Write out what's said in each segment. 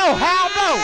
blow, Hal, blow.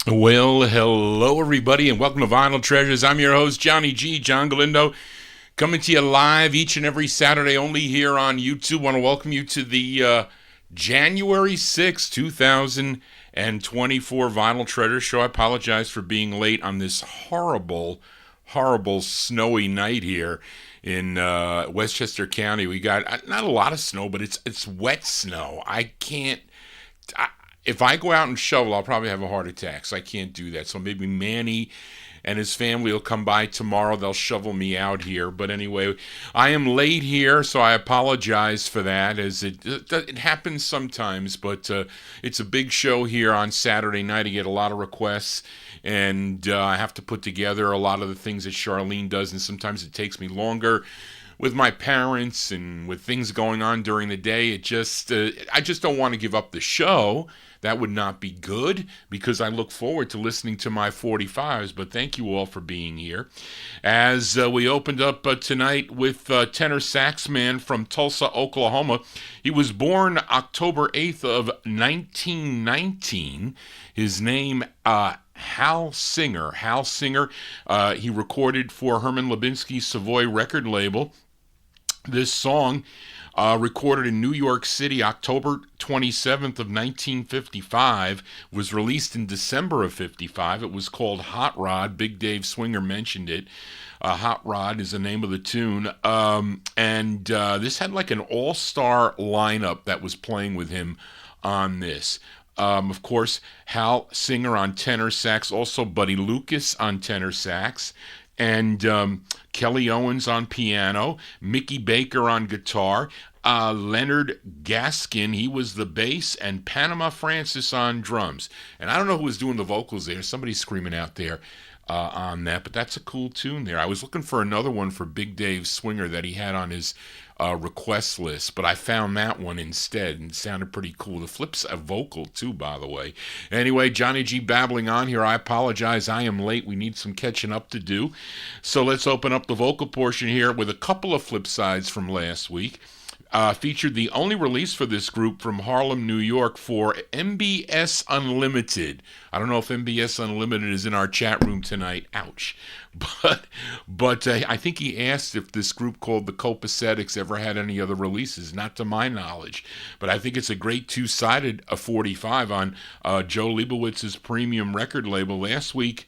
Well, hello everybody, and welcome to Vinyl Treasures. I'm your host, Johnny G, John Galindo, coming to you live each and every Saturday only here on YouTube. Want to welcome you to the January 6, 2024 Vinyl Treasures show. I apologize for being late on this horrible snowy night here in Westchester County. We got not a lot of snow, but it's wet snow. If I go out and shovel, I'll probably have a heart attack, so I can't do that. So maybe Manny and his family will come by tomorrow. They'll shovel me out here. But anyway, I am late here, so I apologize for that, as it happens sometimes. But it's a big show here on Saturday night. I get a lot of requests, and I have to put together a lot of the things that Charlene does, and sometimes it takes me longer with my parents and with things going on during the day. I just don't want to give up the show. That would not be good, because I look forward to listening to my 45's, but thank you all for being here. As we opened up tonight with tenor sax man from Tulsa, Oklahoma. He was born October 8th of 1919. His name, Hal Singer. Hal Singer, he recorded for Herman Lubinsky's Savoy record label. This song, recorded in New York City, October 27th of 1955, was released in December of 55. It was called Hot Rod. Big Dave Swinger mentioned it. Hot Rod is the name of the tune. And this had like an all-star lineup that was playing with him on this. Of course, Hal Singer on tenor sax, also Buddy Lucas on tenor sax, and Kelly Owens on piano, Mickey Baker on guitar, Leonard Gaskin, he was the bass, and Panama Francis on drums. And I don't know who was doing the vocals there. Somebody's screaming out there on that, but that's a cool tune there. I was looking for another one for Big Dave Swinger that he had on his request list, but I found that one instead, and it sounded pretty cool. The flip's a vocal too, by the way. Anyway, Johnny G babbling on here. I apologize, I am late. We need some catching up to do. So let's open up the vocal portion here with a couple of flip sides from last week. Featured the only release for this group from Harlem, New York, for MBS Unlimited. I don't know if MBS Unlimited is in our chat room tonight. Ouch. But I think he asked if this group called the Copacetics ever had any other releases. Not to my knowledge. But I think it's a great two-sided 45 on Joe Leibowitz's premium record label. Last week,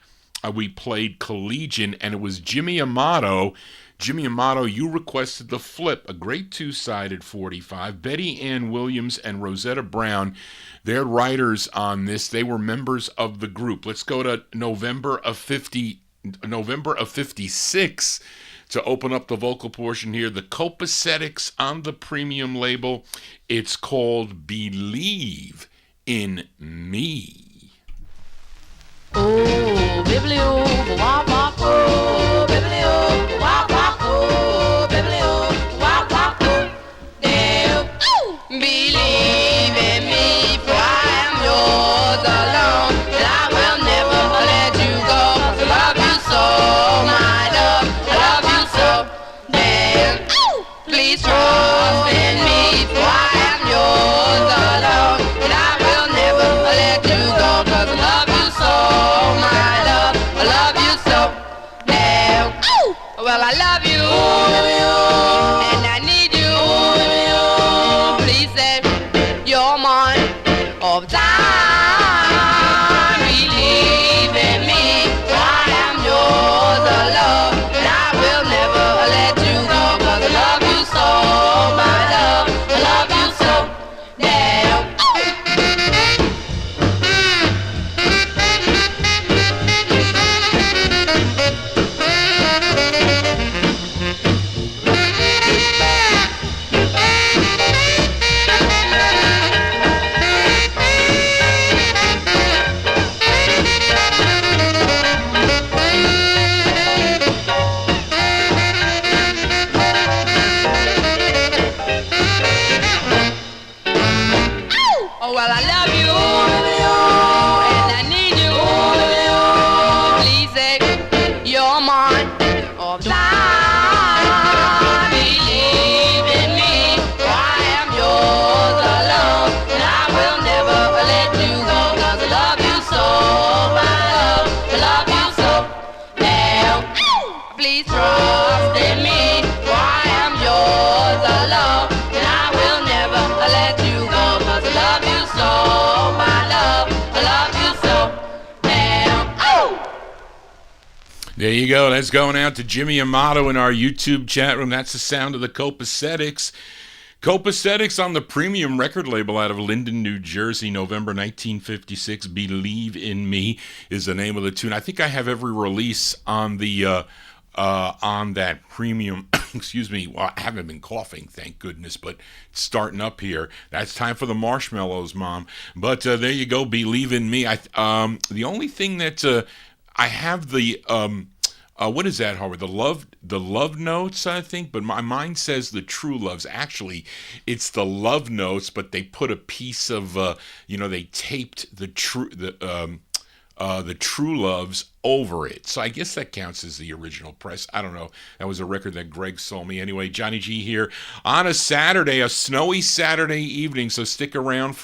we played Collegian, and it was Jimmy Amato Jimmy Amato, you requested The Flip, a great two-sided 45. Betty Ann Williams and Rosetta Brown, they're writers on this. They were members of the group. Let's go to November of 56 to open up the vocal portion here. The Copacetics on the premium label. It's called Believe in Me. Oh, biblio, wop, wop, oh, biblio, wop, wop, oh, biblio, wop, wop, oh, damn. Believe in me, for I am yours alone, and I will never let you go, 'cause I love you so, my love, I love you so, damn. Please trust in me, for I am yours alone, and I will never let you go, 'cause I love you so, my love, I love you so, damn. Well, I love you, and I need you. Please say you're mine all the time. Believe in me, for I am yours alone, and I will never let you go, 'cause I love you so, my love, I love you so, damn. Oh, well, I love you, and I need you. Please say you're mine all the time. Believe in me, for I am yours alone, and I will never let you go, 'cause I love you so, my love, I love you so, damn. Please trust in me, for I am yours alone, and I will never let you go, 'cause I love you so, my love, I love you so, damn. There you go. That's going out to Jimmy Amato in our YouTube chat room. That's the sound of the Copacetics. Copacetics on the premium record label out of Linden, New Jersey, November 1956. Believe in Me is the name of the tune. I think I have every release on the on that premium. Excuse me. Well, I haven't been coughing, thank goodness, but it's starting up here. That's time for the marshmallows, Mom. But there you go. Believe in Me. The only thing that I have the what is that, Howard? The love notes, I think, but my mind says the true loves. Actually, it's the love notes, but they put a piece of they taped the true loves over it. So I guess that counts as the original press. I don't know. That was a record that Greg sold me. Anyway, Johnny G here on a Saturday, a snowy Saturday evening. So stick around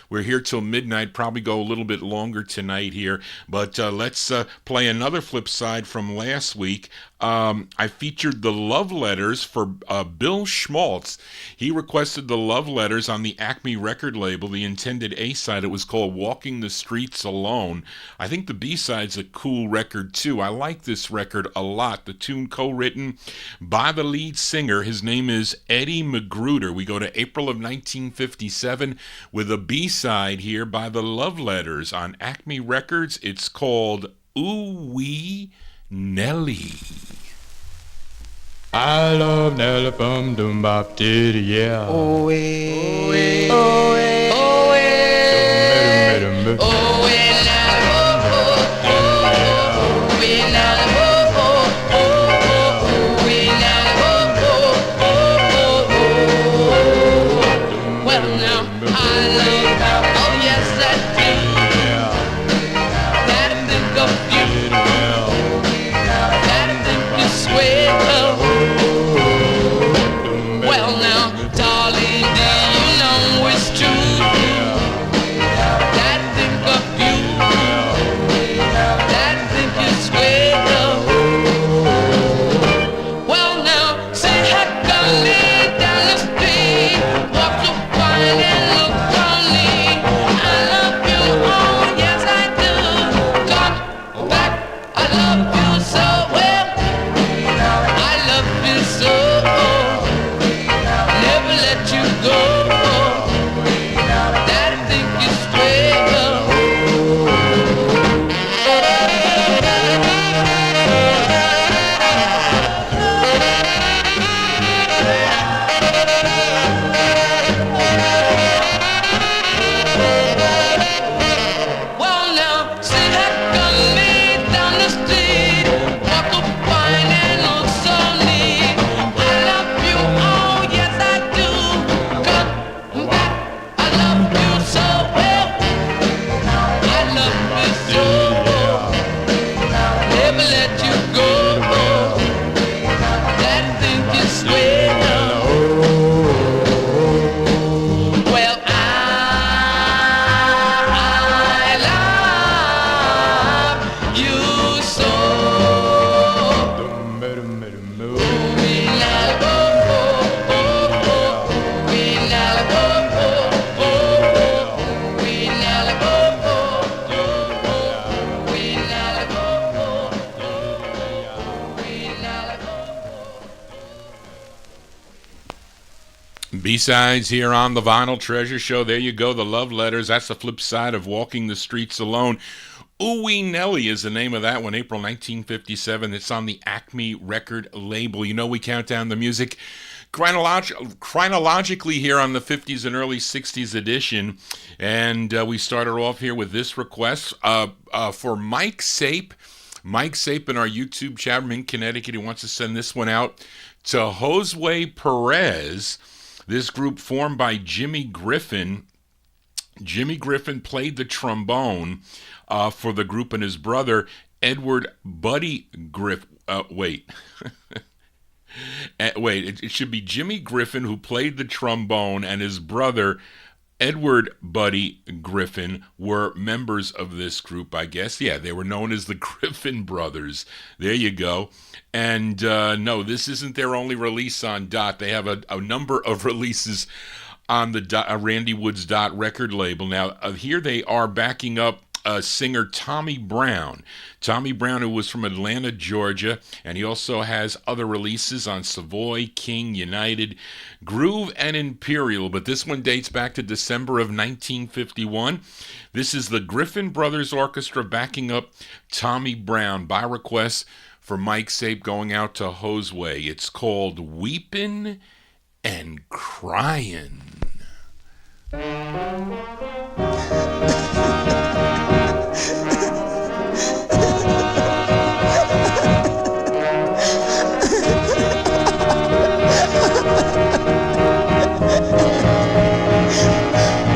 we're here till midnight, probably go a little bit longer tonight here. But let's play another flip side from last week. I featured the love letters for Bill Schmaltz. He requested the love letters on the Acme record label, the intended A-side. It was called Walking the Streets Alone. I think the B-side's a cool record too. I like this record a lot. The tune co-written by the lead singer. His name is Eddie Magruder. We go to April of 1957 with a B-side here by the Love Letters on Acme Records. It's called Ooh Wee Nelly. I love Nelly from Dum-Bop Diddy, yeah. Oh, eh, oh, eh, oh, eh, oh, eh. Darling, do you know it's true? That I think of B-sides here on the Vinyl Treasure Show. There you go, the love letters. That's the flip side of Walking the Streets Alone. Ooey Nelly is the name of that one, April 1957. It's on the Acme record label. You know we count down the music chronologically here on the 50s and early 60s edition. And we started off here with this request for Mike Sape. Mike Sape in our YouTube chat room in Connecticut. He wants to send this one out to Josue Perez. This group formed by Jimmy Griffin. Jimmy Griffin played the trombone for the group, and his brother, Edward Buddy Griffin. Wait, it should be Jimmy Griffin who played the trombone, and his brother, Edward Buddy Griffin, were members of this group, I guess. Yeah, they were known as the Griffin Brothers. There you go. And no, this isn't their only release on Dot. They have a number of releases on the Randy Woods Dot record label. Now, here they are backing up singer Tommy Brown. Tommy Brown, who was from Atlanta, Georgia, and he also has other releases on Savoy, King, United, Groove, and Imperial, but this one dates back to December of 1951. This is the Griffin Brothers Orchestra backing up Tommy Brown by request for Mike Sape, going out to Josue. It's called Weepin' and Cryin'.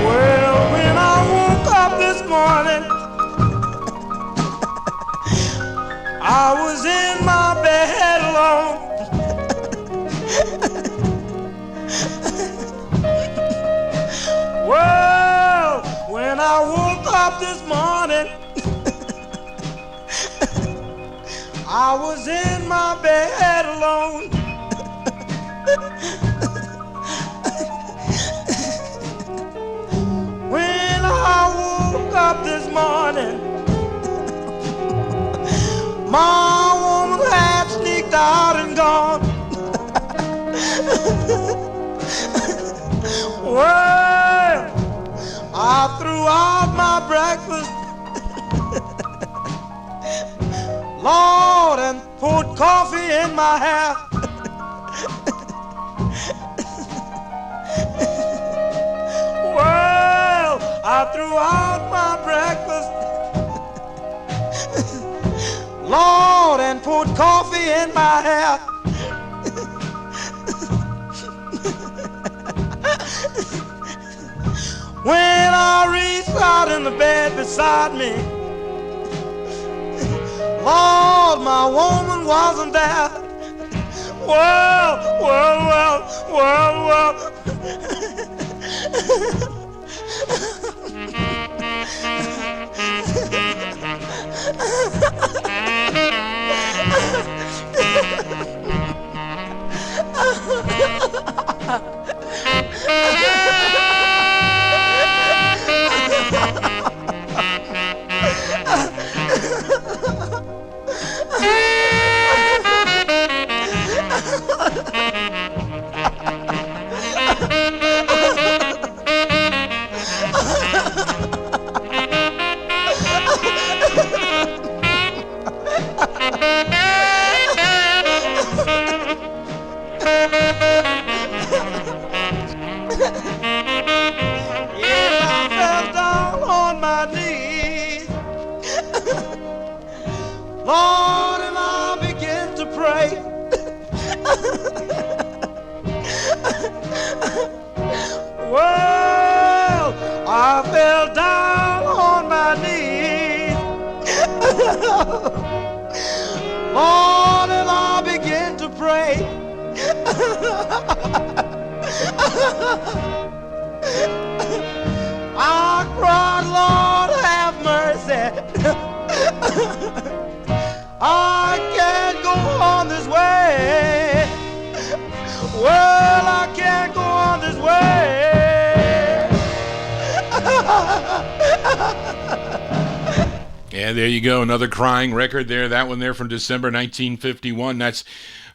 Well, when I woke up this morning, I was in my bed alone. Well, when I woke up this morning, I was in my bed alone. When I woke up this morning, my woman had sneaked out and gone. Well, I threw out my breakfast, Lord, and put coffee in my hair. Well, I threw out my breakfast, Lord, and put coffee in my hair. When I reached out in the bed beside me, Lord, my woman wasn't there. Well. Yes, I fell down on my knees, Lord, and I began to pray. Well, I fell down on my knees, Lord, and I began to pray. I cried, Lord, have mercy. I can't go on this way. Well, I can't go on this way. Yeah, there you go. Another crying record there. That one there from December 1951. That's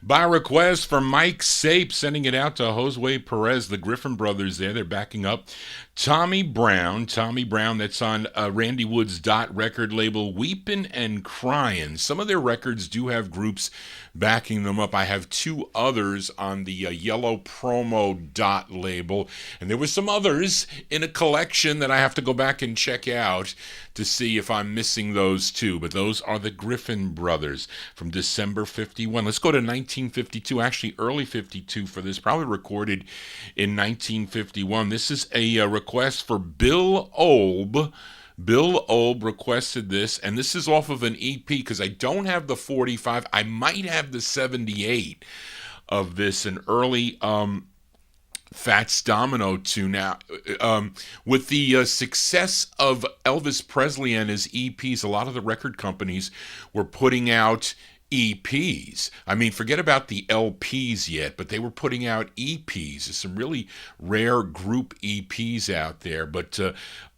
By request from Mike Sape, sending it out to Josue Perez, the Griffin Brothers there. They're backing up Tommy Brown, that's on Randy Wood's Dot record label, Weepin' and Cryin'. Some of their records do have groups backing them up. I have two others on the Yellow Promo Dot label, and there were some others in a collection that I have to go back and check out to see if I'm missing those too. But those are the Griffin Brothers from December 51. Let's go to 1952, actually early 52 for this, probably recorded in 1951. This is a request for Bill Olb. Bill Olb requested this, and this is off of an EP because I don't have the 45. I might have the 78 of this, an early Fats Domino tune. Now, with the success of Elvis Presley and his EPs, a lot of the record companies were putting out EPs. I mean, forget about the LPs yet, but they were putting out EPs. There's some really rare group EPs out there. But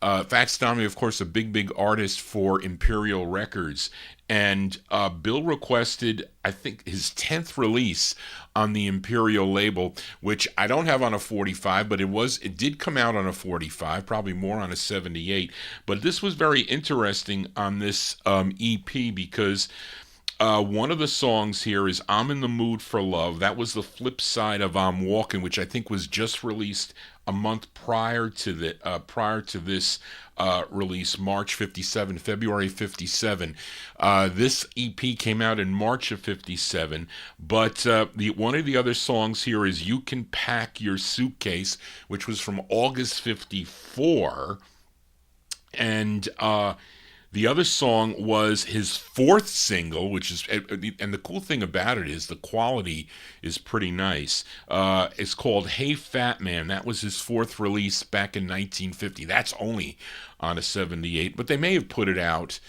Fats Domino, of course, a big artist for Imperial Records. And Bill requested, I think, his 10th release on the Imperial label, which I don't have on a 45, but it did come out on a 45, probably more on a 78. But this was very interesting on this EP because one of the songs here is I'm in the Mood for Love. That was the flip side of I'm Walking, which I think was just released a month prior to this release, March 57, February 57. This EP came out in March of 57, but one of the other songs here is You Can Pack Your Suitcase, which was from August 54, and the other song was his fourth single, which is, and the cool thing about it is the quality is pretty nice. It's called Hey Fat Man. That was his fourth release back in 1950. That's only on a 78, but they may have put it out.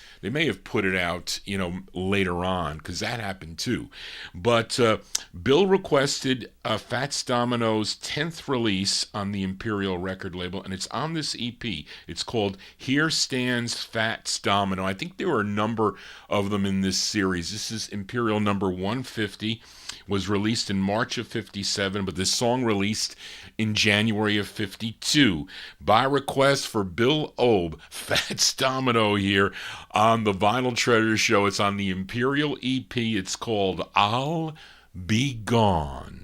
Later on, because that happened too. But Bill requested Fats Domino's 10th release on the Imperial record label, and it's on this EP. It's called Here Stands Fats Domino. I think there were a number of them in this series. This is Imperial number 150. Was released in March of 57, but this song released in January of 52. By request for Bill Olb, Fats Domino here on the Vinyl Treasure Show. It's on the Imperial EP. It's called I'll Be Gone.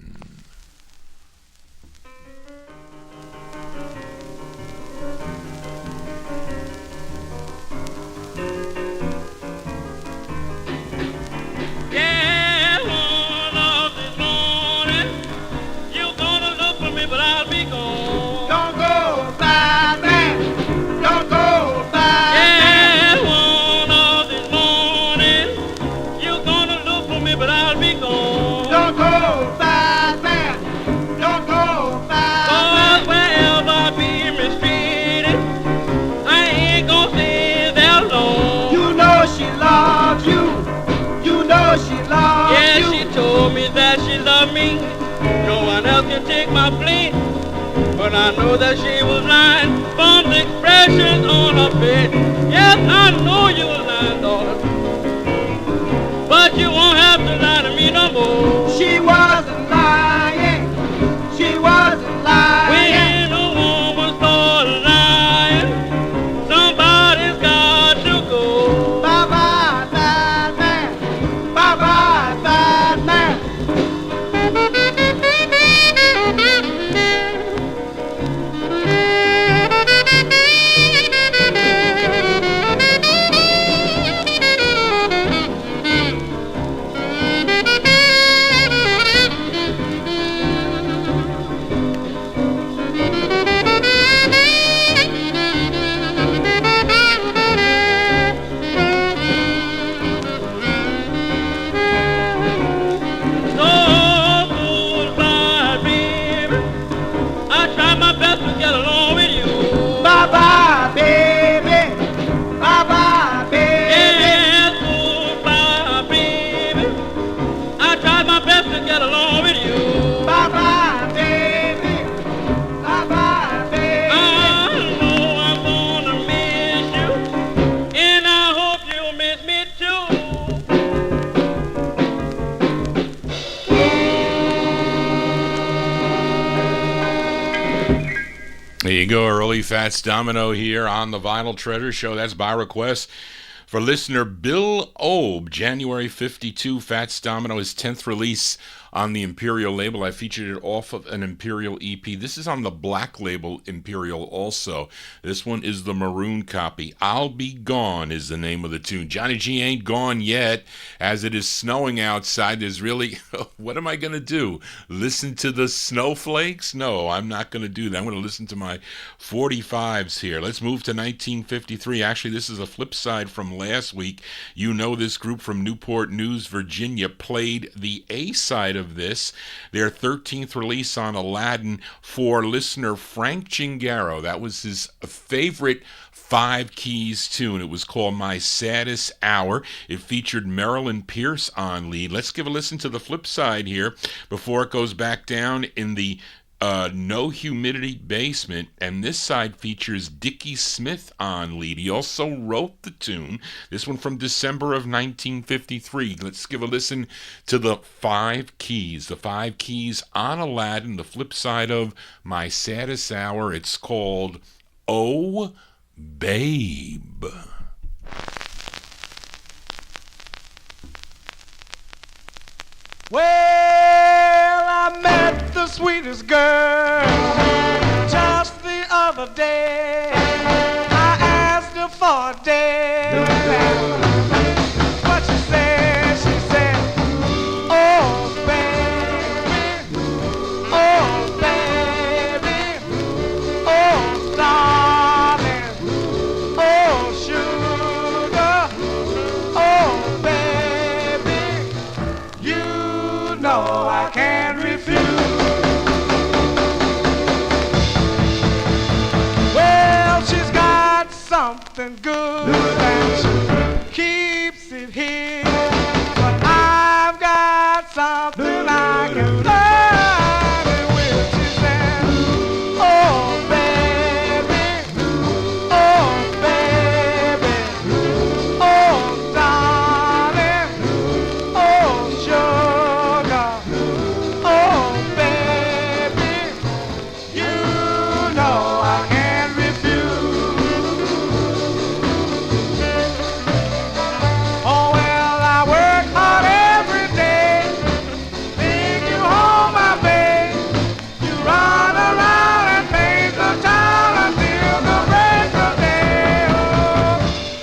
Can take my place, but I know that she was lying from the expressions on her face. Yes, I know you was lying, daughter, but you won't have to lie to me no more. She wasn't lying. She wasn't lying. When a woman starts lying, somebody's got to go. Bye-bye, bad man. Bye-bye, bad man. go, early Fats Domino here on the Vinyl Treasure Show. That's by request for listener Bill Obe, January 52, Fats Domino, his 10th release on the Imperial label. I featured it off of an Imperial EP. This is on the black label Imperial also. This one is the maroon copy. I'll Be Gone is the name of the tune. Johnny G ain't gone yet. As it is snowing outside, there's really, what am I going to do? Listen to the snowflakes? No, I'm not going to do that. I'm going to listen to my 45's here. Let's move to 1953. Actually, this is a flip side from last week. You know this group from Newport News, Virginia, played the A side of this, their 13th release on Aladdin, for listener Frank Gingaro. That was his favorite Five Keys tune. It was called My Saddest Hour. It featured Marilyn Pierce on lead. Let's give a listen to the flip side here before it goes back down in the No Humidity basement, and this side features Dickie Smith on lead. He also wrote the tune, this one from December of 1953. Let's give a listen to the Five Keys. The Five Keys on Aladdin, the flip side of My Saddest Hour. It's called Oh Babe. Well, I met the sweetest girl just the other day. I asked her for a date. What she said, oh baby, oh baby, oh darling, oh sugar, oh baby, you know I can't refuse. Well, she's got something good and she keeps it here, but I've got something I can find it with. She said, oh baby, oh baby, oh darling, oh sugar, oh baby, you know I can't refuse. Oh well, I work hard every day, think you home, my babe. You run around and paint the town until the break of day.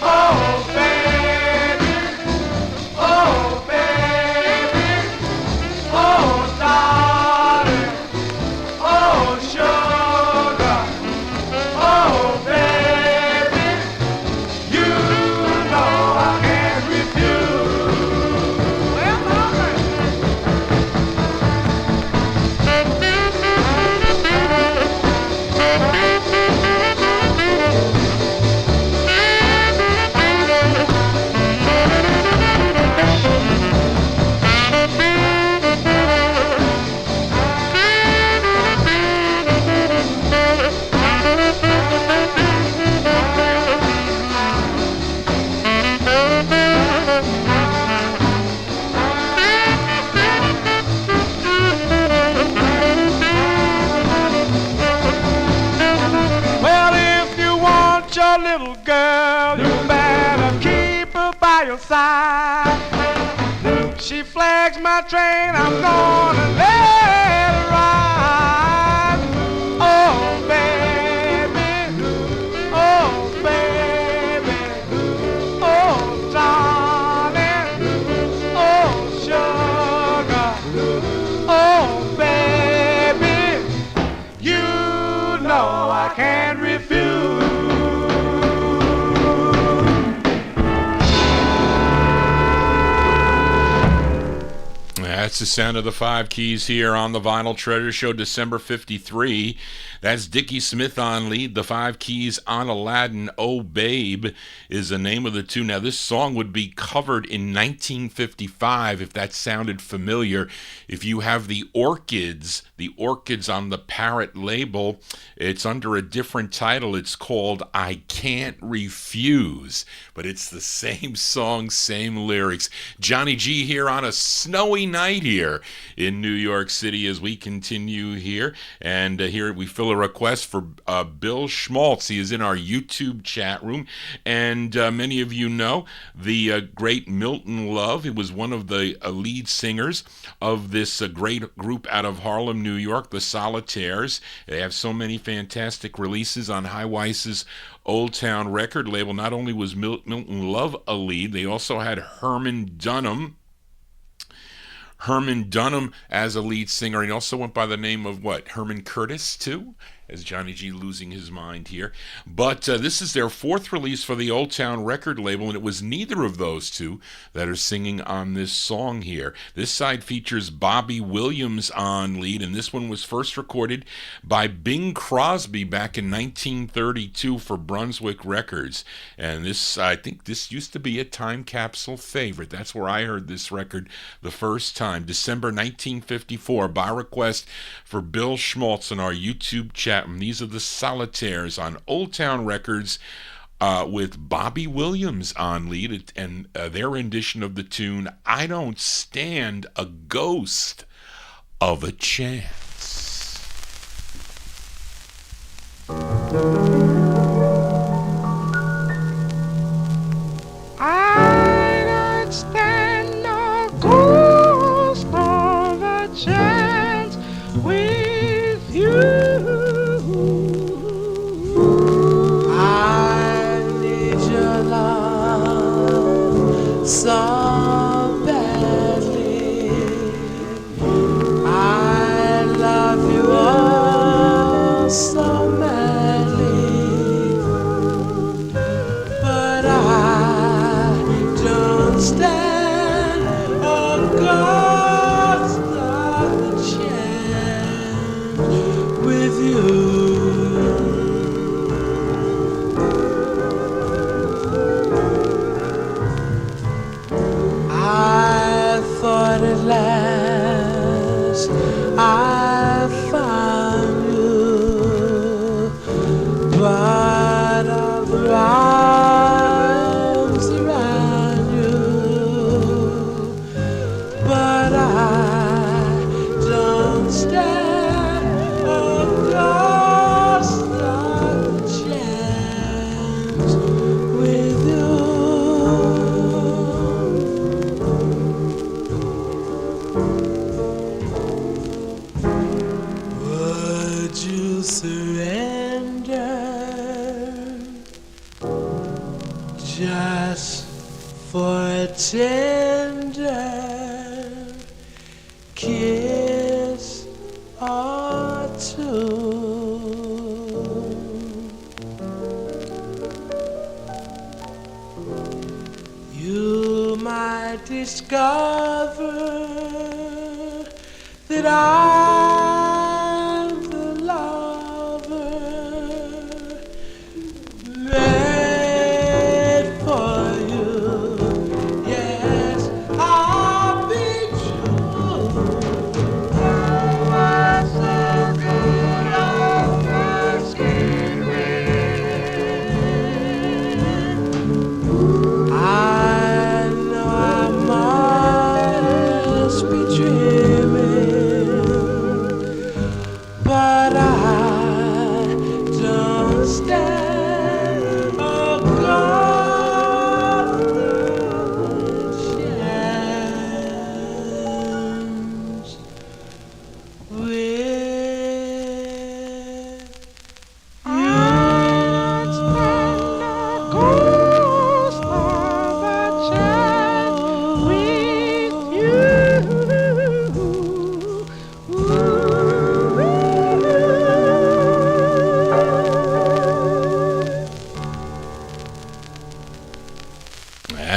Oh baby, oh baby, oh darling, oh sugar, oh baby, you know I can't refuse. Well, all right. Well, if you want your little girl, you better keep her by your side. She flags my train, I'm gonna let her ride. Oh baby, oh baby, oh darling, oh sugar, oh baby, you know I can't refuse. That's the sound of the Five Keys here on the Vinyl Treasure Show, December 53. That's Dickie Smith on lead. The Five Keys on Aladdin, Oh Babe is the name of the tune. Now, this song would be covered in 1955, if that sounded familiar. If you have the Orchids on the Parrot label, it's under a different title. It's called I Can't Refuse, but it's the same song, same lyrics. Johnny G here on a snowy night here in New York City as we continue here. And here we fill particular request for Bill Schmaltz. He is in our YouTube chat room, and many of you know the great Milton Love. He was one of the lead singers of this great group out of Harlem, New York, the Solitaires. They have so many fantastic releases on High Weiss's Old Town record label. Not only was Milton Love a lead, they also had Herman Dunham as a lead singer. He also went by the name of Herman Curtis too, as Johnny G losing his mind here. But this is their fourth release for the Old Town record label, and it was neither of those two that are singing on this song here. This side features Bobby Williams on lead, and this one was first recorded by Bing Crosby back in 1932 for Brunswick Records. And this, I think this used to be a time capsule favorite. That's where I heard this record the first time, December 1954, by request for Bill Schmaltz in our YouTube chat. And these are the Solitaires on Old Town Records with Bobby Williams on lead, and their rendition of the tune, I Don't Stand a Ghost of a Chance. I don't stand no ghost of a chance with you. So badly, I love you all so madly, but I don't stand a ghost of a chance with you. At last I found you, but of the arms around you, but I don't stand a ghost of a chance with you. Just for a tender kiss or two. You might discover that I'm the lover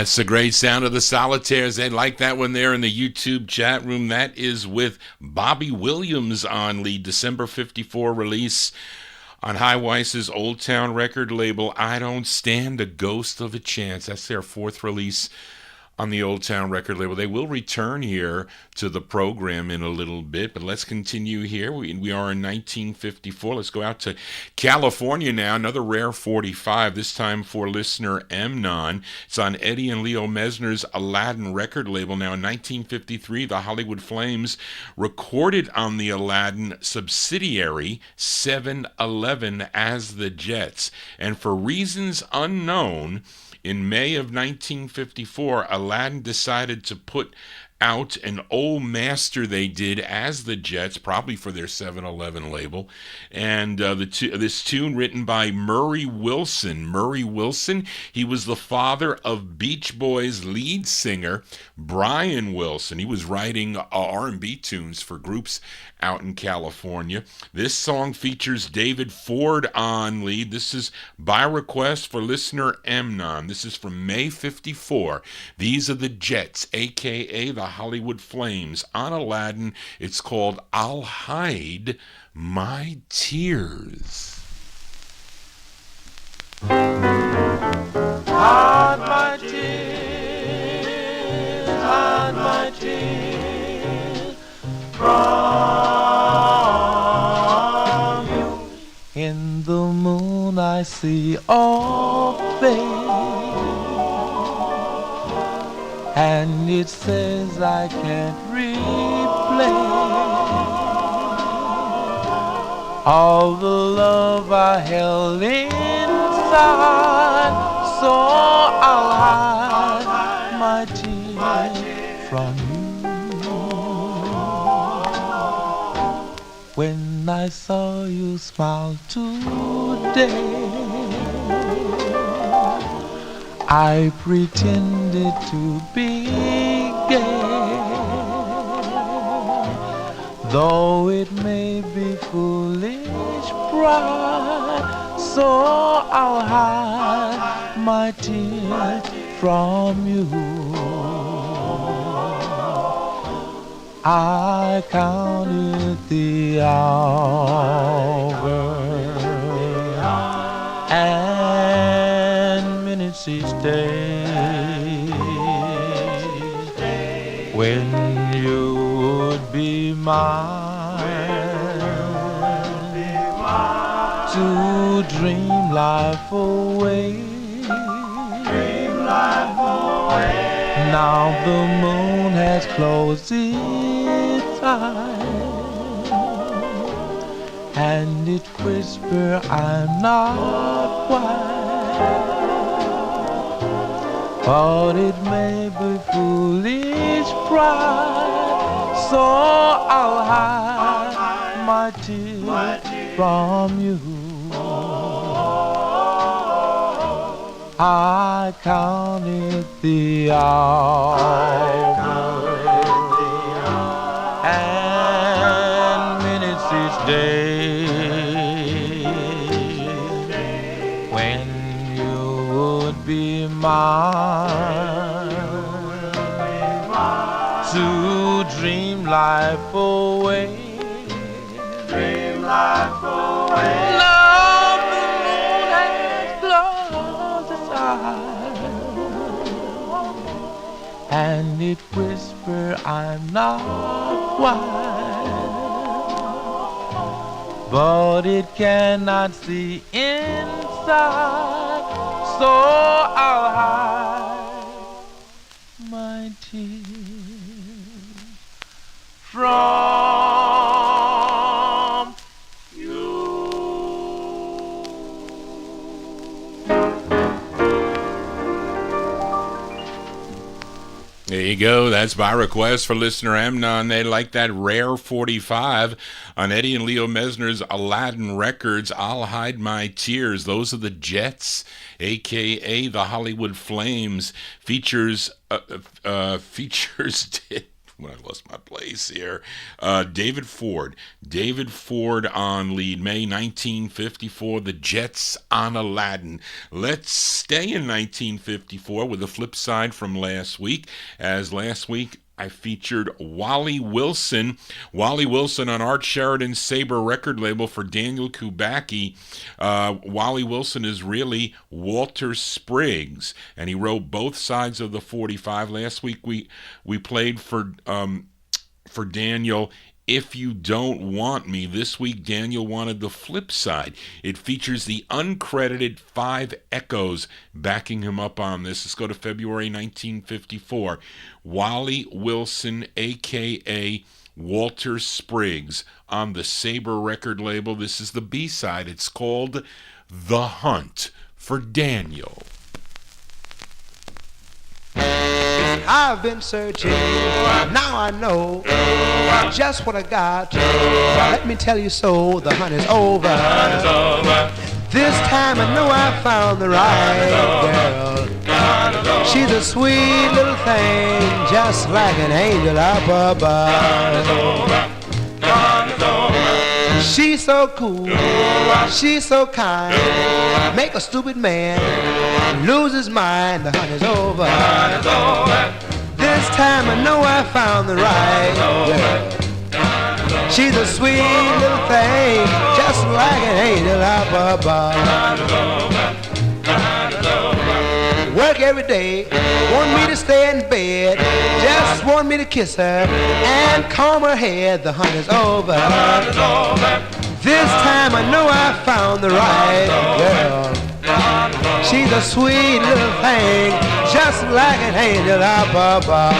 That's the great sound of the Solitaires. They like that one there in the YouTube chat room. That is with Bobby Williams on lead, December 54 release on High Weiss's Old Town record label, I Don't Stand a Ghost of a Chance. That's their fourth release on the Old Town record label. They will return here to the program in a little bit, but let's continue here. We are in 1954. Let's go out to California now. Another rare 45, this time for listener Emanons. It's on Eddie and Leo Messner's Aladdin record label. Now in 1953, the Hollywood Flames recorded on the Aladdin subsidiary 7-Eleven as the Jets. And for reasons unknown, in May of 1954, Aladdin decided to put out an old master they did as the Jets, probably for their 7-Eleven label, and this tune written by Murray Wilson. Murray Wilson, he was the father of Beach Boys lead singer Brian Wilson. He was writing R&B tunes for groups out in California. This song features David Ford on lead. This is by request for listener Emanons. This is from May 54. These are the Jets, a.k.a. the Hollywood Flames, on Aladdin. It's called I'll Hide My Tears. Hide my tears, hide my tears from you. In the moon I see all things, and it says I can't replay all the love I held inside. So I'll hide my tears from you. When I saw you smile today, I pretended to be gay, though it may be foolish pride. So I'll hide my tears from you. I counted the hours and minutes each day when you would be mine to dream life away. Now the moon has closed its eyes, and it whispers I'm not wise, but it may be foolish pride. So I'll hide my tears from you. I counted the hours and minutes each day when you would be mine to dream life away. Dream life away. Love, the moon has closed its eyes, and it whispers I'm not wise, but it cannot see inside. So I'll hide my tears from you. There you go. That's by request for listener Emanons. They like that rare 45 on Eddie and Leo Messner's Aladdin Records. I'll Hide My Tears. Those are the Jets, a.k.a. the Hollywood Flames. Features when I lost my place here. David Ford on lead. May 1954, the Jets on Aladdin. Let's stay in 1954 with the flip side from last week. As last week I featured Wally Wilson. Wally Wilson on Art Sheridan's Sabre record label for Daniel Kubacki. Wally Wilson is really Walter Spriggs, and he wrote both sides of the 45. Last week we played for Daniel If You Don't Want Me. This week Daniel wanted the flip side. It features the uncredited Five Echoes backing him up on this. Let's go to February 1954. Wally Wilson, a.k.a. Walter Spriggs, on the Sabre record label. This is the B-side. It's called The Hunt for Daniel. I've been searching, now I know just what I got. Let me tell you so, the hunt is over. This time I know I found the right girl. She's a sweet little thing, just like an angel up above. She's so cool, she's so kind, make a stupid man lose his mind. The hunt is over. This time I know I found the right girl. She's a sweet little thing, just like an angel up above. Work every day, want me to stay in bed, just want me to kiss her and comb her hair. The hunt is over. This time I know I found the right girl. She's a sweet little thing, just like an angel up above.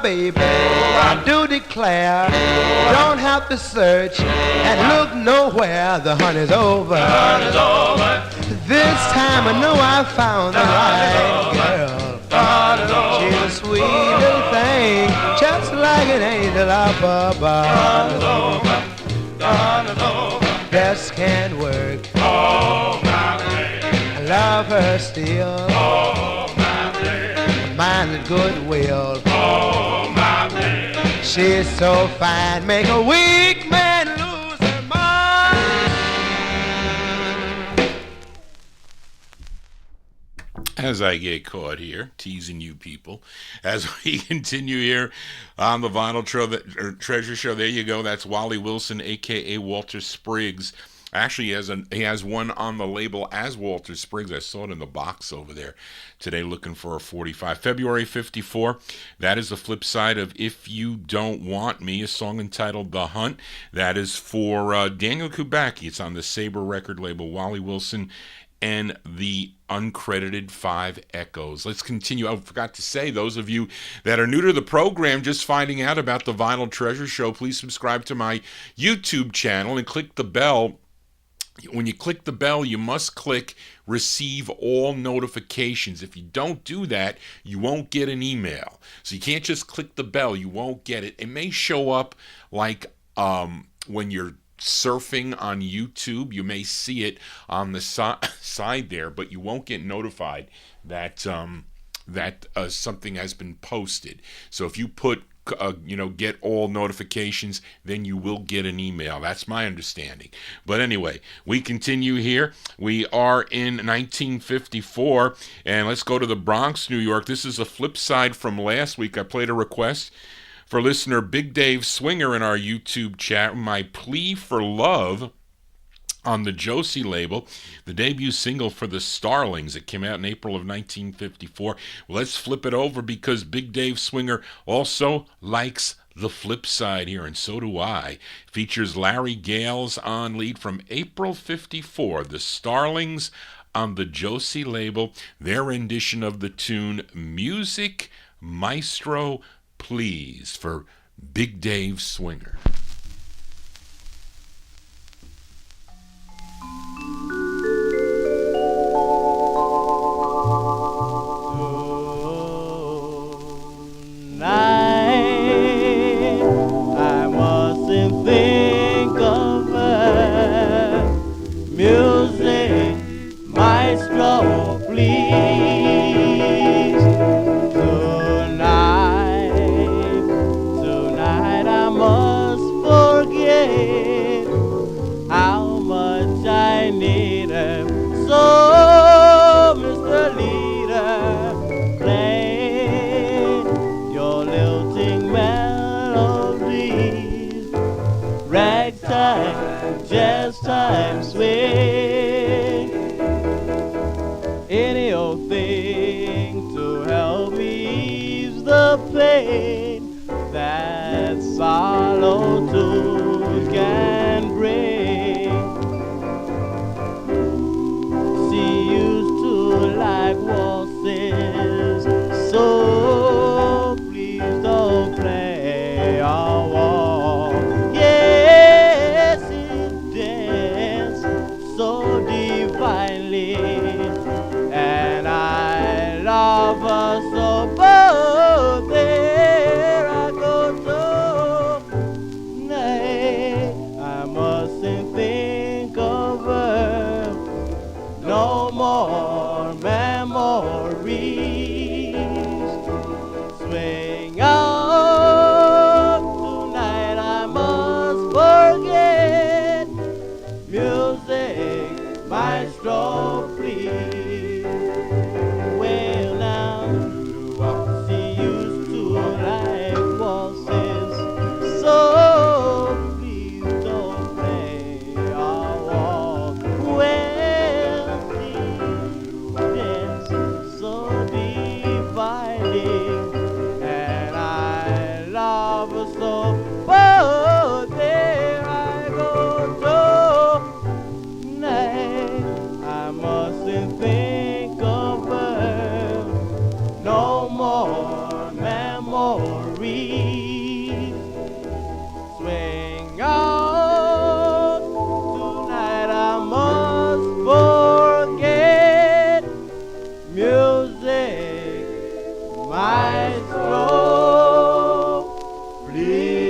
Baby, I do declare, don't have to search and look nowhere. The hunt is over. This time I know I found the right girl. She's a sweet little thing, just like an angel up above. Best can work, I love her still. Mind and goodwill. She's so fine, make a weak man lose her mind. As I get caught here, teasing you people, as we continue here on the Vinyl Treasure Show. There you go. That's Wally Wilson, a.k.a. Walter Spriggs. Actually, he has one on the label as Walter Spriggs. I saw it in the box over there today looking for a 45. February 54, that is the flip side of If You Don't Want Me, a song entitled The Hunt. That is for Daniel Kubacki. It's on the Sabre record label, Wally Wilson, and the uncredited Five Echoes. Let's continue. I forgot to say, those of you that are new to the program, just finding out about the Vinyl Treasure Show, please subscribe to my YouTube channel and click the bell. When you click the bell, you must click receive all notifications. If you don't do that, you won't get an email. So you can't just click the bell. You won't get it. It may show up like when you're surfing on YouTube. You may see it on the side there, but you won't get notified that something has been posted. So if you put get all notifications, then you will get an email. That's my understanding. But anyway, we continue here. We are in 1954, and let's go to the Bronx, New York. This is a flip side from last week. I played a request for listener Big Dave Swinger in our YouTube chat, My Plea for Love, on the Josie label, the debut single for the Starlings. It came out in April of 1954. Well, let's flip it over because Big Dave Swinger also likes the flip side here, and so do I. Features Larry Gales on lead from April 54. The Starlings on the Josie label, their rendition of the tune Music Maestro Please for Big Dave Swinger. Tonight I mustn't think of her. Music, maestro, please. Tonight I must forget how much I need her. So, Mr. Leader, play your lilting melodies. Ragtime, jazz time, swing. Any old thing to help me ease the pain that solitude can bring. She used to like waltzes, so please don't play or walk. Yes, it danced so divinely, and I love her so. But there I go tonight. I mustn't think of her. No more memories. Swing out tonight. I must forget. Music, maestro, please. Well now, she used to like waltzes, so please don't play or walk. Well, she dances so dividing, and I love her so. But there I go tonight. I mustn't think of her. No more memories. Swing out tonight. I must forget. Music, maestro, please.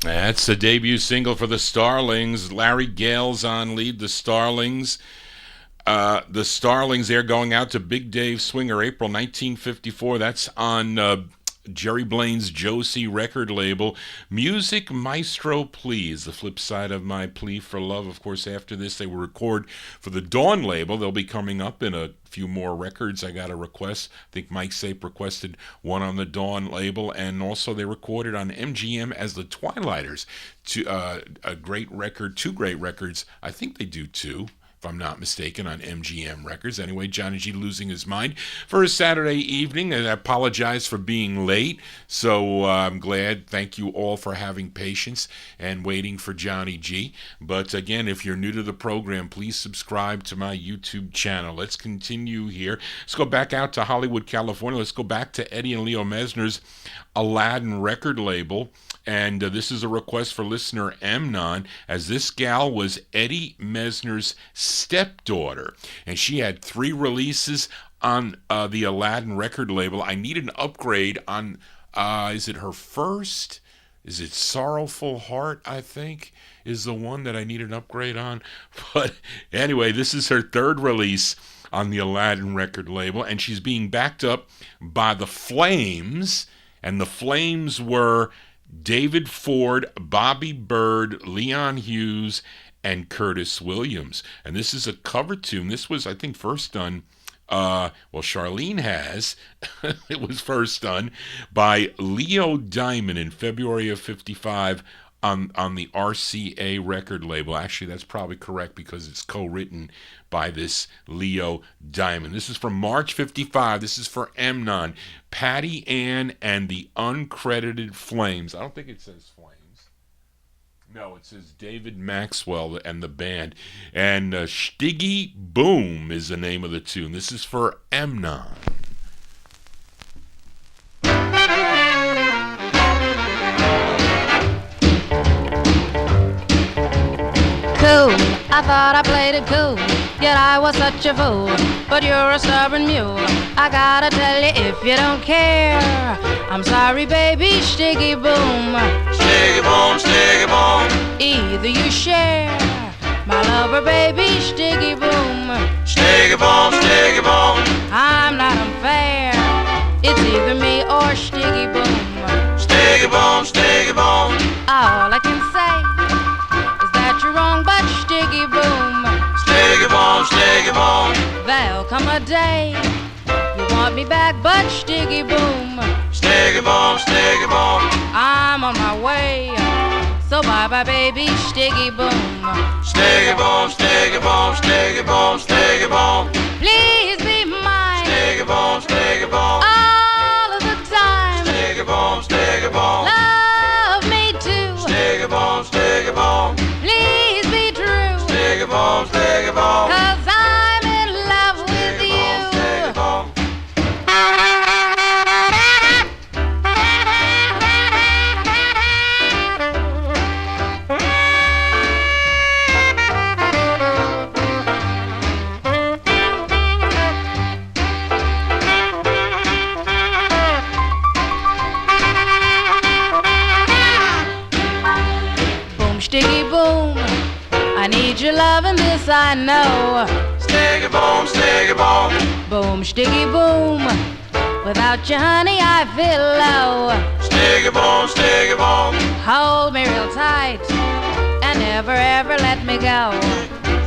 That's the debut single for the Starlings. Larry Gale's on lead, the Starlings. The Starlings, they're going out to Big Dave Swinger, April 1954. That's on Jerry Blaine's Josie record label. Music, Maestro, Please. The flip side of my plea for love. Of course, after this, they will record for the Dawn label. They'll be coming up in a few more records. I got a request. I think Mike Sape requested one on the Dawn label, and also they recorded on MGM as the Twilighters. A great record, two great records. I think they do two, if I'm not mistaken, on MGM Records. Anyway, Johnny G losing his mind for a Saturday evening, and I apologize for being late. So I'm glad. Thank you all for having patience and waiting for Johnny G. But again, if you're new to the program, please subscribe to my YouTube channel. Let's continue here. Let's go back out to Hollywood, California. Let's go back to Eddie and Leo Mesner's Aladdin record label. And this is a request for listener Emanon, as this gal was Eddie Mesner's stepdaughter, and she had 3 releases on the Aladdin record label. I need an upgrade on, is it her first? Is it Sorrowful Heart, I think, is the one that I need an upgrade on? But anyway, this is her 3rd release on the Aladdin record label, and she's being backed up by the Flames, and the Flames were David Ford, Bobby Byrd, Leon Hughes, and Curtis Williams. And this is a cover tune. This was, I think, first done, Charlene has. It was first done by Leo Diamond in February of 55 on the RCA record label. Actually, that's probably correct because it's co-written by this Leo Diamond. This is from March 55. This is for Emanon, Pattyanne and the Uncredited Flames. I don't think it says Flames. No, it says David Maxwell and the band. And Stiggy Boom is the name of the tune. This is for Emenon. Cool, I thought I played it cool, yet I was such a fool. But you're a stubborn mule, I gotta tell you if you don't care. I'm sorry baby, Stiggy Boom. Stiggy boom, Stiggy boom. Either you share my lover baby, Stiggy Boom. Stiggy boom, Stiggy boom. I'm not unfair, it's either me or Stiggy Boom. Stiggy boom, Stiggy boom. All I can say is that you're wrong, but Stiggy Boom. Stiggy boom, Stiggy boom. There'll come a day you want me back, but Stiggy Boom. Stiggy boom, Stiggy boom. I'm on my way, so bye-bye baby, Stiggy Boom. Stiggy boom, Stiggy boom, Stiggy boom, Stiggy boom. Please be mine Stiggy boom, Stiggy boom. all of the time. Stiggy boom, Stiggy boom. Love me too. Stiggy boom, Stiggy boom. Please be true, Stiggy boom, Stiggy boom. 'cause I'm in love with Stiggy boom, Stiggy you. boom. Boom, Stiggy Boom, I need your love and this I know. Stiggy boom, Stiggy boom. Boom, Stiggy Boom, without you honey I feel low. Stiggy boom, Stiggy boom. Hold me real tight and never ever let me go.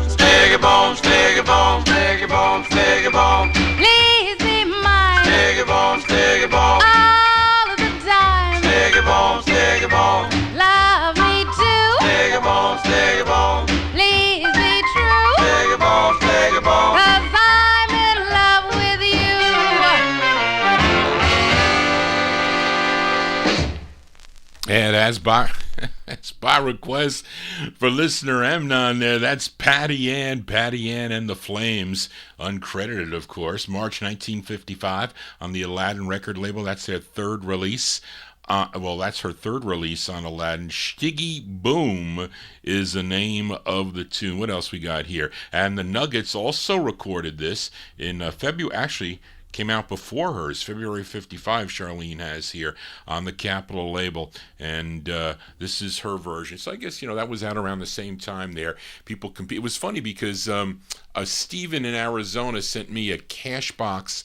Stiggy boom, Stiggy boom, Stiggy boom, Stiggy boom. Please be mine Stiggy boom, Stiggy boom. all of the time. Stiggy boom, Stiggy boom. Love me too. Stiggy boom, Stiggy boom. Please be true, Stiggy boom, Stiggy boom. 'cause I'm in love with you. And as by request for listener Emenon there, that's Pattyanne and the Flames, uncredited of course, March 1955 on the Aladdin record label. That's their third release. That's her third release on Aladdin. Stiggy Boom is the name of the tune. What else we got here? And the Nuggets also recorded this in February. Actually, came out before hers, February 55, Charlene has here on the Capitol label, and this is her version. So I guess, that was out around the same time there. People compete. It was funny because Steven in Arizona sent me a Cashbox,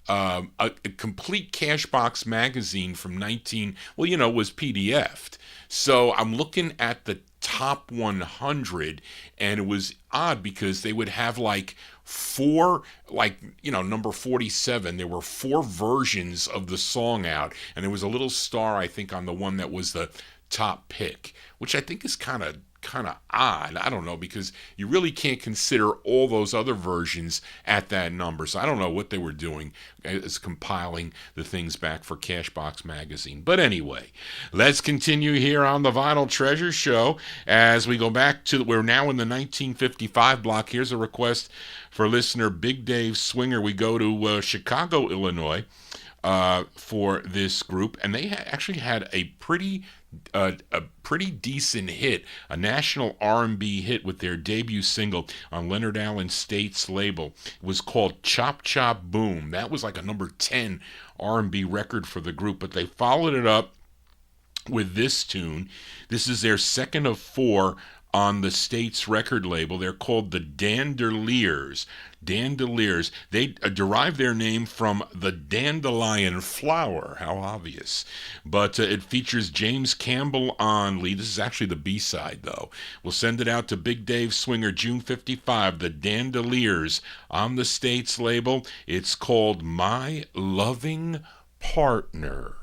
a complete Cashbox magazine from was PDF'd. So I'm looking at the top 100, and it was odd because they would have number 47, there were 4 versions of the song out, and there was a little star, I think, on the one that was the top pick, which I think is kind of odd. I don't know, because you really can't consider all those other versions at that number. So I don't know what they were doing as compiling the things back for Cashbox magazine. But anyway, let's continue here on the Vinyl Treasure Show as we go back to, we're now in the 1955 block. Here's a request for listener Big Dave Swinger. We go to Chicago, Illinois for this group, and they actually had a pretty decent hit, a national R&B hit with their debut single on Leonard Allen State's label. It was called Chop Chop Boom. That was like a number 10 R&B record for the group, but they followed it up with this tune. This is their second of 4 on the State's record label. They're called the Dandies. They derive their name from the dandelion flower. How obvious. But it features James Campbell on lead. This is actually the B-side, though. We'll send it out to Big Dave Swinger, June 55, the Dandies on the State's label. It's called My Loving Partner.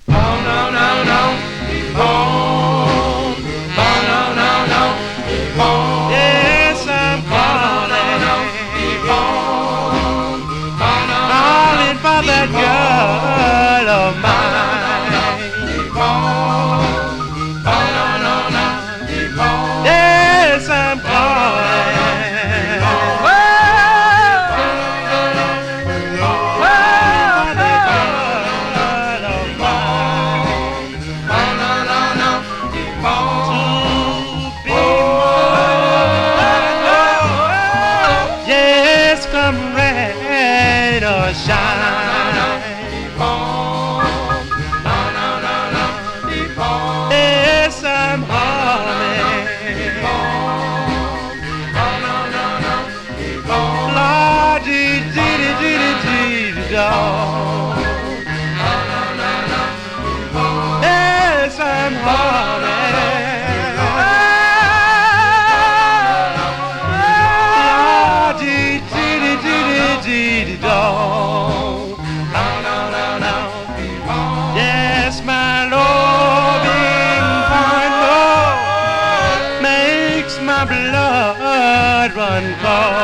Oh, no, no, no. Oh, no, no, no. Oh, yes, I'm calling. Calling for that girl of mine. shine. Yes, I'm humming. La dee dee dee dee dee dee dee. Yes, I'm humming. La dee dee dee dee dee dee dee. Yes, my loving partner makes my blood run cold.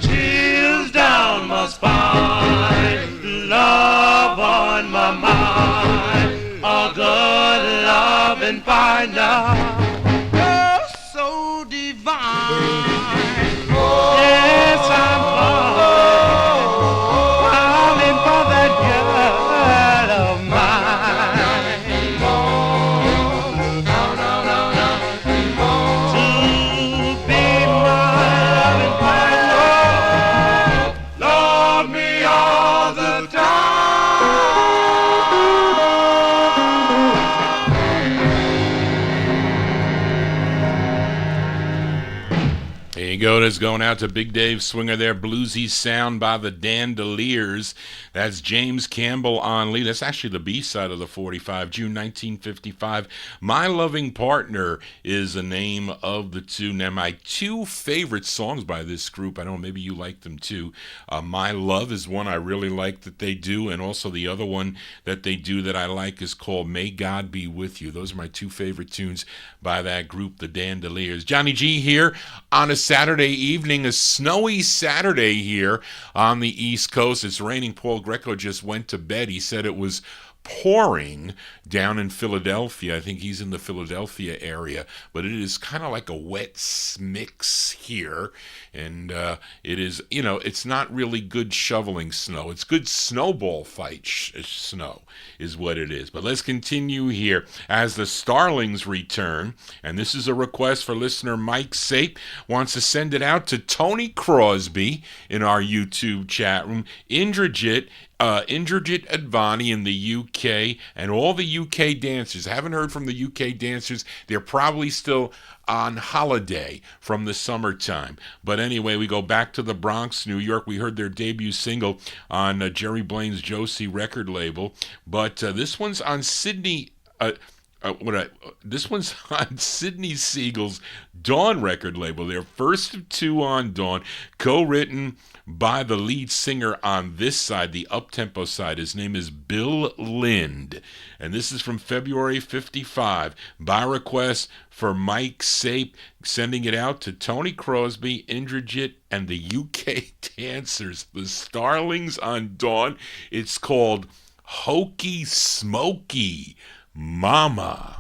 Chills down my spine, love on my mind, a good loving finder, you're so divine. Yes, I'm falling for that girl of mine. To be my loving partner, love me all the There you go. That's going out to Big Dave Swinger there. Bluesy sound by the Dandies. That's James Campbell on lead. That's actually the B-side of the 45, June 1955. My Loving Partner is the name of the tune. Now, my two favorite songs by this group, I don't know, maybe you like them too. My Love is one I really like that they do, and also the other one that they do that I like is called May God Be With You. Those are my two favorite tunes by that group, the Dandies. Johnny G here on a Saturday evening, a snowy Saturday here on the East Coast. It's raining. Paul Greco just went to bed. He said it was pouring down in Philadelphia. I think he's in the Philadelphia area, but it is kind of like a wet mix here, and it is, you know, it's not really good shoveling snow. It's good snowball fight snow is what it is. But let's continue here as the Starlings return, and this is a request for listener Mike Sape. Wants to send it out to Tony Crosby in our YouTube chat room, Indrajit Advani in the UK, and all the UK dancers. I haven't heard from the UK dancers. They're probably still on holiday from the summertime. But anyway, we go back to the Bronx, New York. We heard their debut single on Jerry Blaine's Josie record label. But this one's on Sydney... this one's on Sidney Siegel's Dawn record label. Their first of two on Dawn, co-written by the lead singer on this side, the up-tempo side. His name is Bill Lind, and this is from February 55 by request for Mike Sape, sending it out to Tony Crosby, Indrajit, and the UK dancers, the Starlings on Dawn. It's called Hokey Smokey Mama.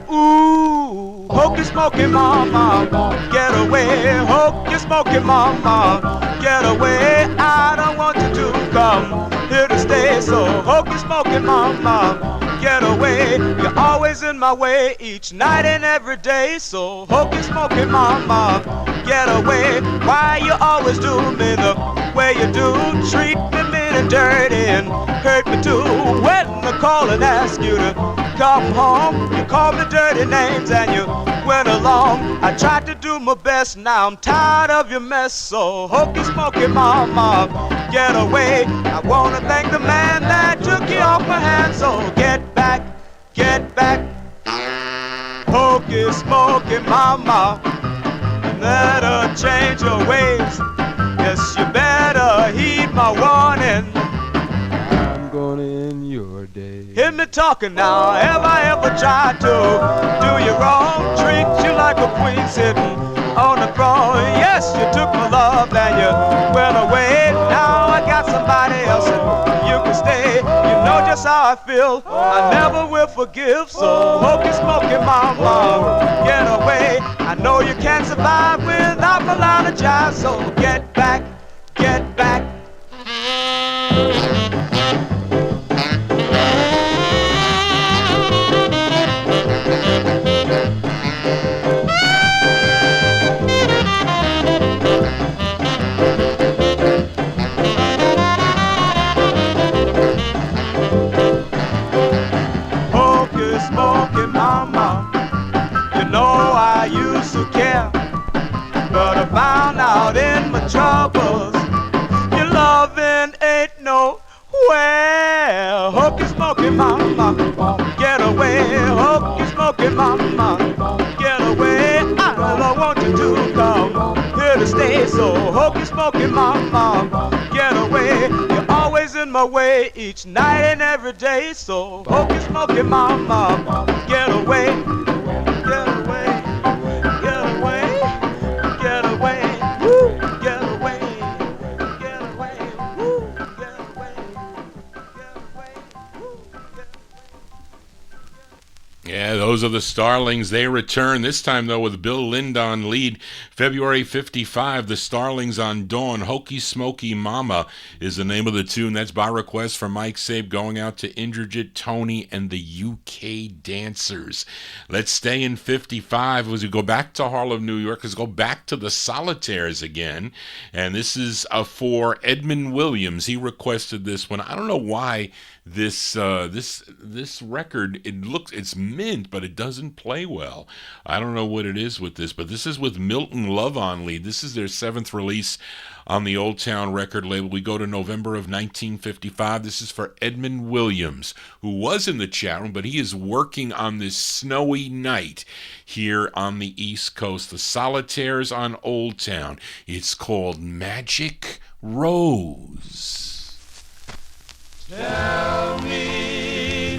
Ooh, hokey smoky mama, get away. Hokey smoky mama, get away. I don't want you to come here to stay. So hokey smoky mama, get away. You're always in my way each night and every day. So hokey smoky mama, get away. Why you always do me the way you do? Treat me mean and dirty and hurt me too. When I call and ask you to come home, you call me dirty names and you went along. I tried to do my best, now I'm tired of your mess. So hokey smoky mama, get away. I wanna thank the man that took you off my hands. So get back, get back. hokey smoky mama. Better change your ways. Yes, you better heed my warning. I'm gonna end your day. Hear me talking now. Have I ever tried to do you wrong? Treat you like a queen sitting on the throne. Yes, you took my love and you went away. Now I got somebody else and you can stay. You know just how I feel. I never will forgive. So hokey smoky mama, get away. I know you can't survive without apologize. So get back, get back. But I found out in my troubles your loving ain't nowhere. Hokey smoky mama, get away. Hokey smoky mama, get away. I don't want you to come here to stay. So hokey smoky mama, get away. You're always in my way each night and every day. So hokey smoky mama, get away. Get away. Yeah, those are the Starlings. They return, this time, though, with Bill Lind on lead. February 55, the Starlings on Dawn. Hokey Smoky Mama is the name of the tune. That's by request from Mike Sabe, going out to Indrajit, Tony, and the UK Dancers. Let's stay in 55 as we go back to Harlem, New York. Let's go back to the Solitaires again. And this is for Edmund Williams. He requested this one. I don't know why this record, it's mint, but it doesn't play well. I don't know what it is with this, but this is with Milton Love on lead. This is their 7th release on the Old Town record label. We go to November of 1955. This is for Edmund Williams, who was in the chat room, but he is working on this snowy night here on the East Coast. The Solitaires on Old Town. It's called Magic Rose. Tell me,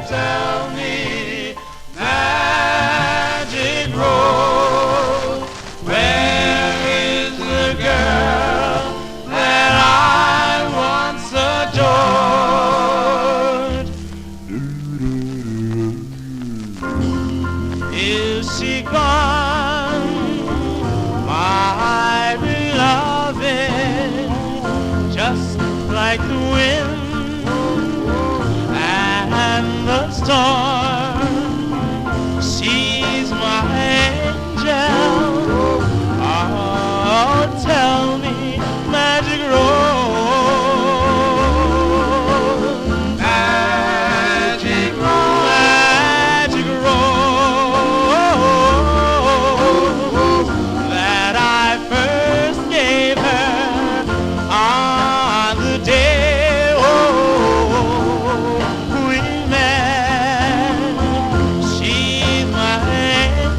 Magic Rose, where is the girl that I once adored? Is she gone, my beloved, just like the wind and the storm? She's my angel. Oh, tell me, Magic Rose, Magic Rose, Magic Rose, that I first gave her on the day we met. She's my angel.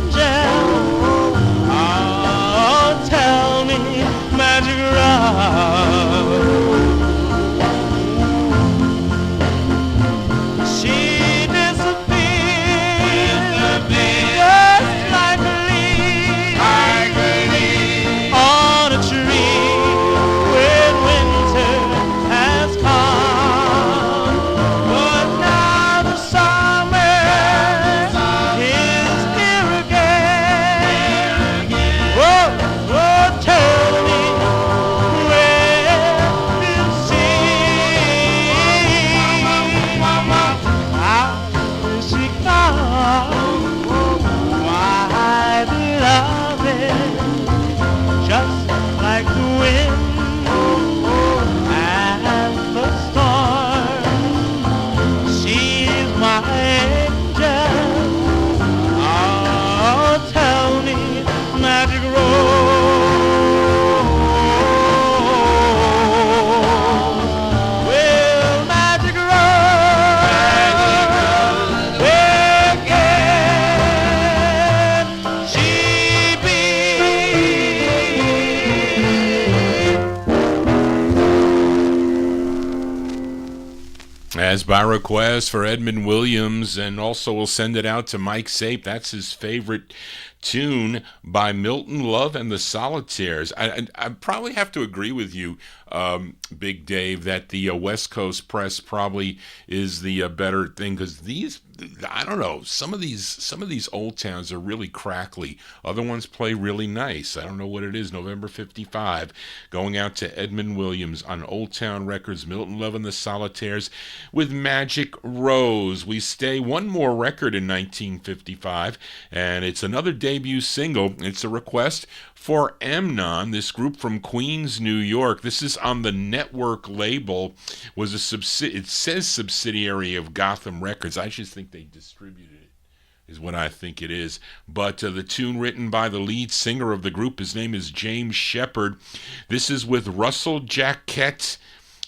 As by request for Edmund Williams, and also we'll send it out to Mike Sape. That's his favorite tune by Milton Love and the Solitaires. I probably have to agree with you, Big Dave, that the West Coast press probably is the better thing, because these, I don't know, some of these old towns are really crackly. Other ones play really nice. I don't know what it is. November 55, going out to Edmund Williams on Old Town Records, Milton Love and the Solitaires with Magic Rose. We stay one more record in 1955, and it's another debut single. It's a request for Emanons, this group from Queens, New York. This is on the Network label. Was it says subsidiary of Gotham Records. I just think they distributed it, is what I think it is. But the tune written by the lead singer of the group, his name is James Shepard. This is with Russell Jacquet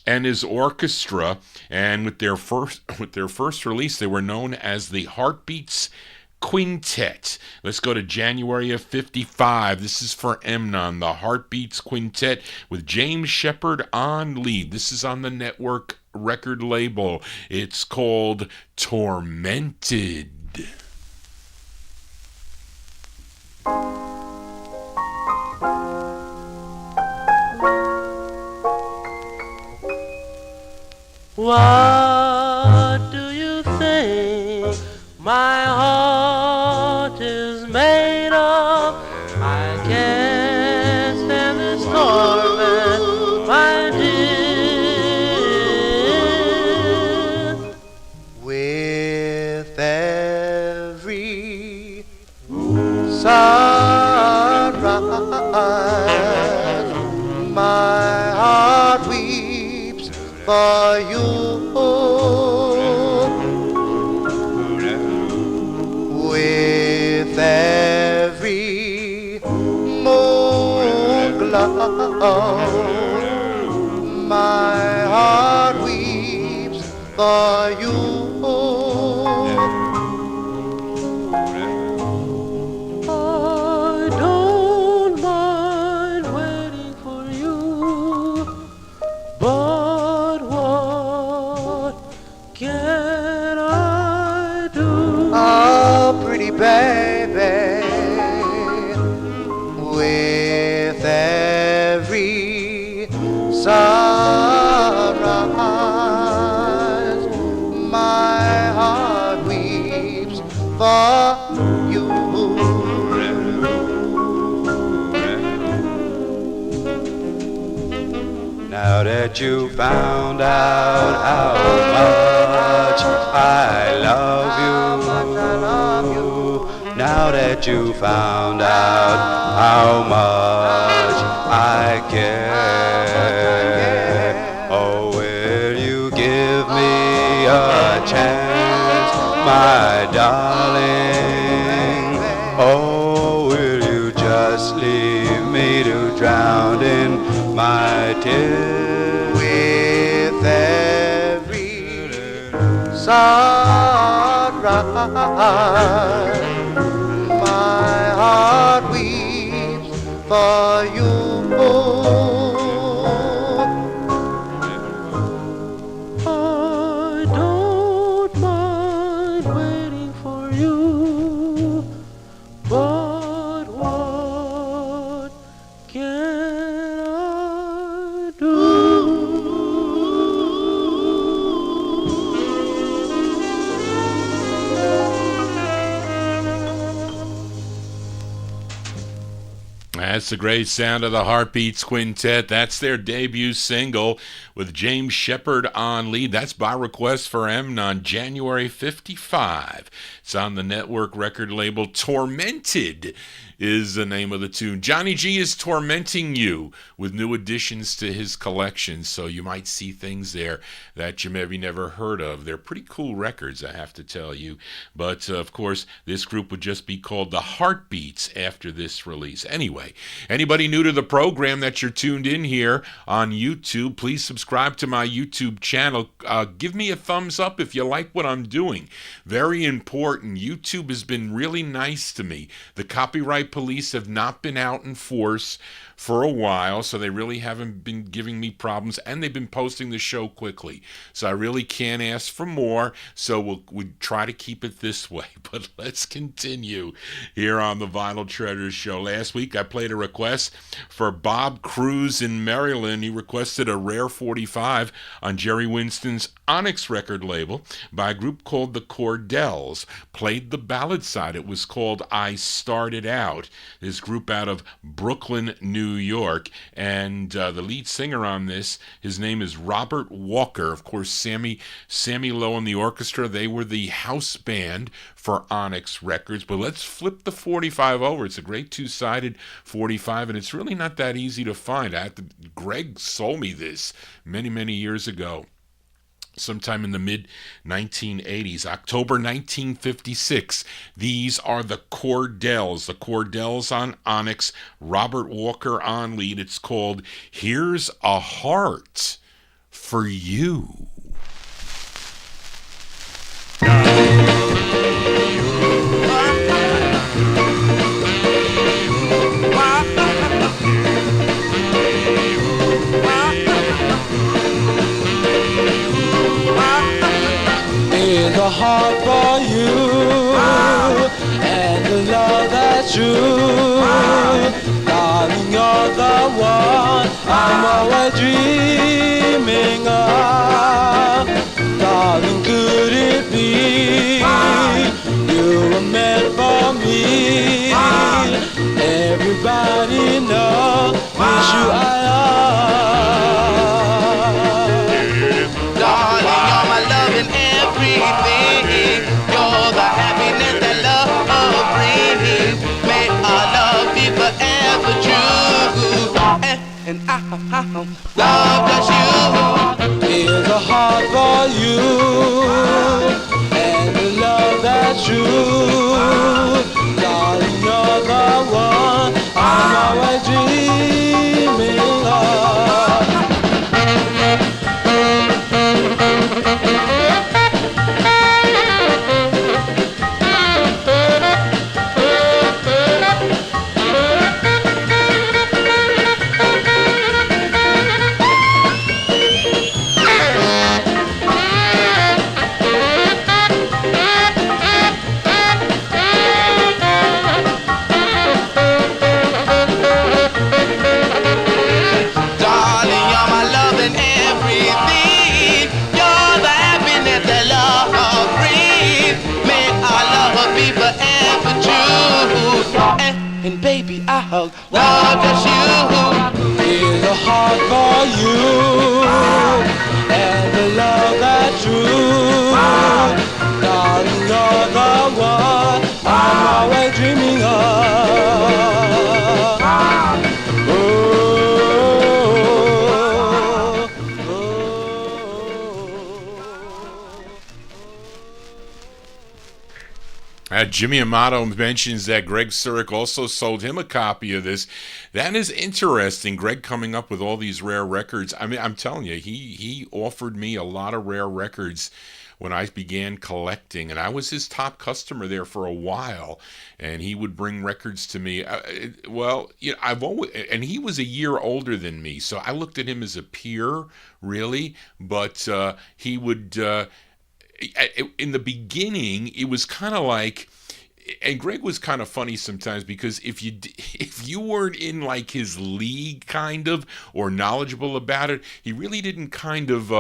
and his orchestra, and with their first release, they were known as the Heartbeats Quintet. Let's go to January of 55. This is for Emanons, the Heartbeats Quintet with James Shepard on lead. This is on the Network record label. It's called Tormented. What do you think my heart is made of? I can't stand this torment, my dear. With every sunrise, my heart weeps for you. With every moon glow, my heart weeps for you. I don't mind waiting for you, but what can I do? Oh, pretty baby, with every sunrise, my heart weeps for you. Now that you found out how much I love you, now that you found out how much I care, oh, will you give me a chance, my darling? Oh, will you just leave me to drown in my tears? With every sunrise, my heart weeps for you. I don't mind waiting for you, but what can I do? That's the great sound of the Heartbeats Quintet. That's their debut single with James Shepard on lead. That's by request for Emanons, January 55. It's on the Network record label. Tormented is the name of the tune. Johnny G is tormenting you with new additions to his collection, so you might see things there that you maybe never heard of. They're pretty cool records, I have to tell you. But, of course, this group would just be called the Heartbeats after this release. Anyway, way. Anybody new to the program that you're tuned in here on YouTube, please subscribe to my YouTube channel. Give me a thumbs up if you like what I'm doing. Very important. YouTube has been really nice to me. The copyright police have not been out in force for a while, so they really haven't been giving me problems, and they've been posting the show quickly. So I really can't ask for more, so we'll try to keep it this way. But let's continue here on the Vinyl Treasures Show. Last week I played a request for Bob Cruz in Maryland. He requested a rare 45 on Jerry Winston's Onyx record label by a group called the Cordells. Played the ballad side. It was called I Started Out. This group out of Brooklyn, New York, and the lead singer on this, his name is Robert Walker. Of course, Sammy Lowe and the orchestra, they were the house band for Onyx Records. But let's flip the 45 over. It's a great two-sided 45, and it's really not that easy to find. Greg sold me this many years ago, sometime in the mid-1980s, October 1956. These are the Cordells on Onyx, Robert Walker on lead. It's called Here's a Heart for You. Here's a heart for you, and the love that's true. Darling, you're the one I'm always dreaming of. Darling, could it be you were meant for me? Everybody knows it's you I love. Darling, you're my love and everything. You're the happiness that love brings. May our love be forever true. And I love just you. Here's a heart for you, and the love that's true. Darling, you're the one I'm always dreaming of. And baby, I'll love just you. Here's a heart for you, and the love that's true. Darling, you're the one I'm always dreaming of. Jimmy Amato mentions that Greg Surik also sold him a copy of this. That is interesting. Greg coming up with all these rare records. I mean, I'm telling you, he offered me a lot of rare records when I began collecting, and I was his top customer there for a while. And he would bring records to me. Well, you know, and he was a year older than me, so I looked at him as a peer, really. But he would. In the beginning, it was kind of like, and Greg was kind of funny sometimes, because if you weren't in like his league kind of, or knowledgeable about it, he really didn't kind of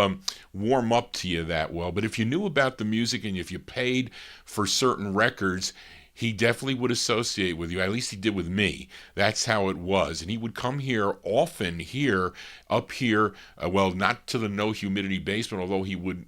warm up to you that well. But if you knew about the music and if you paid for certain records, he definitely would associate with you. At least he did with me. That's how it was. And he would come here often up here, well, not to the no humidity basement, although he would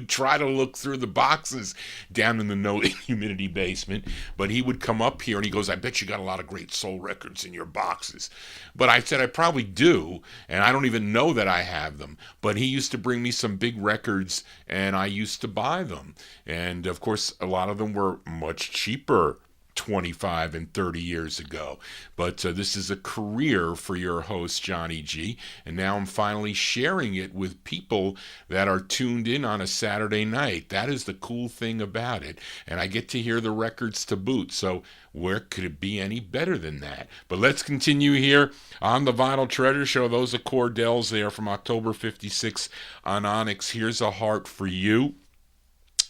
try to look through the boxes down in the no humidity basement. But he would come up here and he goes, I bet you got a lot of great soul records in your boxes. But I said, I probably do, and I don't even know that I have them. But he used to bring me some big records, and I used to buy them. And of course, a lot of them were much cheaper 25 and 30 years ago. But this is a career for your host, Johnny G, and now I'm finally sharing it with people that are tuned in on a Saturday night. That is the cool thing about it, and I get to hear the records to boot, so where could it be any better than that? But let's continue here on the Vinyl Treasure Show. Those are Cordells there from October 56 on Onyx. Here's a Heart for You.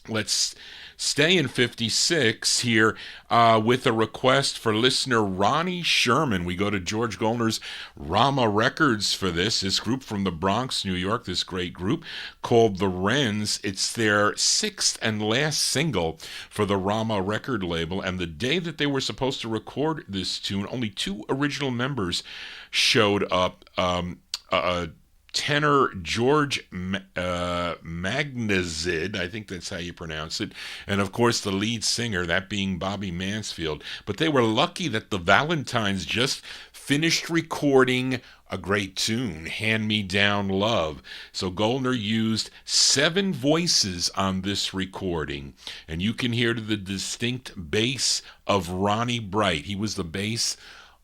Let's stay in 56 here with a request for listener Ronnie Sherman. We go to George Goldner's Rama Records for this group from the Bronx, New York, this great group called the Rens. It's their 6th and last single for the Rama record label, and the day that they were supposed to record this tune, only 2 original members showed up. Tenor George Magnazid, I think that's how you pronounce it, and of course the lead singer, that being Bobby Mansfield. But they were lucky that the Valentines just finished recording a great tune, Hand Me Down Love. So Goldner used 7 voices on this recording, and you can hear the distinct bass of Ronnie Bright. He was the bass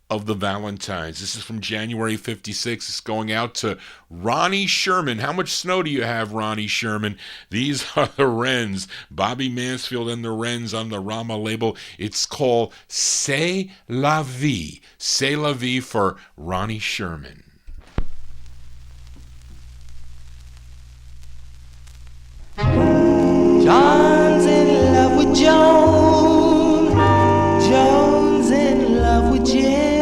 of the Valentines. This is from January 56. It's going out to Ronnie Sherman. How much snow do you have, Ronnie Sherman? These are the Rens. Bobby Mansfield and the Rens on the Rama label. It's called C'est la vie. C'est la vie for Ronnie Sherman. John's in love with Joan. Joan's in love with Jim.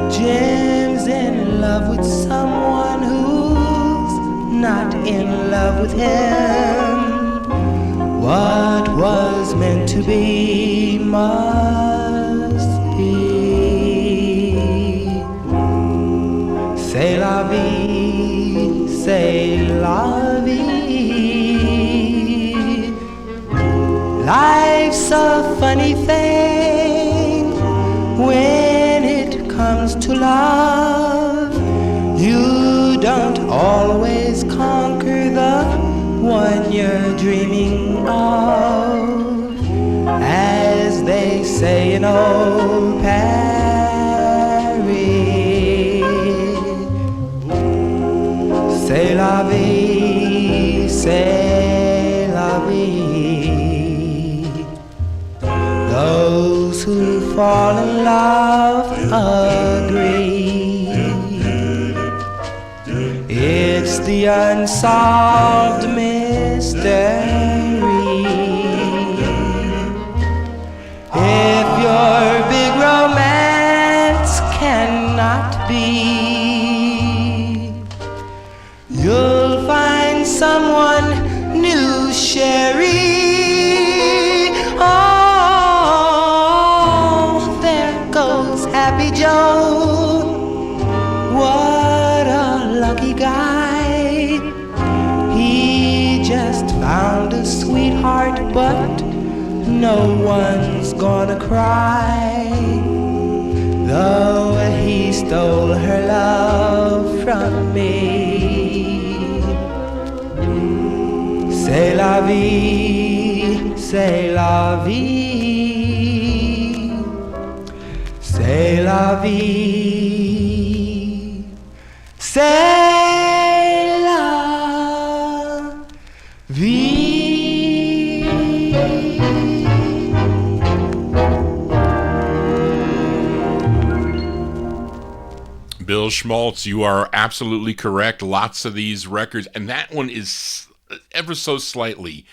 Jim's in love with someone who's not in love with him. What was meant to be must be. C'est la vie, c'est la vie. Life's a funny thing when it comes to love. You don't always conquer the one you're dreaming of. As they say in old Paris, c'est la vie, c'est la vie. Those who fall in love agree. It's the unsolved mystery. If your big romance cannot be, you'll find someone new, Sherry. Oh, there goes Happy Joe. What a lucky guy. He just found a sweetheart, but no one's gonna cry. Though he stole her love from me. C'est la vie, c'est la vie. C'est la vie, c'est la vie. Bill Schmaltz, you are absolutely correct. Lots of these records, and that one is ever so slightly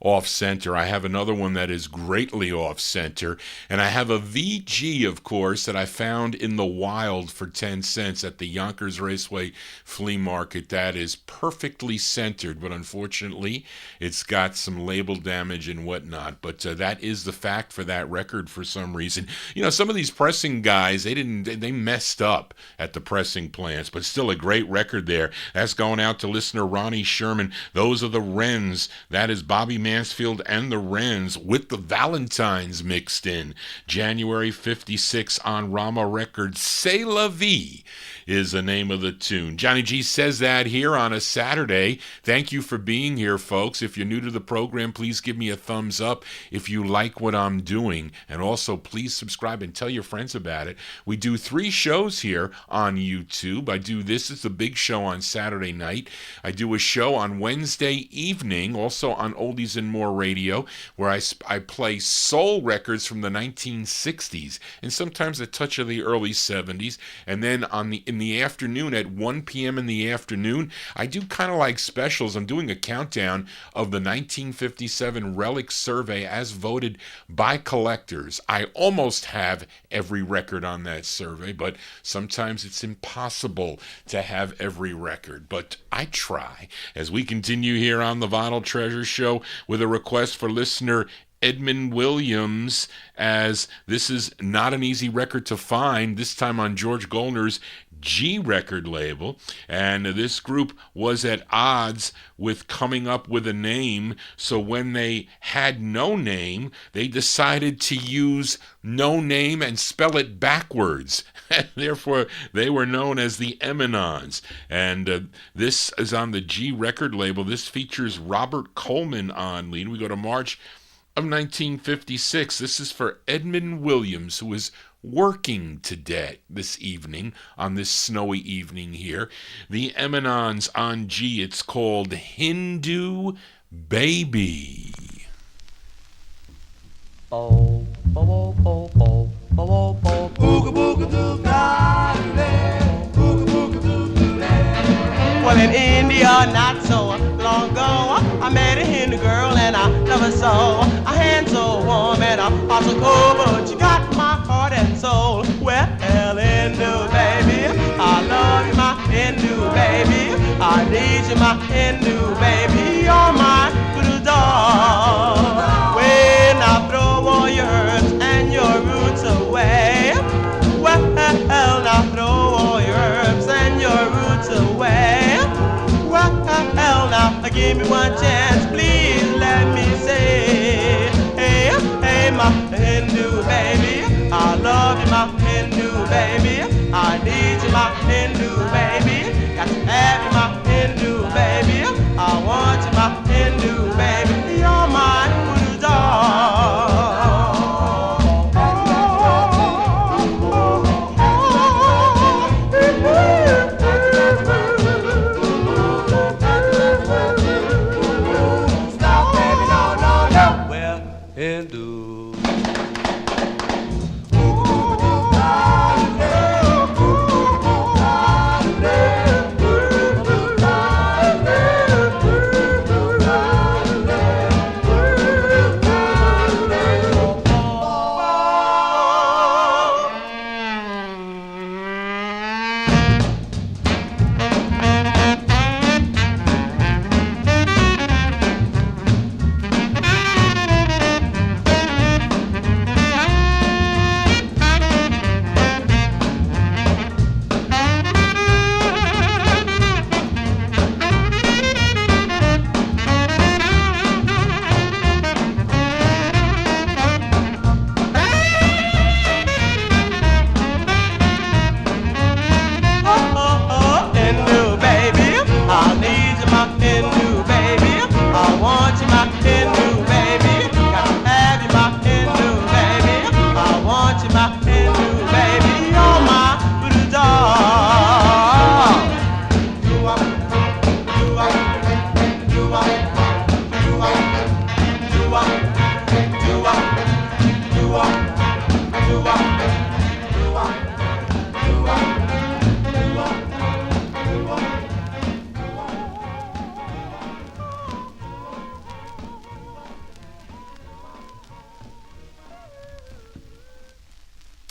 off-center. I have another one that is greatly off-center, and I have a VG, of course, that I found in the wild for 10 cents at the Yonkers Raceway Flea Market. That is perfectly centered, but unfortunately, it's got some label damage and whatnot, but that is the fact for that record for some reason. You know, some of these pressing guys, they messed up at the pressing plants, but still a great record there. That's going out to listener Ronnie Sherman. Those are the Rens. That is Bobby Mann Mansfield and the Rens with the Valentines mixed in. January 56 on Rama Records. C'est la vie is the name of the tune. Johnny G says that here on a Saturday. Thank you for being here, folks. If you're new to the program, please give me a thumbs up if you like what I'm doing. And also, please subscribe and tell your friends about it. We do 3 shows here on YouTube. I do this is the big show on Saturday night. I do a show on Wednesday evening, also on Oldies and More Radio, where I play soul records from the 1960s and sometimes a touch of the early 70s. And then in the afternoon at 1 p.m. in the afternoon, I do kind of like specials. I'm doing a countdown of the 1957 Relic Survey as voted by collectors. I almost have every record on that survey, but sometimes it's impossible to have every record. But I try as we continue here on the Vinyl Treasure Show with a request for listener Edmund Williams, as this is not an easy record to find, this time on George Goldner's G record label, and this group was at odds with coming up with a name, so when they had no name, they decided to use no name and spell it backwards. Therefore, they were known as the Emanons, and this is on the G record label. This features Robert Coleman on lead. We go to March of 1956. This is for Edmund Williams, who is working today, this evening, on this snowy evening here. The Emanons on G. It's called Hindu Baby. Bo, bo, bo, bo, bo, bo, bo, booga booga doo darling, booga booga doo darling. Well, in India, not so long ago, I met a Hindu girl and I never saw a hand so warm and a heart so cold, but she got my heart and soul. Well, Hindu baby, I love you, my Hindu baby. I need you, my Hindu baby. You're my little dog. When I throw all your herbs and your roots away, well, now throw all your herbs and your roots away. Well, now give me one chance, please let me say, hey, hey, my Hindu baby, I love you, my Hindu baby, I need you, my Hindu baby, got to have you, my Hindu baby, I want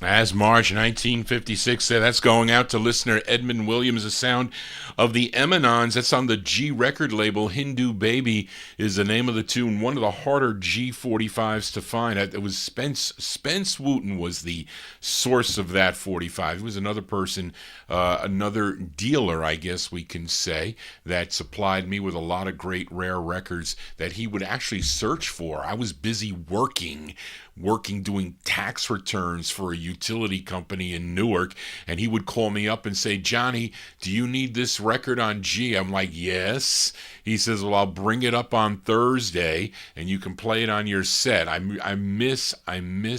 As March 1956 said, that's going out to listener Edmund Williams, the sound of the Emanons. That's on the G record label. Hindu Baby is the name of the tune. One of the harder G45s to find. It was Spence Wooten was the source of that 45. He was another person, another dealer, I guess we can say, that supplied me with a lot of great rare records that he would actually search for. I was busy working doing tax returns for a utility company in Newark, and he would call me up and say, Johnny, do you need this record on G? I'm like, yes. He says, well, I'll bring it up on Thursday and you can play it on your set. I miss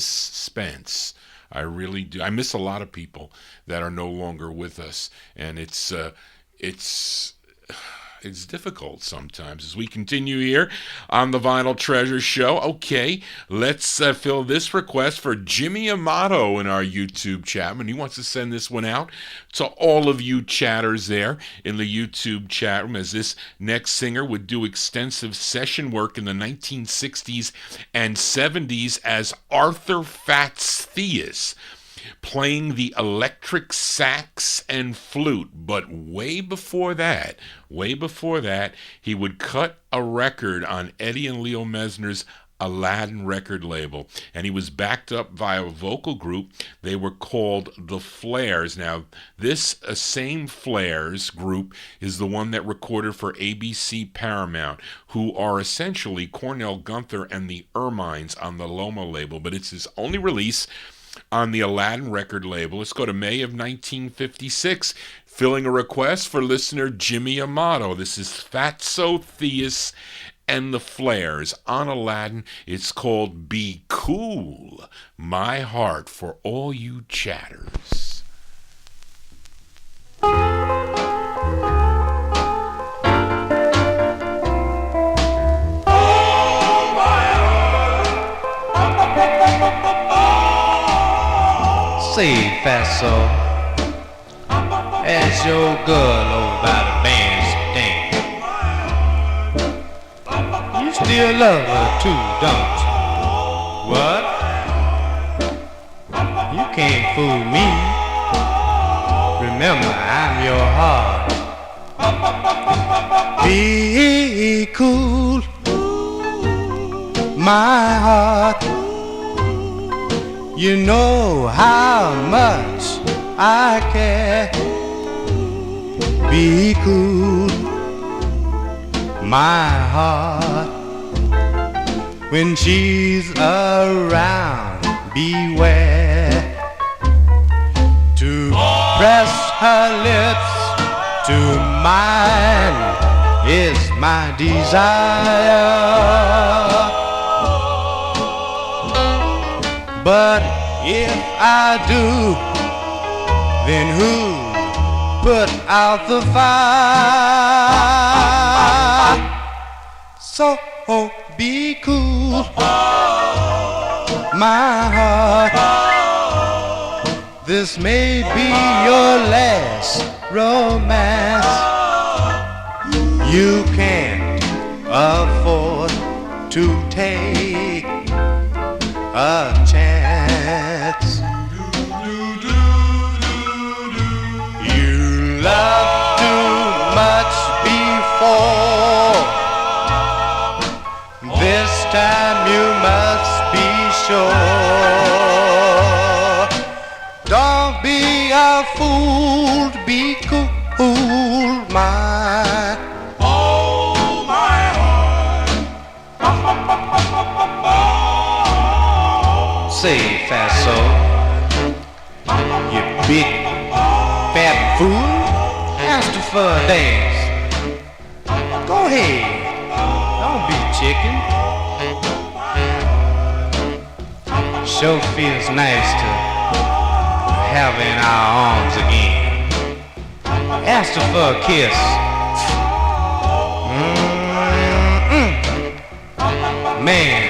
Spence. I really do. I miss a lot of people that are no longer with us, and it's difficult sometimes. As we continue here on the Vinyl Treasure Show, okay, let's fill this request for Jimmy Amato in our YouTube chat room. He wants to send this one out to all of you chatters there in the YouTube chat room, as this next singer would do extensive session work in the 1960s and 70s as Arthur Fats Theus, playing the electric sax and flute. But way before that, he would cut a record on Eddie and Leo Mesner's Aladdin record label, and he was backed up by a vocal group. They were called the Flares. Now, this same Flares group is the one that recorded for ABC Paramount, who are essentially Cornell Gunther and the Ermines on the Loma label, but it's his only release on the Aladdin record label. Let's go to May of 1956, filling a request for listener Jimmy Amato. This is Fatso Theus and the Flares on Aladdin. It's called Be Cool, My Heart, for all you chatters. Say, Fatso, as your girl over by the bandstand, you still love her too, don't you? What? You can't fool me. Remember, I'm your heart. Be cool, my heart. You know how much I care. Be cool, my heart. When she's around, beware to press her lips to mine is my desire. But if I do, then who put out the fire? So be cool, my heart. This may be your last romance. You can't afford to take a chance. You loved too much before. This time you must be sure. Don't be a fool, be cool, my say, Fatso, you big fat fool, ask her for a dance. Go ahead, don't be chicken. Sure feels nice to have her in our arms again. Ask her for a kiss. Man,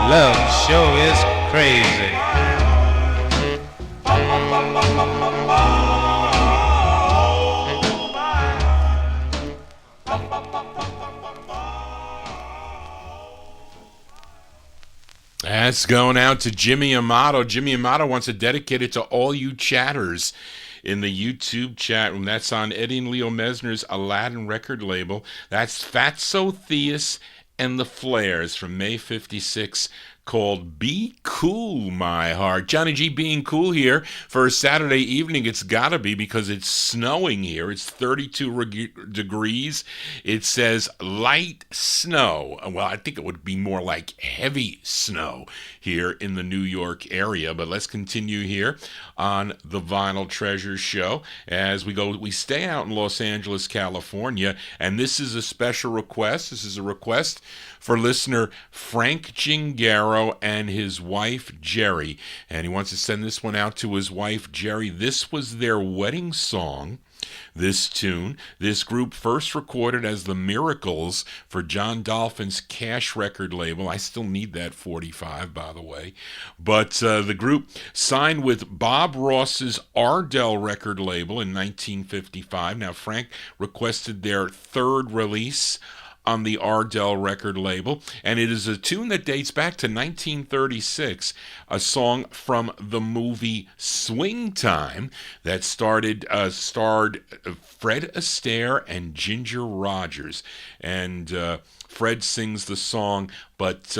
love sure is crazy. That's going out to Jimmy Amato. Jimmy Amato wants to dedicate it to all you chatters in the YouTube chat room. That's on Eddie and Leo Mesner's Aladdin record label. That's Fatso Theus and the Flares from May 56, called Be Cool, My Heart. Johnny G being cool here for a Saturday evening. It's gotta be because it's snowing here. It's 32 degrees. It says light snow. Well, I think it would be more like heavy snow here in the New York area. But let's continue here on the Vinyltreasure show as we stay out in Los Angeles, California, and this is a special request. This is a request for listener Frank Gingaro and his wife Jerry, and he wants to send this one out to his wife Jerry. This was their wedding song, this tune. This group first recorded as the Miracles for John Dolphin's Cash record label. I still need that 45, by the way. But the group signed with Bob Ross's Ardell record label in 1955. Now, Frank requested their third release on the Ardell record label, and it is a tune that dates back to 1936, a song from the movie Swing Time that starred Fred Astaire and Ginger Rogers. And Fred sings the song, but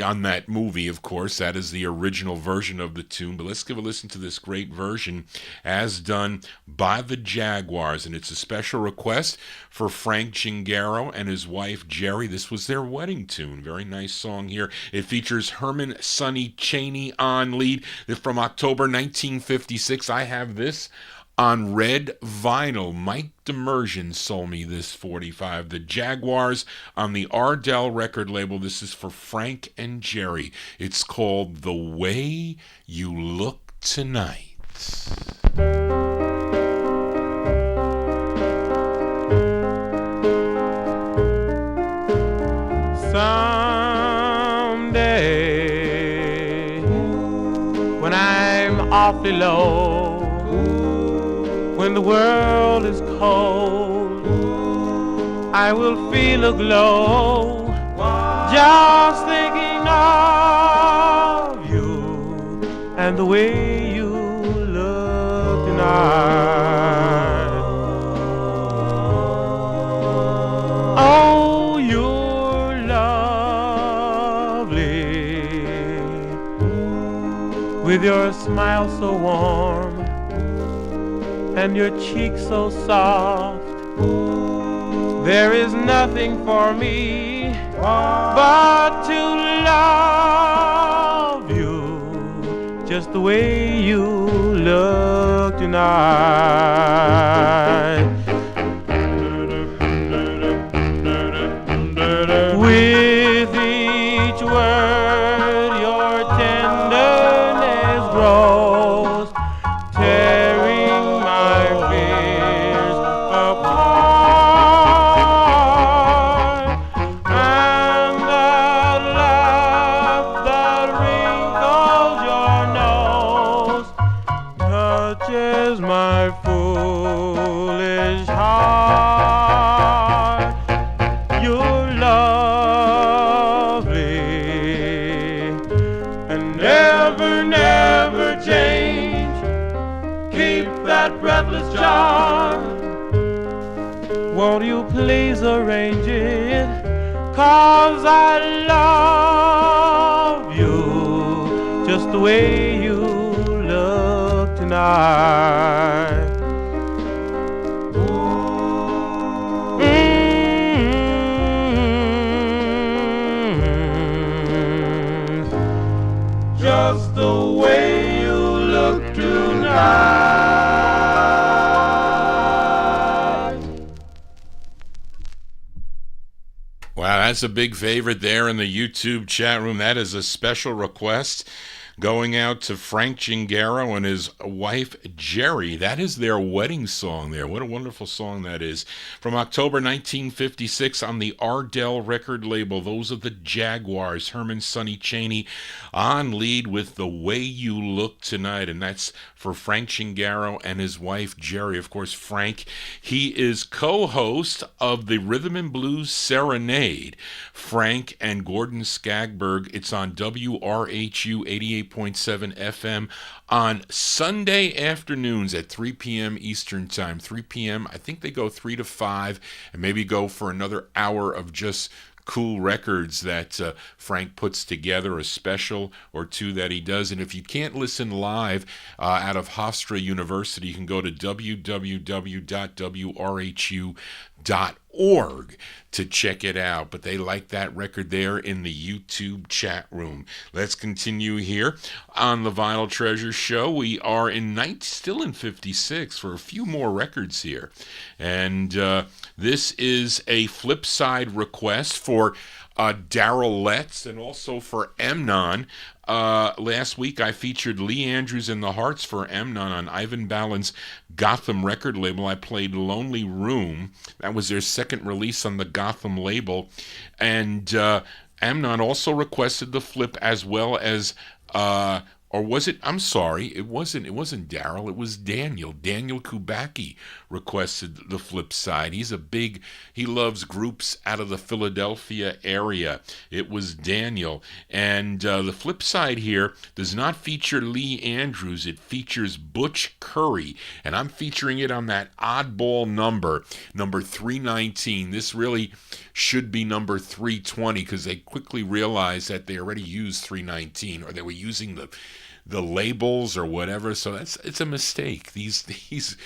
on that movie, of course, that is the original version of the tune. But let's give a listen to this great version as done by the Jaguars. And it's a special request for Frank Gingaro and his wife Jerry. This was their wedding tune. Very nice song here. It features Herman Sonny Chaney on lead. From October 1956. I have this on red vinyl. Mike Demersion sold me this 45. The Jaguars on the Ardell record label. This is for Frank and Jerry. It's called The Way You Look Tonight. Someday, when I'm awfully low, when the world is cold, I will feel a glow just thinking of you and the way you look tonight. Oh, you're lovely with your smile so warm and your cheeks so soft. There is nothing for me but to love you just the way you look tonight. With each word your tenderness grows, tearing my fears apart, and that laugh that wrinkles your nose touches my foolish heart. You're lovely and never, never change. Keep that breathless charm. Won't you please arrange it? 'Cause I love you just the way you look tonight. Just the way you look tonight. Wow, that's a big favorite there in the YouTube chat room. That is a special request. going out to Frank Gingaro and his wife Jerry. That is their wedding song there. What a wonderful song that is. From October 1956 on the Ardell record label. Those are the Jaguars. Herman Sonny Chaney on lead with The Way You Look Tonight. And that's for Frank Gingaro and his wife Jerry. Of course, Frank, he is co-host of the Rhythm and Blues Serenade. Frank and Gordon Skagberg. It's on WRHU 88.7 FM on Sunday afternoons at 3 p.m. Eastern Time. 3 p.m. I think they go 3 to 5 and maybe go for another hour of just cool records that Frank puts together, a special or two that he does. And if you can't listen live out of Hofstra University, you can go to www.wrhu.org to check it out. But they like that record there in the YouTube chat room. Let's continue here on the Vinyl Treasure Show. We are still in 56 for a few more records here. And this is a flip side request for Darrell Letts and also for Emanon. Last week I featured Lee Andrews and the Hearts for Emanon on Ivan Ballin's Gotham record label. I played Lonely Room. That was their second release on the Gotham label. And Emanon also requested the flip as well as or was it? I'm sorry, it wasn't Darrell. It was Daniel. Daniel Kubacki requested the flip side. He loves groups out of the Philadelphia area. It was Daniel. And the flip side here does not feature Lee Andrews. It features Butch Curry. And I'm featuring it on that oddball number 319. This really should be number 320 because they quickly realized that they already used 319, or they were using the labels or whatever. So it's a mistake. These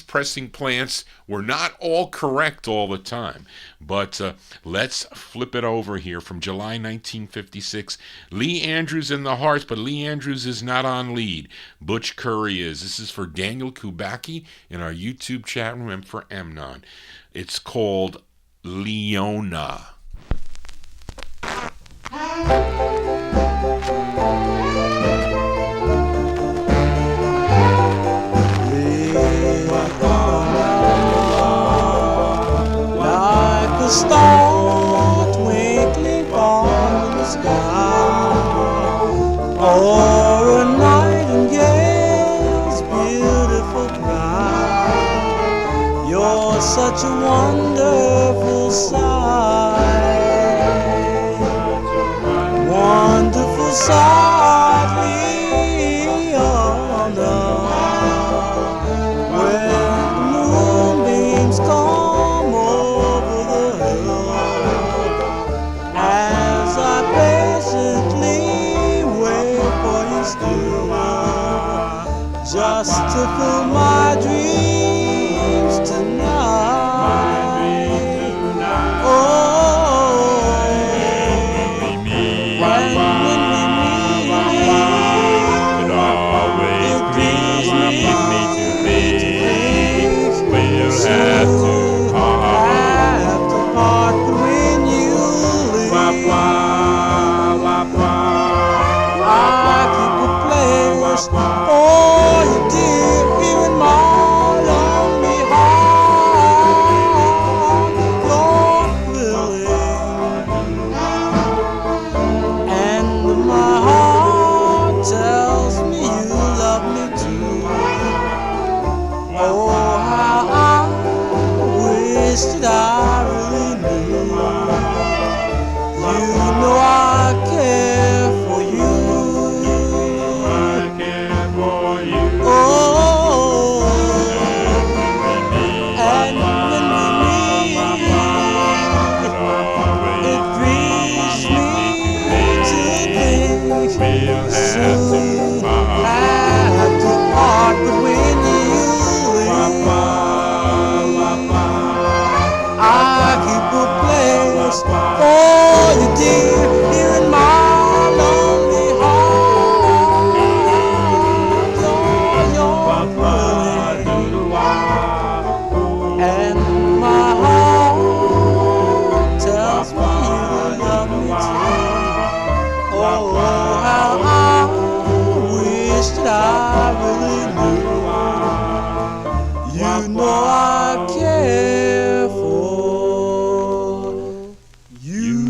pressing plants were not all correct all the time. But let's flip it over here from July 1956. Lee Andrews and the Hearts, but Lee Andrews is not on lead. Butch Curry is. This is for Daniel Kubacki in our YouTube chat room and for Emanon. It's called Leona. Like a star twinkling on the sky, or a nightingale's beautiful cry. You're such a wonderful sight, wonderful sight, Leona. Just to fill my dreams tonight. Oh, when we meet, it always brings me to think we'll have to part when you leave. I keep a place. Oh, you dear, here in my I really knew. You know I care for you.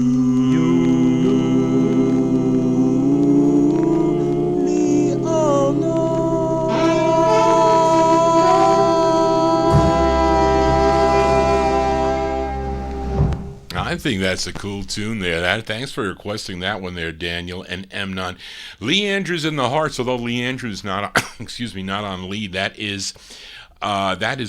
I think that's a cool tune there. Thanks for requesting that one there, Daniel and Emnon. Lee Andrews in the Hearts, although Lee Andrews not not on lead. That is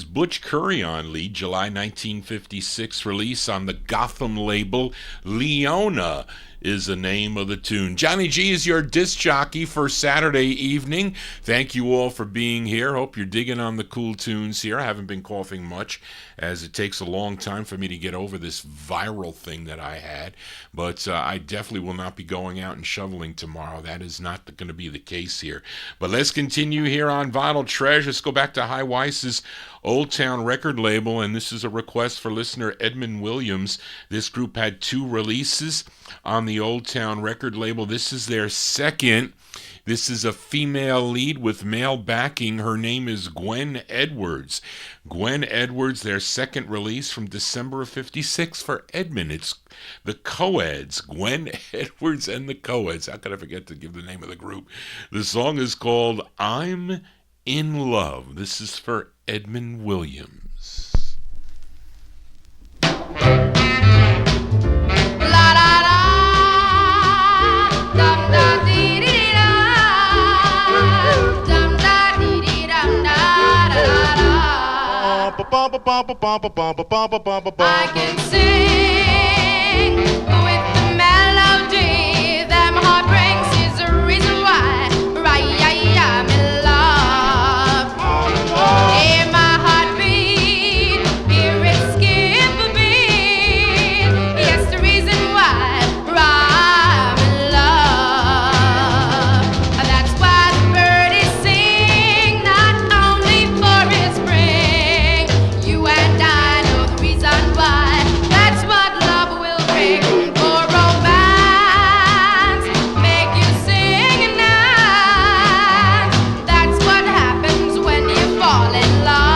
Butch Curry on lead, July 1956 release on the Gotham label. Leona is the name of the tune. Johnny G is your disc jockey for Saturday evening. Thank you all for being here. Hope you're digging on the cool tunes here. I haven't been coughing much, as it takes a long time for me to get over this viral thing that I had. But I definitely will not be going out and shoveling tomorrow. That is not going to be the case here. But let's continue here on Vinyltreasure. Let's go back to High Weiss's Old Town record label, and this is a request for listener Edmund Williams. This group had 2 releases on the Old Town record label. This is their second. This is a female lead with male backing. Her name is Gwen Edwards. Gwen Edwards, their second release from December of 56 for Edmund. It's the Co-Eds. Gwen Edwards and the Co-Eds. How could I forget to give the name of the group? The song is called I'm in Love. This is for Edmund Williams. I can sing with the melody that my heart brings is the reason why I'm in love. In my heartbeat, hear it skip a beat. Yes, the reason why I'm in love. That's why the birdies sing, not only for its spring. You and I know the reason why. That's what love will bring. For romance, make you sing and dance. That's what happens when you fall in love.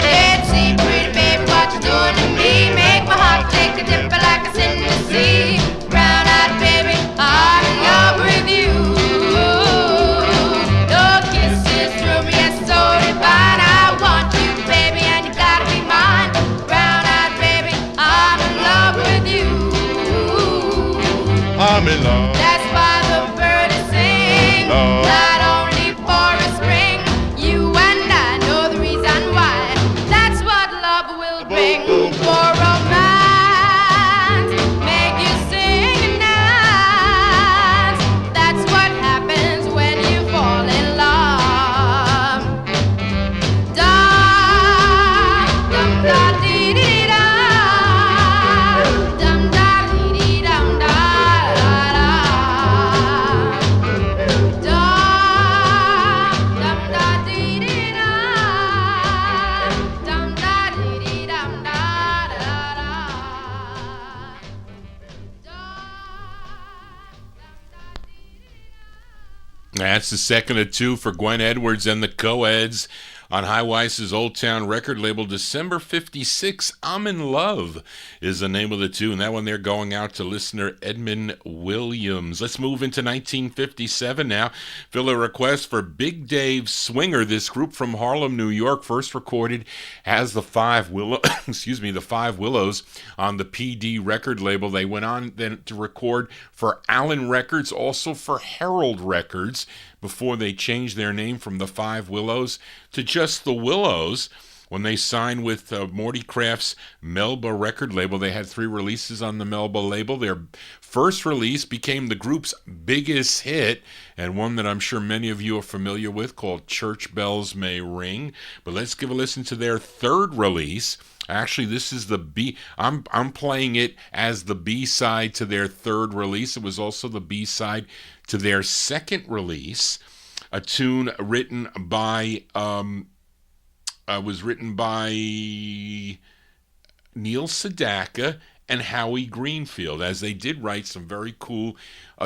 Let's see, pretty baby, what you doing to me? Make my heart take a dip like it's in the sea. Brown-eyed baby, I'm in love with you. No kisses through me, yes, so divine. I want you, baby, and you gotta be mine. Brown-eyed baby, I'm in love with you. I'm in love. That's why the birdies sing, Love. not only for a spring. You and I know the reason why. That's what love will bring. For romance, make you sing and dance. That's what happens when you fall in love. Da dum da dee dee da, dum da dee dee dum da da da. Da dum da dee dee da, dum da dee dee dum da da da. That's the second of 2 for Gwen Edwards and the Co-Eds on High Weiss's Old Town record label, December 56. I'm in Love is the name of the tune. That one there going out to listener Edmund Williams. Let's move into 1957 now. Fill a request for Big Dave Swinger. This group from Harlem, New York, first recorded as the Five the Five Willows on the PD record label. They went on then to record for Allen Records, also for Herald Records, before they changed their name from the Five Willows to just the Willows. When they signed with Morty Kraft's Melba record label, they had 3 releases on the Melba label. Their first release became the group's biggest hit, and one that I'm sure many of you are familiar with, called Church Bells May Ring. But let's give a listen to their third release. Actually, this is the B. I'm playing it as the B-side to their third release. It was also the B-side to their second release, a tune written by was written by Neil Sedaka and Howie Greenfield, as they did write some very cool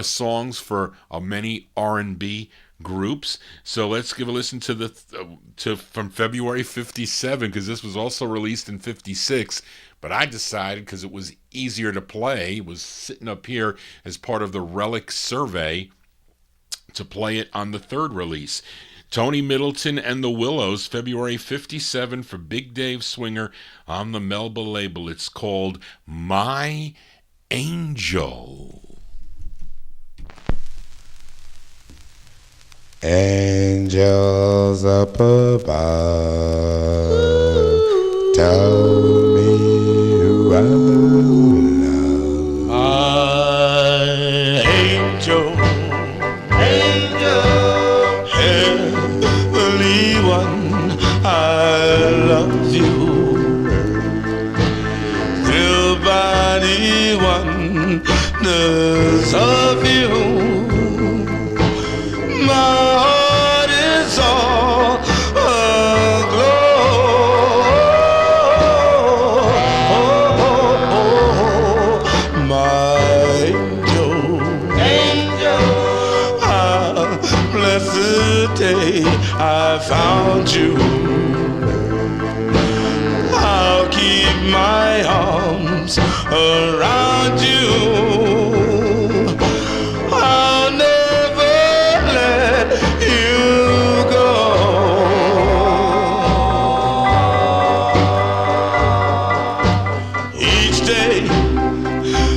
songs for many R&B groups. So let's give a listen to from February 57, because this was also released in 56. But I decided, because it was easier to play, it was sitting up here as part of the Relic Survey, to play it on the third release. Tony Middleton and the Willows, February 57 for Big Dave Swinger on the Melba label. It's called My Angel. Angels up above, tell me who I love. My angel, heavenly one, I love you. Thrilled by the wonders of you. My heart is all aglow. My angel, how blessed day I found you. I'll keep my arms around you. I'll never let you go. Each day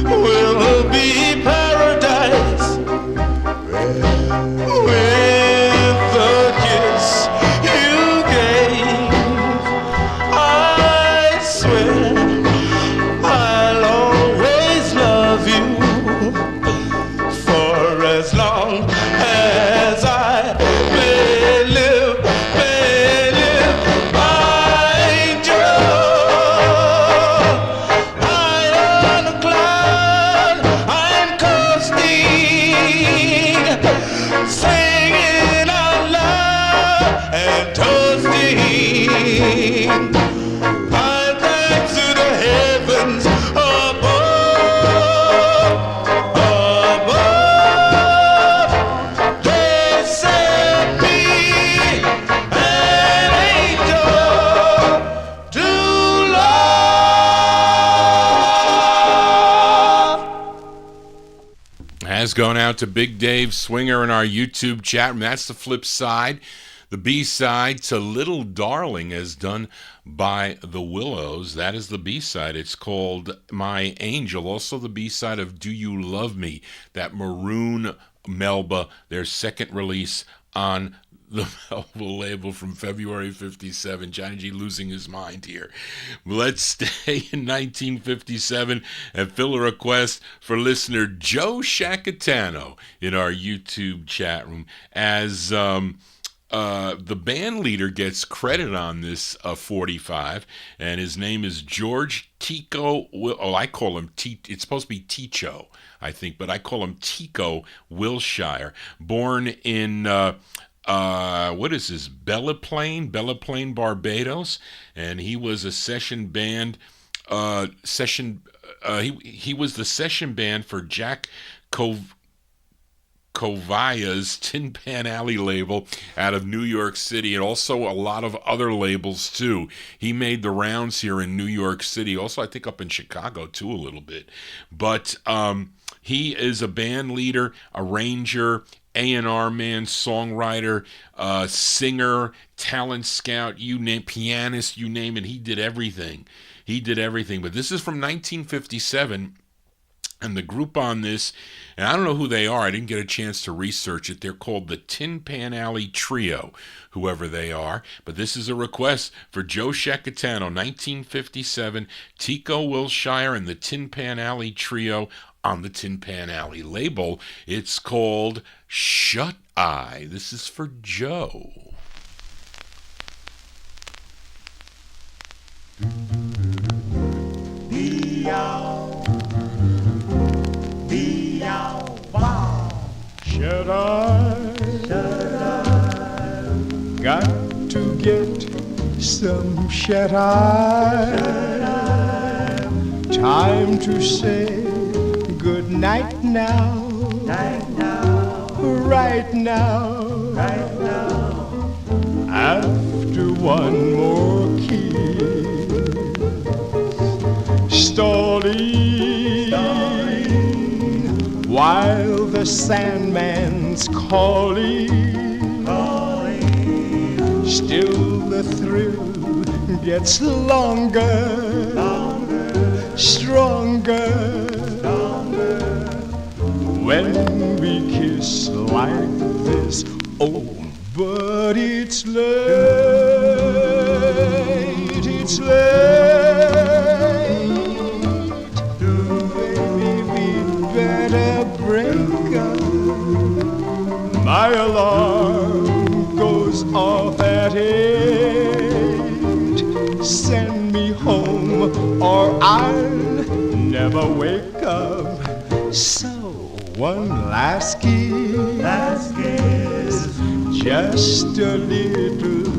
will be paradise with the kiss you gave. I swear I'll always love you for as long as I may live, my angel. High on a cloud, I'm coasting, singing out loud and toasting. I thanks to the heavens above. They sent me an angel to love. Has gone out to Big Dave Swinger in our YouTube chat room. That's the flip side. The B-side to Little Darling, as done by the Willows. That is the B-side. It's called My Angel. Also the B-side of Do You Love Me? That maroon Melba, their second release on the Melba label from February 57. Johnny G losing his mind here. Let's stay in 1957 and fill a request for listener Joe Shacatano in our YouTube chat room, as the band leader gets credit on this 45, and his name is George Tico. I call him it's supposed to be Ticho, I think, but I call him Tico Wilshire. Born in what is this, Bella Plaine, Barbados, and he was a session band he was the session band for Jack Covaya's Tin Pan Alley label out of New York City, and also a lot of other labels too. He made the rounds here in New York City, also I think up in Chicago too a little bit. But he is a band leader, arranger, A&R man, songwriter, singer, talent scout, you name, pianist, you name it. He did everything. But this is from 1957. And the group on this, and I don't know who they are, I didn't get a chance to research it. They're called the Tin Pan Alley Trio, whoever they are. But this is a request for Joe Shacatano, 1957, Tico Wilshire and the Tin Pan Alley Trio on the Tin Pan Alley label. It's called Shut Eye. This is for Joe. Shut eye, got to get some shut-eye. Time to say good night now. Right now. After one more kiss, stalling while the Sandman's calling. Still the thrill gets longer, stronger, when we kiss like this. Oh, but it's late, it's late. Baby, we'd better break up. My alarm goes off at 8. Send me home or I'll never wake up. So one last kiss, just a little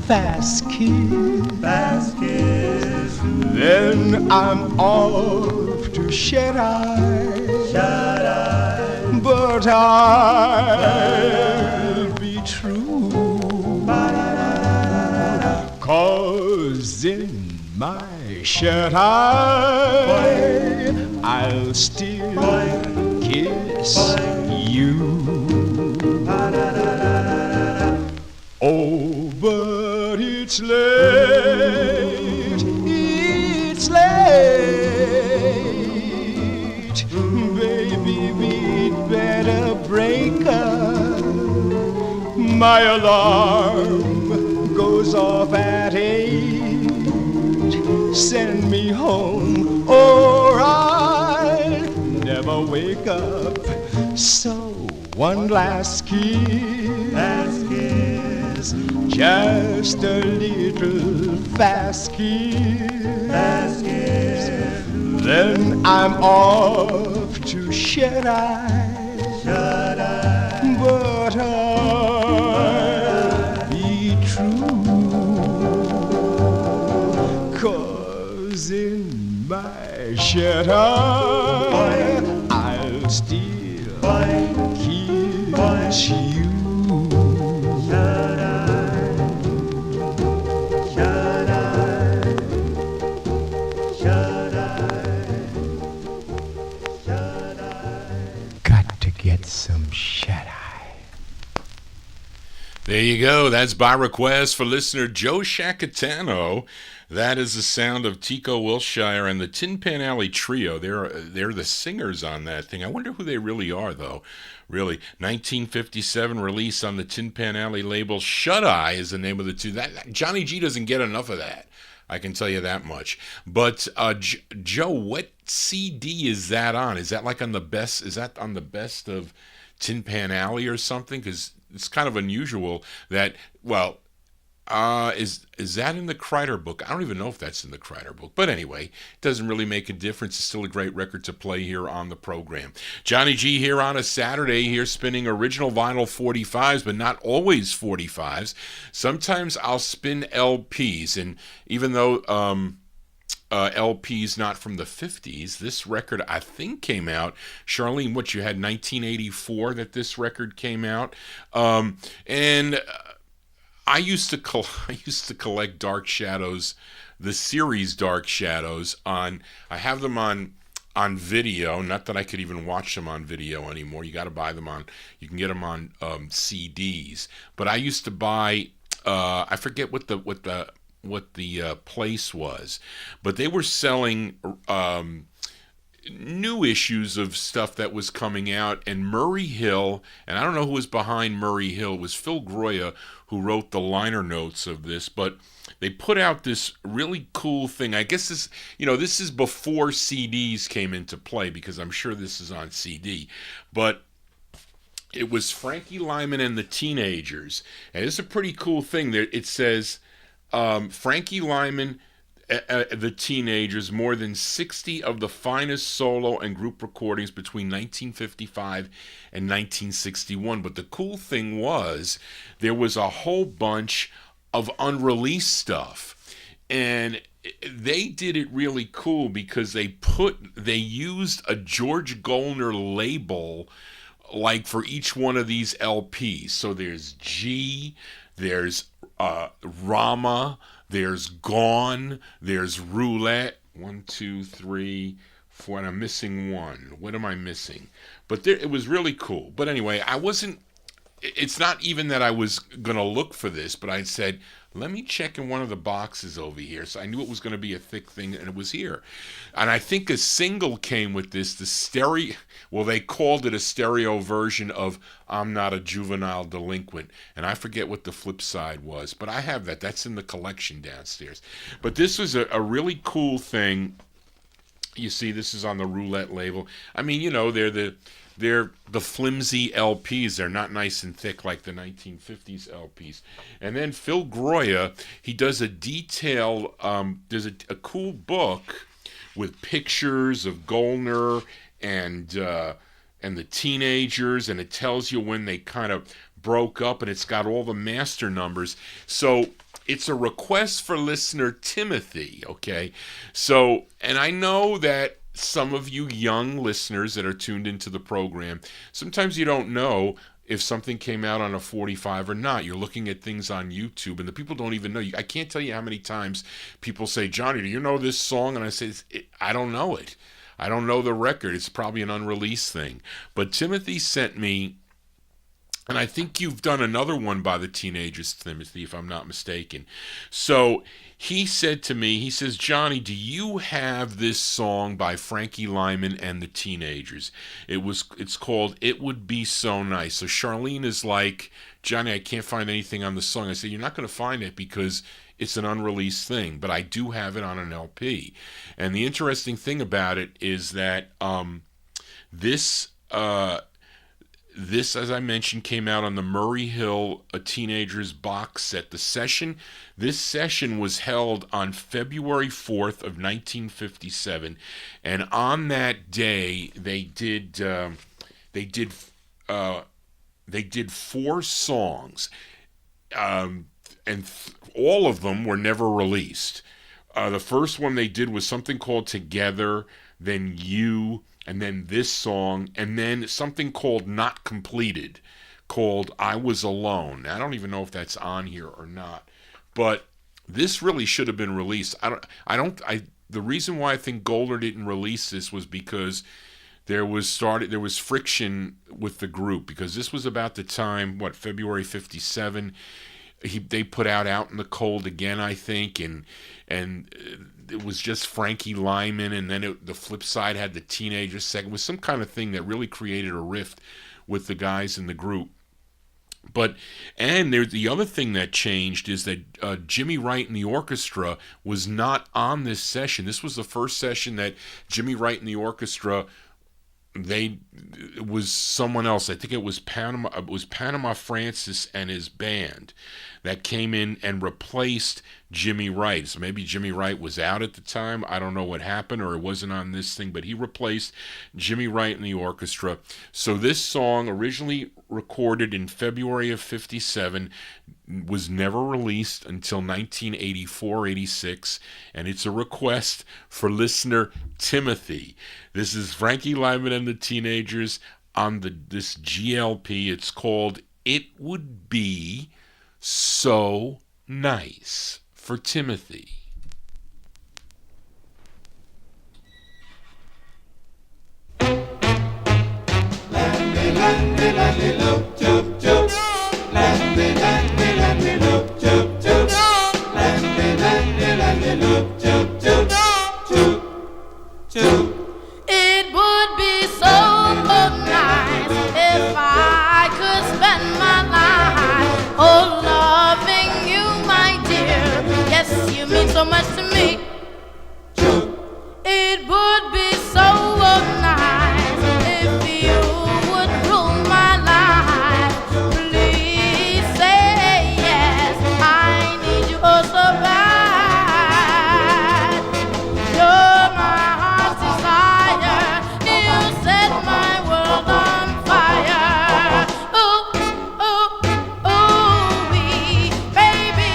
fast kiss, then I'm off to shut-eye, but I'll be true, 'cause in my shut-eye I'll still kiss you. Oh, but it's late, it's late. Baby, we'd better break up. My alarm goes off at 8. Send me home or I'll never wake up. So one last kiss, just a little fast kiss, then I'm off to shut-eye, but I'll be true, 'cause in my shut-eye I'll still kiss you. Some shut-eye. There you go. That's by request for listener Joe Shacatano. That is the sound of Tico Wilshire and the Tin Pan Alley Trio. They're the singers on that thing. I wonder who they really are, though. Really, 1957 release on the Tin Pan Alley label. Shut-Eye is the name of the two. Johnny G doesn't get enough of that. I can tell you that much. But Joe, what CD is that on? Is that like on the best? Is that on the best of Tin Pan Alley or something? Because it's kind of unusual that. Well, is that in the Kreider book? I don't even know if that's in the Kreider book. But anyway, it doesn't really make a difference. It's still a great record to play here on the program. Johnny G here on a Saturday, here spinning original vinyl 45s, but not always 45s. Sometimes I'll spin LPs, and even though LPs not from the 50s, this record I think came out, Charlene, what you had 1984 that this record came out, and I used to collect Dark Shadows, the series Dark Shadows I have them on video. Not that I could even watch them on video anymore. You got to buy them you can get them on CDs. But I used to buy, I forget what the place was, but they were selling new issues of stuff that was coming out, and Murray Hill, and I don't know who was behind Murray Hill, it was Phil Groya who wrote the liner notes of this, but they put out this really cool thing. I guess this is before CDs came into play, because I'm sure this is on CD, but it was Frankie Lyman and the Teenagers, and it's a pretty cool thing. There it says Frankie Lyman, the Teenagers, more than 60 of the finest solo and group recordings between 1955 and 1961. But the cool thing was there was a whole bunch of unreleased stuff. And they did it really cool because they used a George Goldner label like for each one of these LPs. So there's G, there's Rama, there's Gone, there's Roulette. 1, 2, 3, 4, and I'm missing one. What am I missing? But it was really cool. But anyway, it's not even that I was going to look for this, but I said, let me check in one of the boxes over here. So I knew it was going to be a thick thing, and it was here. And I think a single came with this, they called it a stereo version of I'm Not a Juvenile Delinquent. And I forget what the flip side was, but I have that. That's in the collection downstairs. But this was a really cool thing. You see, this is on the Roulette label. I mean, they're the flimsy LPs. They're not nice and thick like the 1950s LPs. And then Phil Groya, he does a detail, there's a cool book with pictures of Goldner and the teenagers, and it tells you when they kind of broke up, and it's got all the master numbers. So it's a request for listener Timothy, okay? So, and I know that some of you young listeners that are tuned into the program, sometimes you don't know if something came out on a 45 or not. You're looking at things on YouTube, and the people don't even know. I can't tell you how many times people say, Johnny, do you know this song? And I say, I don't know it. I don't know the record. It's probably an unreleased thing. But Timothy sent me, and I think you've done another one by the Teenagers, Timothy, if I'm not mistaken. So he said to me, he says, Johnny, do you have this song by Frankie Lyman and the Teenagers? It's called It Would Be So Nice. So Charlene is like, Johnny, I can't find anything on the song. I said, you're not going to find it because it's an unreleased thing, but I do have it on an LP. And the interesting thing about it is that this, as I mentioned, came out on the Murray Hill Teenagers box set. This session was held on February 4th of 1957, and on that day they did 4 songs, and all of them were never released. The first one they did was something called Together, then You, and then this song, and then something called Not Completed, called I Was Alone. Now, I don't even know if that's on here or not, but this really should have been released. The reason why I think Goldner didn't release this was because there was friction with the group, because this was about the time, February 57. They put Out in the Cold Again, I think, and it was just Frankie Lyman, and then the flip side had the Teenagers segment. It was some kind of thing that really created a rift with the guys in the group. And the other thing that changed is that Jimmy Wright and the orchestra was not on this session. This was the first session that Jimmy Wright and the orchestra, it was someone else. I think it was Panama Francis and his band that came in and replaced Jimmy Wright. So maybe Jimmy Wright was out at the time. I don't know what happened, or it wasn't on this thing, but he replaced Jimmy Wright in the orchestra. So this song, originally recorded in February of 57, was never released until 1984-86, and it's a request for listener Timothy. This is Frankie Lyman and the Teenagers on this GLP. It's called It Would Be So Nice, for Timothy. Landy, landy, landy, loop, choop, choop. Landy, landy, landy, loop, choop, choop. Landy, landy, landy, loop, choop, choop. Choop, choop. It would be so nice if I could spend my life loving you, my dear. Yes, you mean so much to me. It would be so nice if you would rule my life. Please say yes, I need you oh so bad. You're my heart's desire, you set my world on fire. Ooh, ooh, ooh, baby,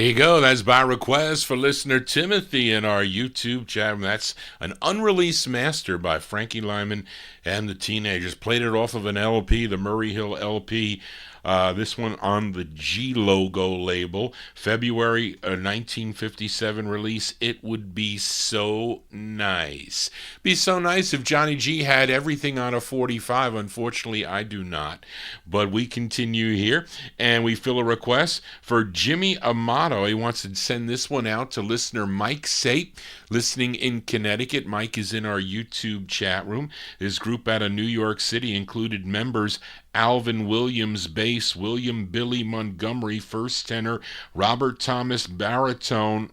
you go. That's by request for listener Timothy in our YouTube chat. That's an unreleased master by Frankie Lyman and the Teenagers. Played it off of an LP, the Murray Hill LP. This one on the G Logo label. February 1957 release. It would be so nice. Be so nice if Johnny G had everything on a 45. Unfortunately, I do not. But we continue here, and we fill a request for Jimmy Amato. He wants to send this one out to listener Mike Sape, listening in Connecticut. Mike is in our YouTube chat room. His group out of New York City included members Alvin Williams, bass, William Billy Montgomery, first tenor, Robert Thomas, baritone,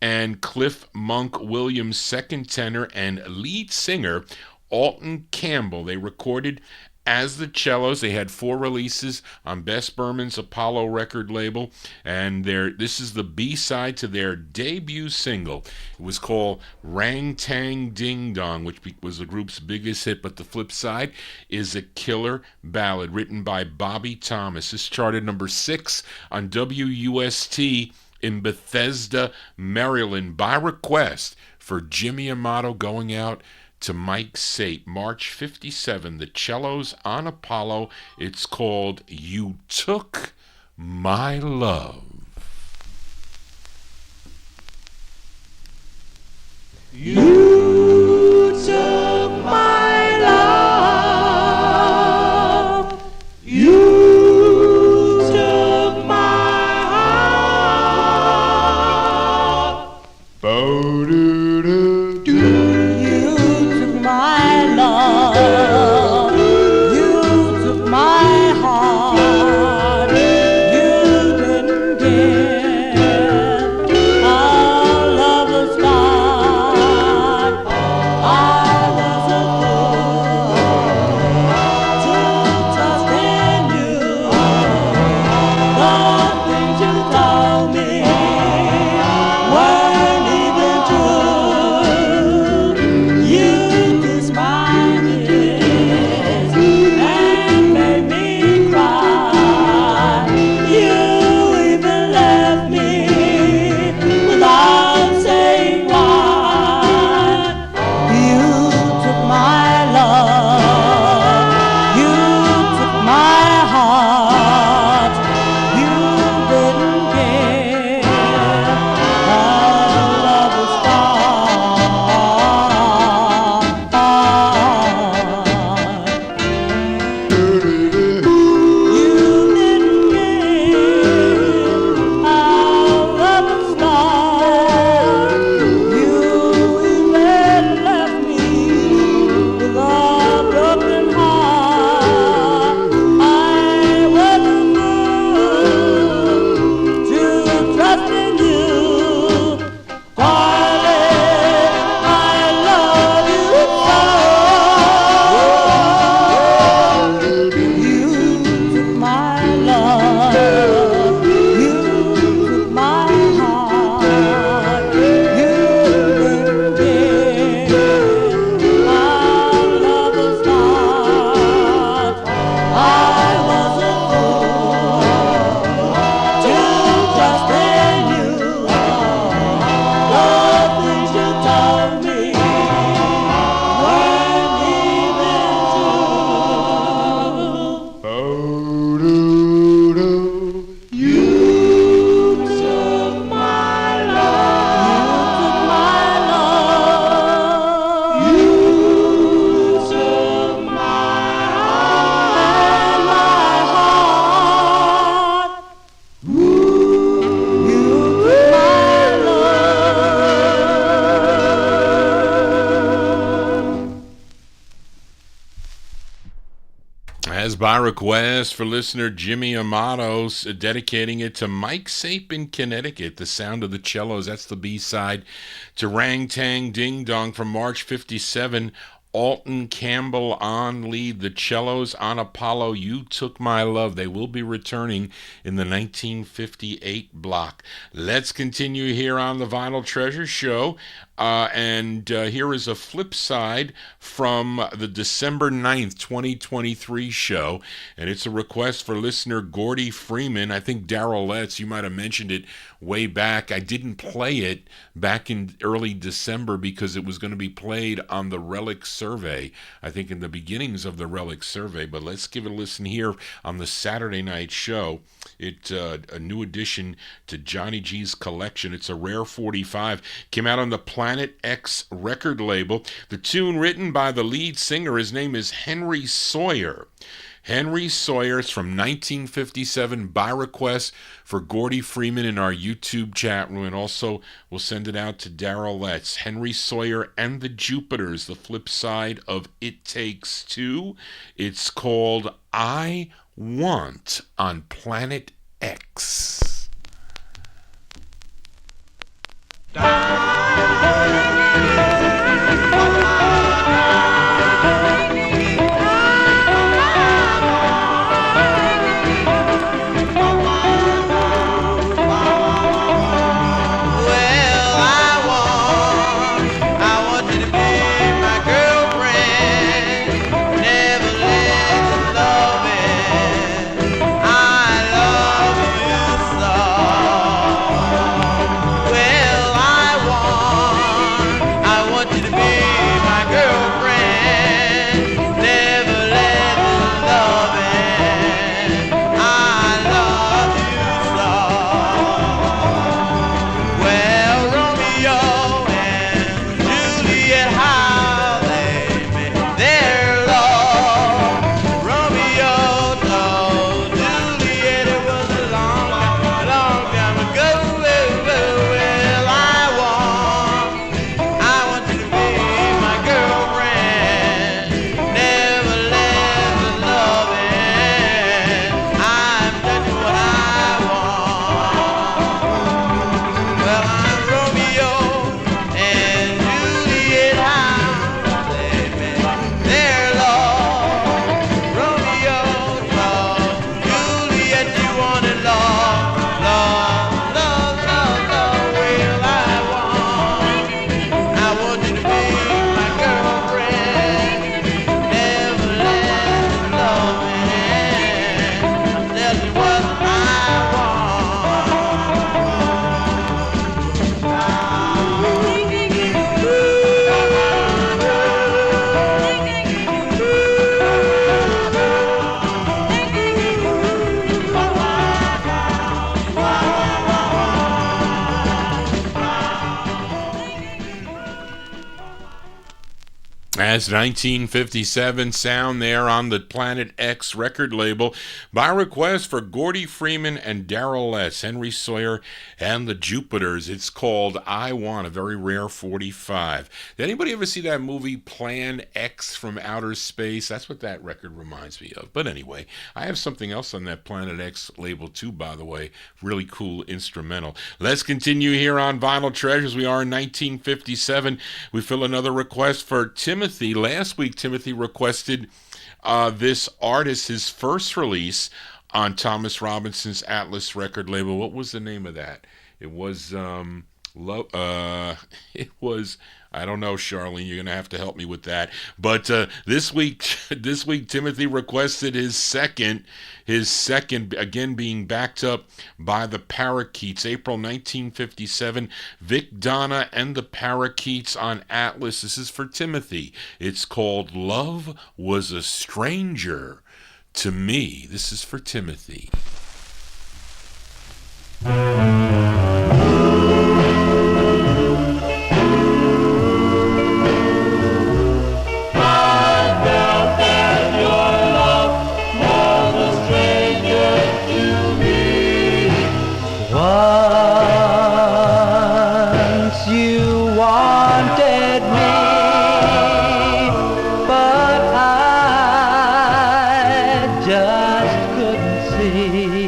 and Cliff Monk Williams, second tenor, and lead singer Alton Campbell. They recorded as the Cellos. They had 4 releases on Bess Berman's Apollo record label, and this is the B-side to their debut single. It was called Rang Tang Ding Dong, which was the group's biggest hit, but the flip side is a killer ballad written by Bobby Thomas. This charted number 6 on WUST in Bethesda, Maryland, by request for Jimmy Amato, going out to Mike Sape. March 57, the Cellos on Apollo. It's called You Took My Love. You took my love. You took my heart. Bo-do-do-do. You took my love. You took my heart. You didn't care. Our love was gone. I was a fool to trust in you. The things you told me weren't even true. You kissed my lips and made me cry. You even left me without saying why. You took my love. You took my heart. You didn't care. Our love was gone. You didn't care. Our love was gone. You even left me with a broken heart. I was a fool to trust in you. Darling, I love you so. You took my love. You took my heart. You didn't care. Our love was gone. I was a fool to trust in you. The things you told me weren't even true. You took my love. You took my heart. You took my love. As by request for listener Jimmy Amato, dedicating it to Mike Sape in Connecticut, the sound of the Cellos. That's the B-side to Rang Tang Ding Dong from March 57. Alton Campbell on lead, the cellos on Apollo, You Took My Love. They will be returning in the 1958 block. Let's continue here on the Vinyl Treasure Show. And here is a flip side from the December 9th, 2023 show. And it's a request for listener Gordy Freeman. I think Daryl Letts, you might have mentioned it way back. I didn't play it back in early December because it was going to be played on the Relic Survey, I think in the beginnings of the Relic Survey. But let's give it a listen here on the Saturday night show. It's a new addition to Johnny G's collection. It's a rare 45. Came out on the Planet X record label. The tune written by the lead singer, his name is Henry Sawyer. Henry Sawyer's from 1957 by request for Gordy Freeman in our YouTube chat room, and also we'll send it out to Daryl Letts. Henry Sawyer and the Jupiters, the flip side of It Takes Two. It's called I Want on Planet X. As 1957 sound there on the Planet X record label by request for Gordy Freeman and Daryl Letts, Henry Sawyer and the Jupiters. It's called I Want, a very rare 45. Did anybody ever see that movie Plan X from Outer Space? That's what that record reminds me of. But anyway, I have something else on that Planet X label too, by the way. Really cool instrumental. Let's continue here on Vinyl Treasures. We are in 1957. We fill another request for Timothy. Last week, Timothy requested this artist, his first release on Thomas Robinson's Atlas record label. What was the name of that? It was, I don't know, Charlene. You're gonna have to help me with that. But this week, Timothy requested his second, again being backed up by the Parakeets. April 1957, Vic Donna and the Parakeets on Atlas. This is for Timothy. It's called Love Was a Stranger to Me. This is for Timothy. Just couldn't see.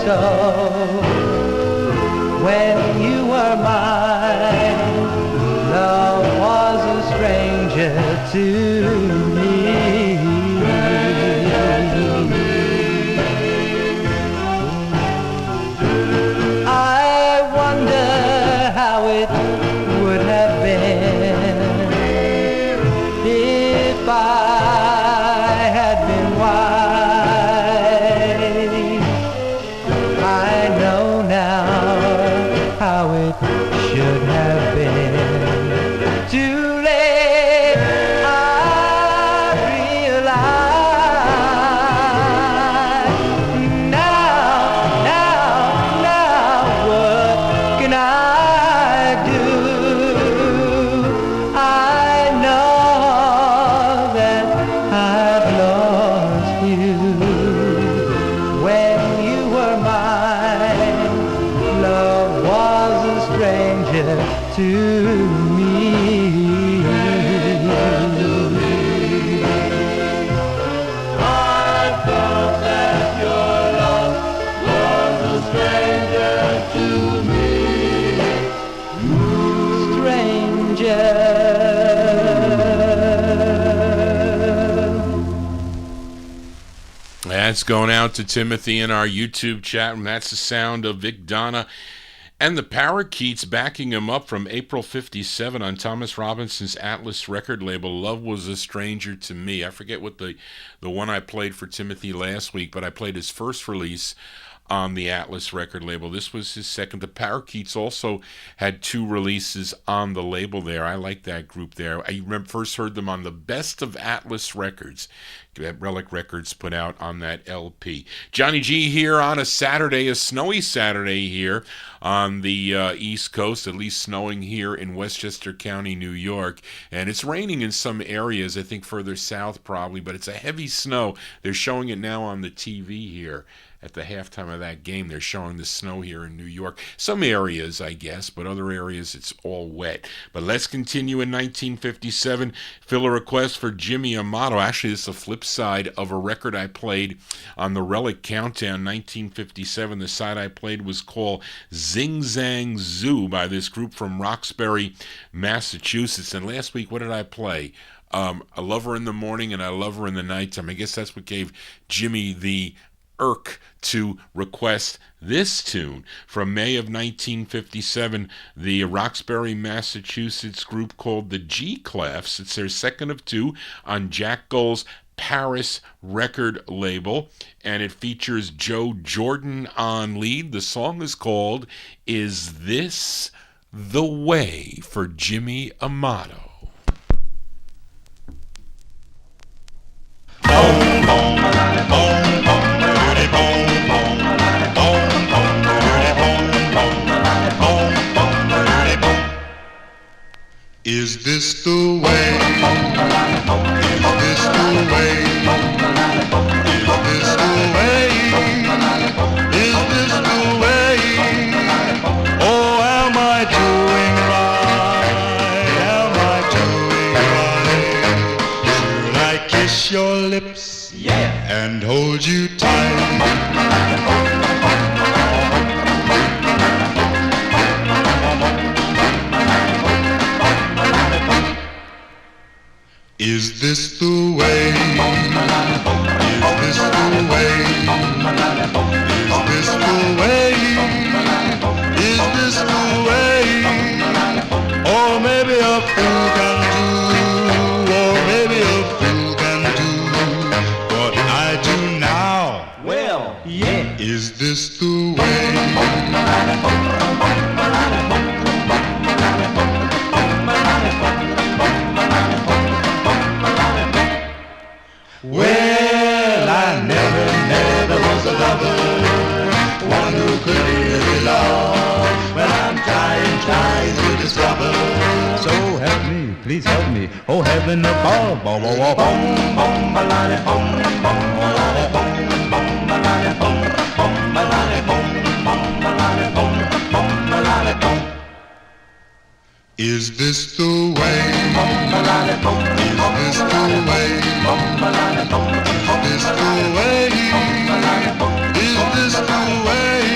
ago, when you were mine, love was a stranger to me. I wonder how it would have been if I had been wise. I know now how it should have been. Too late, I realize. Now, what can I do? I know that I've lost you. When you were mine, love was a stranger to me. I thought that your love was a stranger to me. Stranger. That's going out to Timothy in our YouTube chat, and that's the sound of Vic Donna and the Parakeets backing him up from April 57 on Thomas Robinson's Atlas record label, Love Was a Stranger to Me. I forget what the one I played for Timothy last week, but I played his first release on the Atlas record label. This was his second. The Parakeets also had 2 releases on the label there. I like that group there. I first heard them on the Best of Atlas Records that Relic Records put out on that LP. Johnny G here on a Saturday, a snowy Saturday here on the East Coast, at least snowing here in Westchester County, New York. And it's raining in some areas, I think further south probably, but it's a heavy snow. They're showing it now on the TV here. At the halftime of that game, they're showing the snow here in New York. Some areas, I guess, but other areas it's all wet. But let's continue in 1957. Fill a request for Jimmy Amato. Actually, it's the flip side of a record I played on the Relic Countdown 1957. The side I played was called Zing Zang Zoo by this group from Roxbury, Massachusetts. And last week, what did I play? I Love Her in the Morning and I Love Her in the Nighttime. I guess that's what gave Jimmy the irk to request this tune from May of 1957, the Roxbury, Massachusetts group called the G-Clefs. It's their second of 2 on Jack Gold's Paris record label, and it features Joe Jordan on lead. The song is called Is This the Way for Jimmy Amato? Is this the way? Is this the way? Is this the way? Is this the way? Oh, am I doing right? Am I doing right? Should I kiss your lips? Yeah. And hold you tight? Is this the way? Is this the way? Is this the way? Is this the way? Or maybe a fool can do, or maybe a fool can do what I do now. Well, yeah. Is this the way? Well, I never was a lover, one who could really love. But I'm trying to discover. So help me, please help me. Oh, heaven above. Oh, oh, oh, Bom, bom, balani, bom, bom, balani, bom, bom, balani, bom, bom, balani, bom, bom, balani, bom, bom, balani, bom. Is this the way? Is this the way? Is this the way? Is this the way?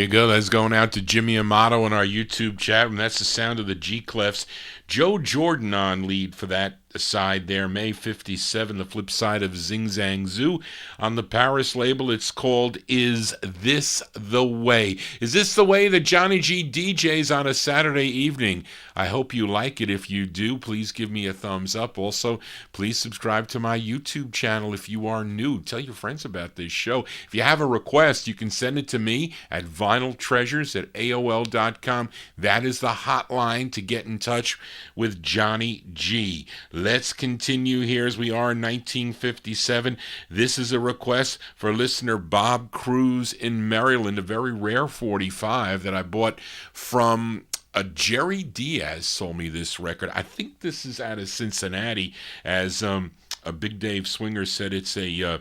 you go. That's going out to Jimmy Amato in our YouTube chat, and that's the sound of the G-Clefs. Joe Jordan on lead for that side there. May 57, the flip side of Zing Zang Zoo. On the Paris label, it's called Is This the Way? Is this the way that Johnny G DJs on a Saturday evening? I hope you like it. If you do, please give me a thumbs up. Also, please subscribe to my YouTube channel if you are new. Tell your friends about this show. If you have a request, you can send it to me at vinyltreasures@aol.com. That is the hotline to get in touch with Johnny G. Let's continue here as we are in 1957. This is a request for listener Bob Cruz in Maryland, a very rare 45 that I bought from Jerry Diaz. Sold me this record. I think this is out of Cincinnati, as a Big Dave Swinger said. It's a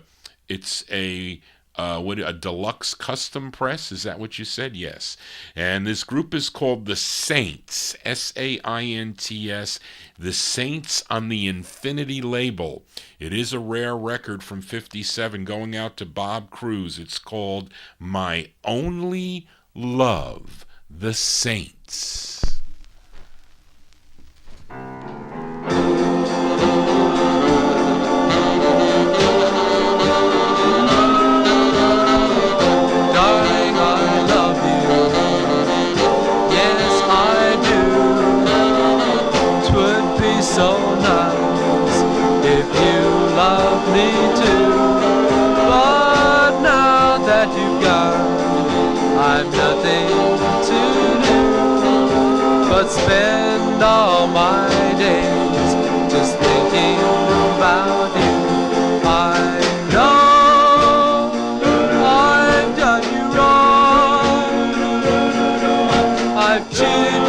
deluxe custom press. Is that what you said? Yes. And this group is called The Saints, Saints, The Saints on the Infinity label. It is a rare record from 57 going out to Bob Cruz. It's called My Only Love, The Saints. So nice if you love me too, but now that you've gone, I've nothing to do but spend all my days just thinking about you. I know I've done you wrong, I've cheated you.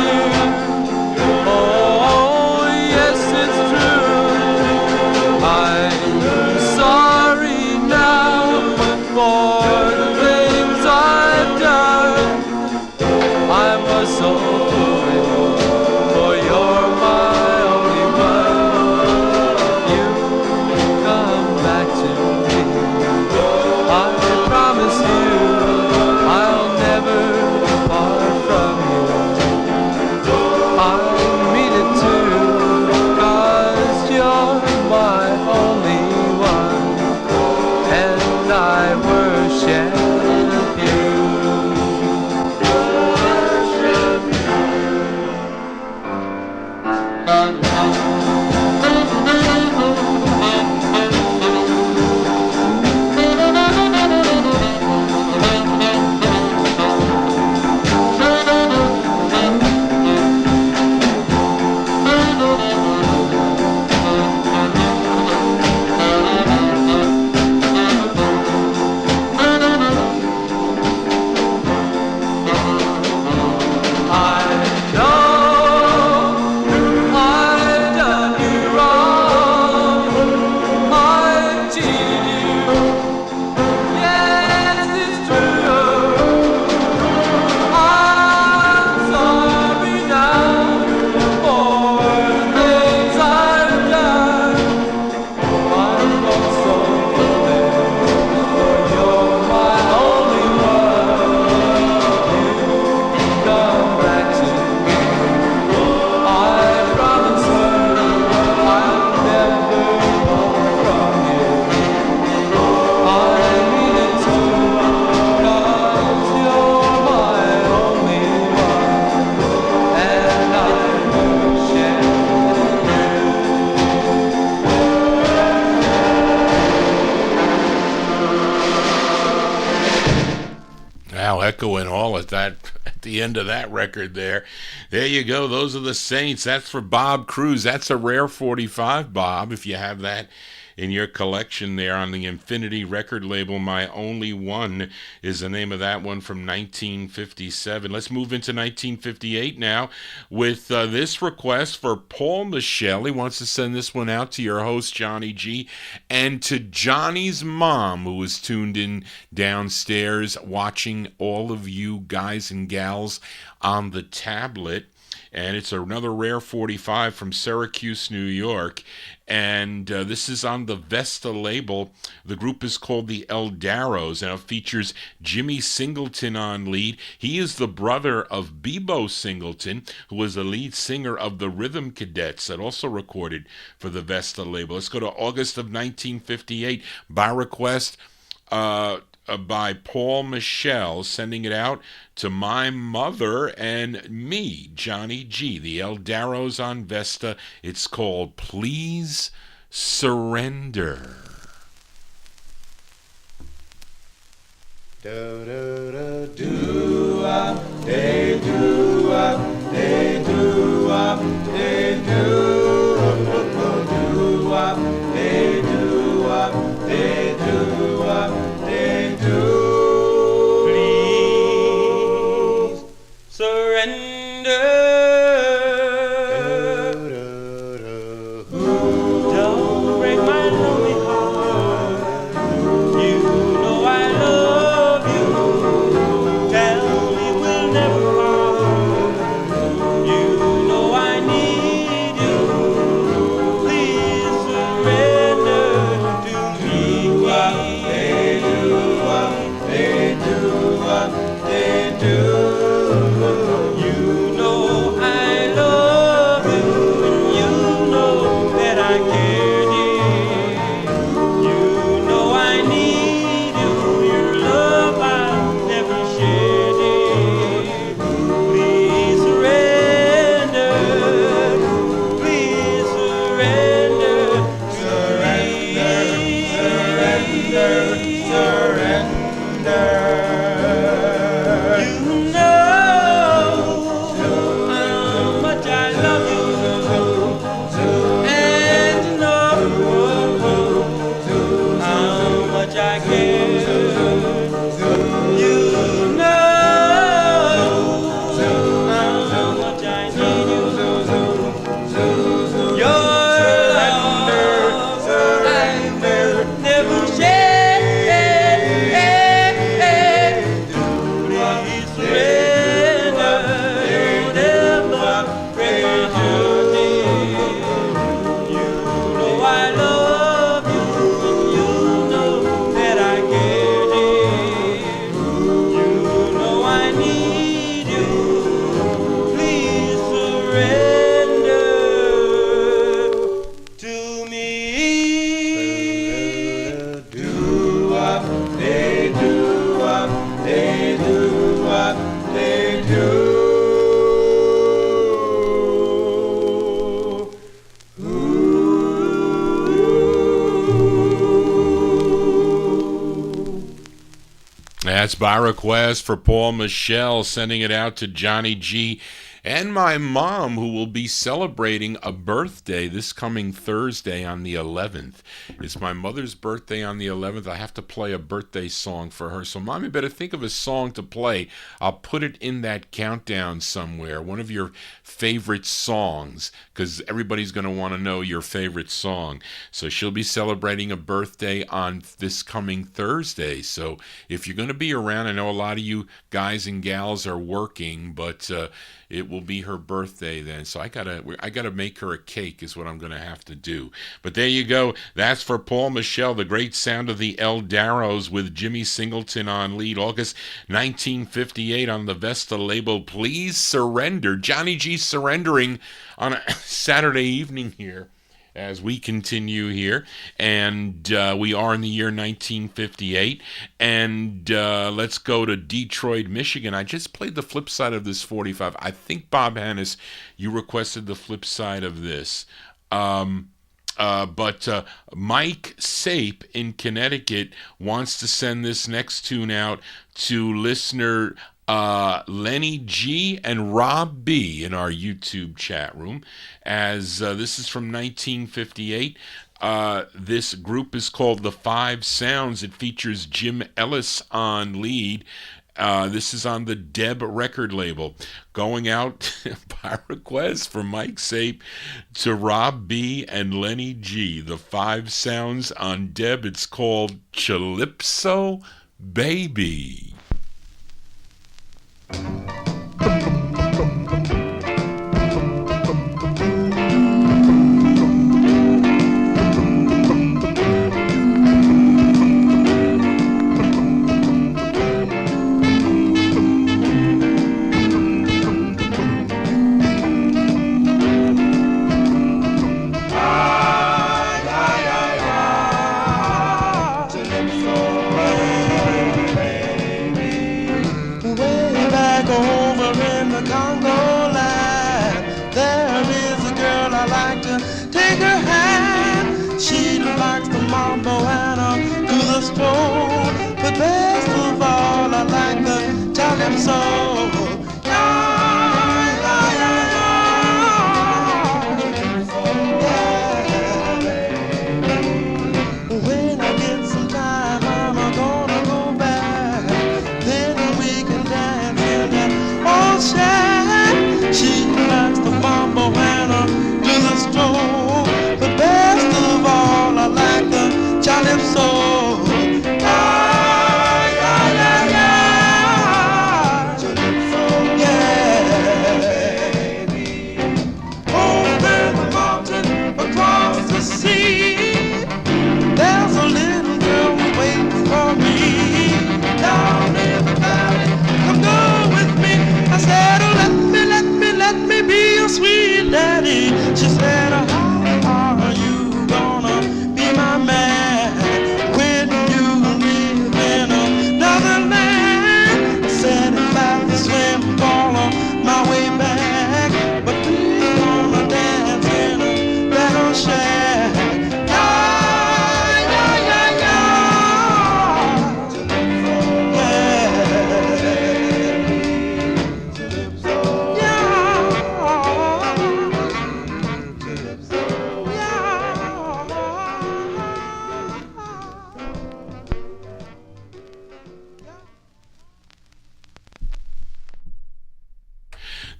So foolish, for you're my only one. You come back to me. I promise you I'll never part from you. I mean it too, 'cause you're my only one, and I worship you. Echoing all at that at the end of that record there. There you go. Those are the Saints. That's for Bob Cruz. That's a rare 45, Bob, if you have that in your collection there on the Infinity record label. My Only One is the name of that one from 1957. Let's move into 1958 now with this request for Paul Michelle. He wants to send this one out to your host, Johnny G, and to Johnny's mom, who was tuned in downstairs watching all of you guys and gals on the tablet. and it's another rare 45 from Syracuse, New York. And this is on the Vesta label. The group is called the El-Ros, and it features Jimmy Singleton on lead. He is the brother of Bebo Singleton, who was the lead singer of the Rhythm Cadets that also recorded for the Vesta label. Let's go to August of 1958 by request by Paul Michel, sending it out to my mother and me, Johnny G. The El-Ros on Vesta. It's called Please Surrender. Do do do do up, they do up, they do up, they do up, they do up, they do up, they do. Please surrender. Don't break my lonely heart. You know I love you. Tell me we'll never part. You know I need you. Please surrender to me. They do what they do what they do. You know I love you, and you know that I care, dear. You know I need you, your love I'll never share, dear. Please surrender, please surrender to me. Surrender. You know how much I love you, and you know how much I care. You know how much I need you. Your love I will never share. Please surrender. Don't ever break my heart, dear. You know I love you, and you know that I care, dear. You know I need you. Please surrender to me. Do what they do what they do what they do. That's by request for Paul Michel, sending it out to Johnny G and my mom, who will be celebrating a birthday this coming Thursday on the 11th. It's my mother's birthday on the 11th. I have to play a birthday song for her. So, Mom, you better think of a song to play. I'll put it in that countdown somewhere, one of your favorite songs, because everybody's going to want to know your favorite song. So she'll be celebrating a birthday on this coming Thursday. So if you're going to be around, I know a lot of you guys and gals are working, but it will be her birthday then. So I gotta make her a cake is what I'm going to have to do. But there you go. That's for Paul Michel, the great sound of the El-Ros with Jimmy Singleton on lead. August 1958 on the Vesta label, Please Surrender. Johnny G surrendering on a Saturday evening here as we continue here, and we are in the year 1958, and let's go to Detroit, Michigan. I just played the flip side of this 45. I think, Bob Hannes, you requested the flip side of this. But Mike Sape in Connecticut wants to send this next tune out to listener Lenny G and Rob B in our YouTube chat room, as this is from 1958. This group is called the Five Sounds. It features Jim Ellis on lead. This is on the Deb record label. Going out by request for Mike Sape to Rob B and Lenny G. The Five Sounds on Deb. It's called Calypso Baby. stroll. But best of all, I like the Italian soul. When I get some time, I'm gonna go back. Then we can dance in that old shack. She likes the mambo and do the stroll. But best of all, I like the calypso. Sweet daddy, she said, how are you gonna be my man when you live in another land? I said, if I could swim all on my way back, but we're gonna dance in that old shack.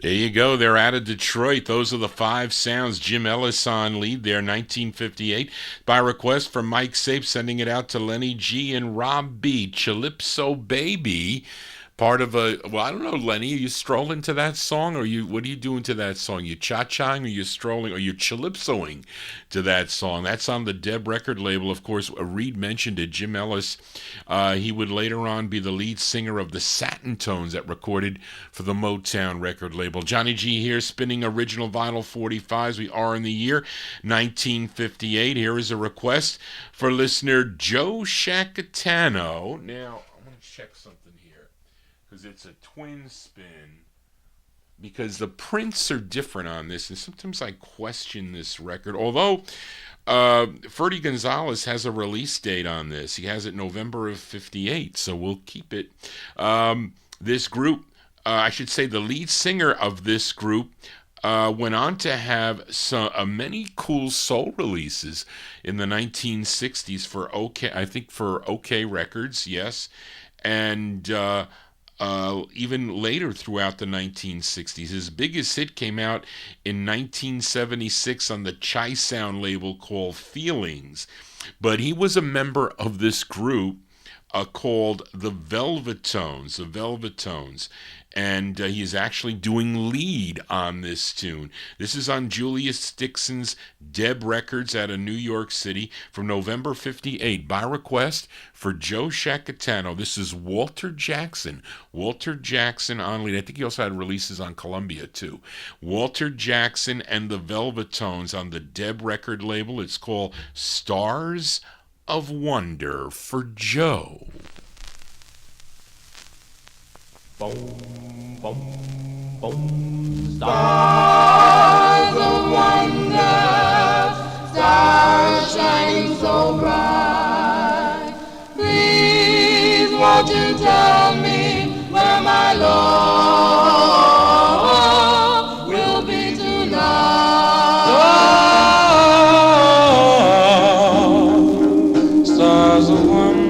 There you go. They're out of Detroit. Those are the Five Sounds. Jim Ellis on lead there, 1958. By request from Mike Sape, sending it out to Lenny G and Rob B. Calypso Baby. Part of a, well, I don't know, Lenny, are you strolling to that song? Or what are you doing to that song? You cha-chaing, or you strolling, or you calypsoing to that song? That's on the Deb record label. Of course, Reed mentioned it, Jim Ellis. He would later on be the lead singer of the Satin Tones that recorded for the Motown record label. Johnny G here, spinning original vinyl 45s. We are in the year 1958. Here is a request for listener Joe Shacatano. Now, I'm going to check something here, because it's a twin spin, because the prints are different on this, and sometimes I question this record. Although Ferdy Gonzalez has a release date on this. He has it November of 58, so we'll keep it. This group, I should say the lead singer of this group, went on to have many cool soul releases in the 1960s for OK Records, yes, and even later throughout the 1960s. His biggest hit came out in 1976 on the Chi Sound label called Feelings. But he was a member of this group called the Velvetones. And he is actually doing lead on this tune. This is on Julius Dixon's Deb Records out of New York City from November 58. By request for Joe Shacatano. This is Walter Jackson. Walter Jackson on lead. I think he also had releases on Columbia too. Walter Jackson and the Velvetones on the Deb record label. It's called Stars of Wonder for Joe. Boom, boom, boom. Stars of wonder, stars shining so bright. Please won't you tell me where my love will be tonight? Oh, stars of wonder.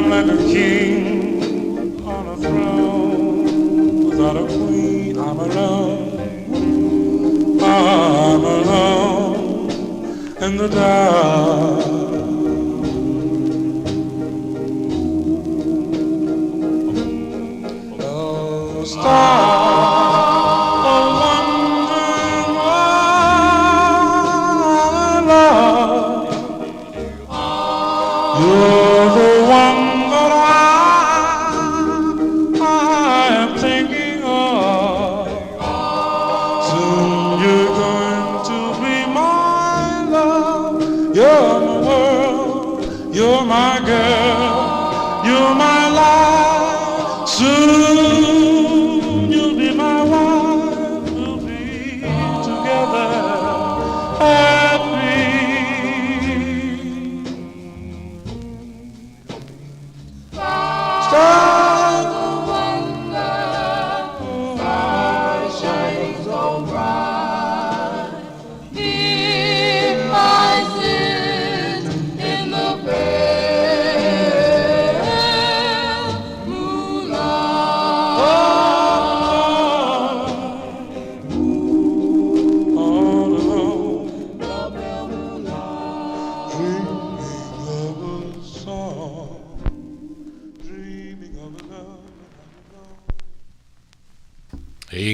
Like a king on a throne without a queen. I'm alone in the dark. Oh, star of wonder, my love, you're the one my girl, you're my life. Soon you'll be my wife. We'll be together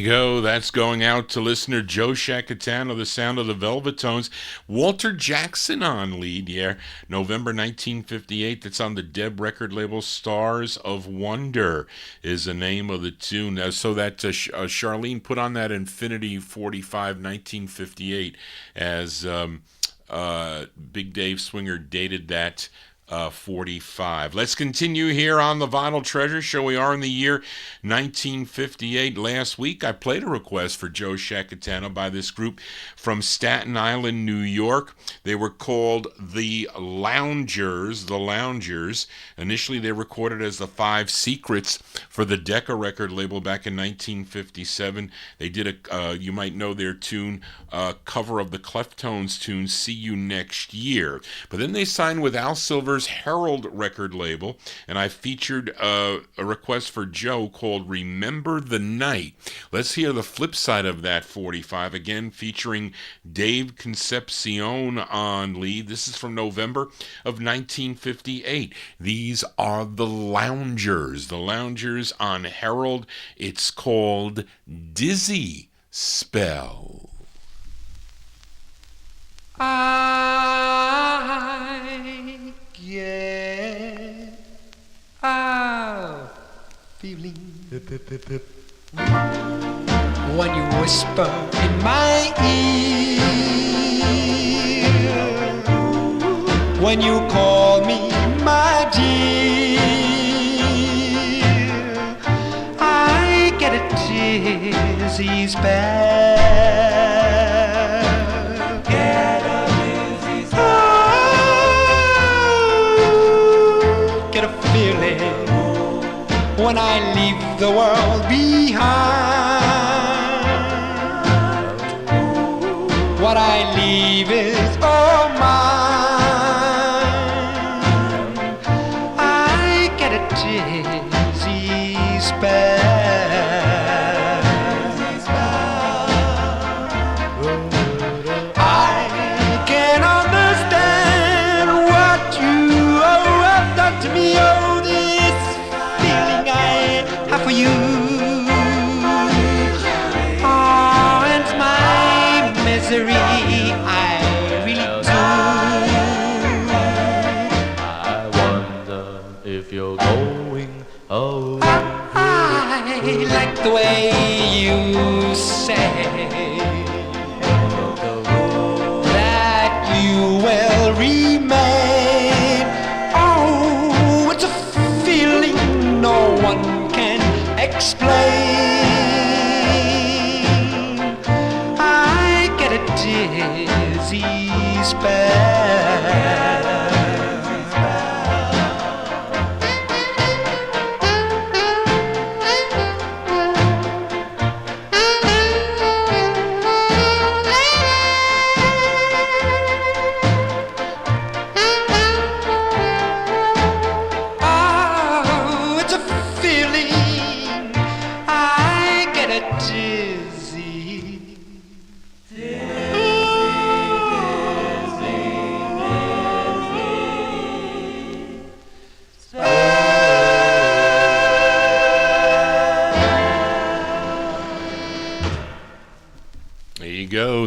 you go. That's going out to listener Joe Shacatano, the sound of the Velvetones. Walter Jackson on lead, yeah. November 1958. That's on the Deb record label. Stars of Wonder is the name of the tune. So that Charlene put on that Infinity 45 1958 as Big Dave Swinger dated that 45. Let's continue here on the Vinyl Treasure Show. We are in the year 1958. Last week, I played a request for Joe Shacatano by this group from Staten Island, New York. They were called the Loungers. The Loungers. Initially, they recorded as the Five Secrets for the Decca record label back in 1957. They did a, you might know their tune, cover of the Cleftones tune, See You Next Year. But then they signed with Al Silver's Herald record label, and I featured a request for Joe called Remember the Night. Let's hear the flip side of that 45, again featuring Dave Concepcion on lead. This is from November of 1958. These are the Loungers. The Loungers on Herald. It's called Dizzy Spell. I get a feeling when you whisper in my ear, when you call me my dear, I get a dizzy spell. When I leave the world behind, what I leave is all mine. I get a dizzy spell. I can understand what you have done to me. For you, oh, and my misery, I really do. I wonder if you're going away. I like the way you say that you will remain. Oh, it's a feeling no one explain. I get a dizzy spell.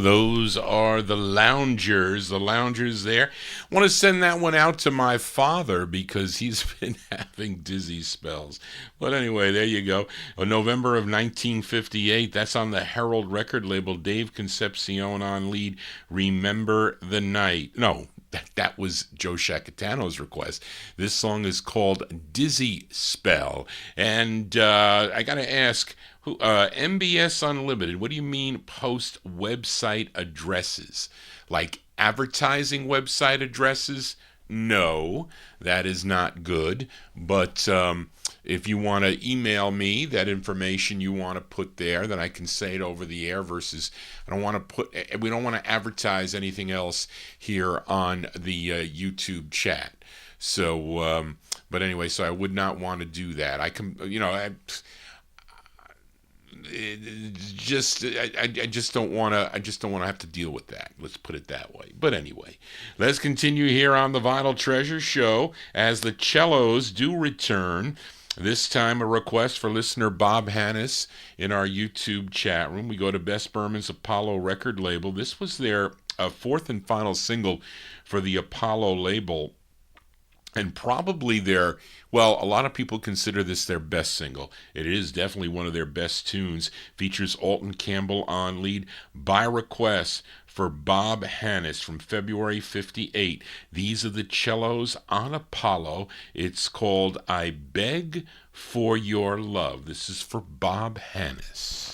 Those are the Loungers. The Loungers there. I want to send that one out to my father because he's been having dizzy spells. But anyway, there you go. November of 1958. That's on the Herald record label. Dave Concepcion on lead. Remember the Night. No, that was Joe Shacatano's request. This song is called Dizzy Spell. And I got to ask, MBS Unlimited, what do you mean post website addresses? Like advertising website addresses? No, that is not good. But if you want to email me that information you want to put there, then I can say it over the air versus we don't want to advertise anything else here on the YouTube chat. So, but anyway, so I would not want to do that. I can, I just don't want to have to deal with that. Let's put it that way. But anyway, let's continue here on the Vinyl Treasure Show as the cellos do return. This time a request for listener Bob Hannes in our YouTube chat room. We go to Bess Berman's Apollo record label. This was their fourth and final single for the Apollo label, and probably their, well, a lot of people consider this their best single. It is definitely one of their best tunes. Features Alton Campbell on lead, by request for Bob Hannes from February 58. These are the cellos on Apollo. It's called I Beg for Your Love. This is for Bob Hannes.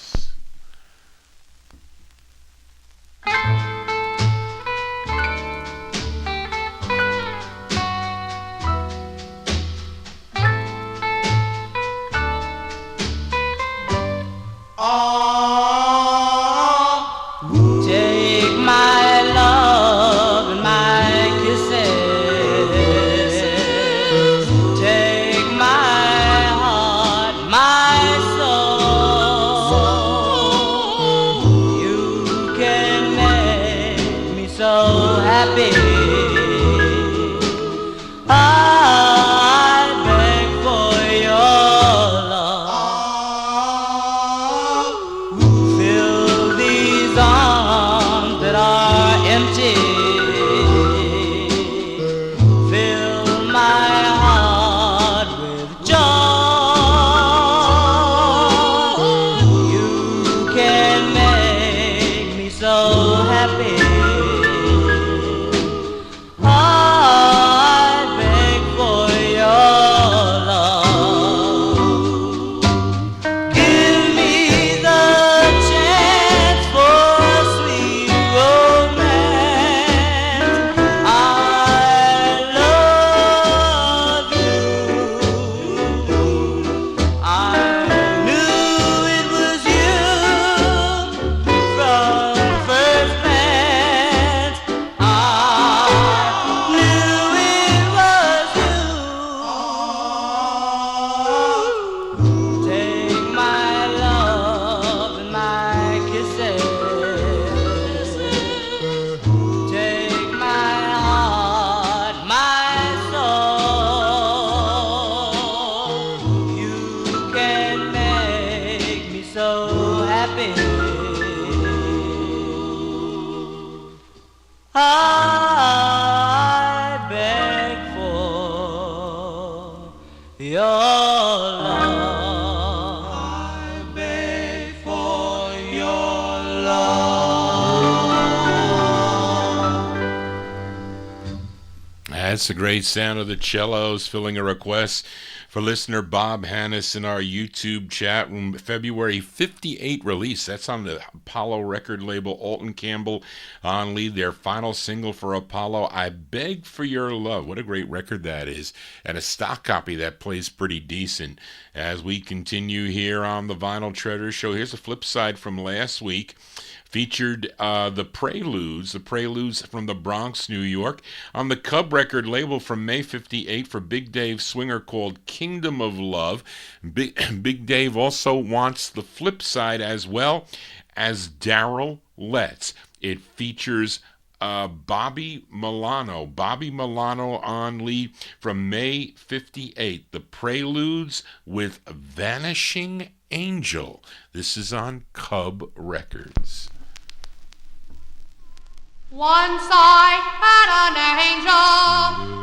Take my love and my kisses. Take my heart, my soul. You can make me so happy. I beg for your love. Fill these arms that are empty. Fill my heart with joy. You can make me so happy. I beg for your love. Give me the chance for sweet romance. I love you. I knew it was you from first glance. I knew it was you. Take my love and my kisses. Take my heart, my soul. You can make me so happy. I beg for your love. I beg for your love. That's the great sound of the cellos filling a request for listener Bob Hannes in our YouTube chat room. February 58 release. That's on the Apollo record label. Alton Campbell on lead. Their final single for Apollo, I Beg for Your Love. What a great record that is. And a stock copy that plays pretty decent. As we continue here on the Vinyl Treasure Show, here's a flip side from last week. Featured the Preludes from the Bronx, New York, on the Cub record label from May 58 for Big Dave Swinger, called Kingdom of Love. Big Dave also wants the flip side as well as Daryl Letts. It features Bobby Milano on lead from May 58. The Preludes with Vanishing Angel. This is on Cub Records. Once I had an angel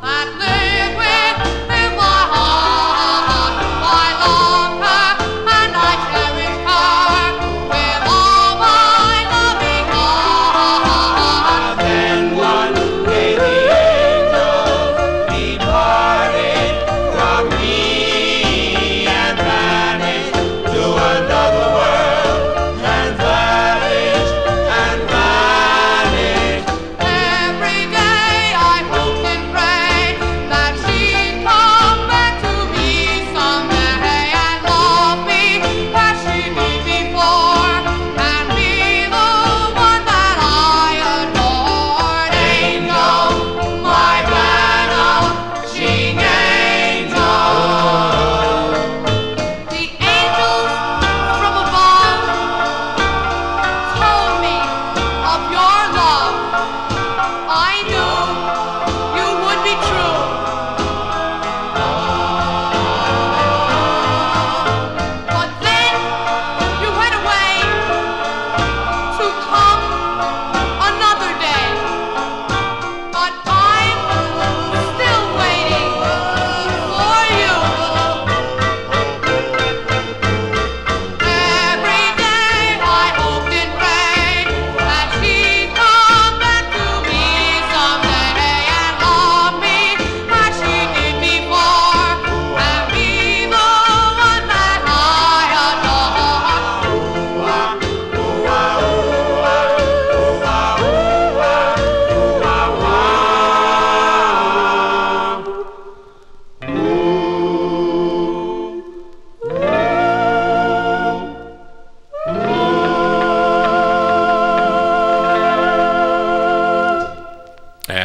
that lived within my heart. I loved her and I cherished her with all my loving heart. Then one day the angel departed from me and vanished to another world and vanished and vanished. Every day I hoped and prayed that she'd come back to me someday, and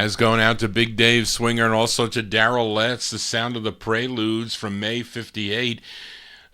As going out to Big Dave Swinger and also to Darrell Letts, the sound of the Preludes from May 58.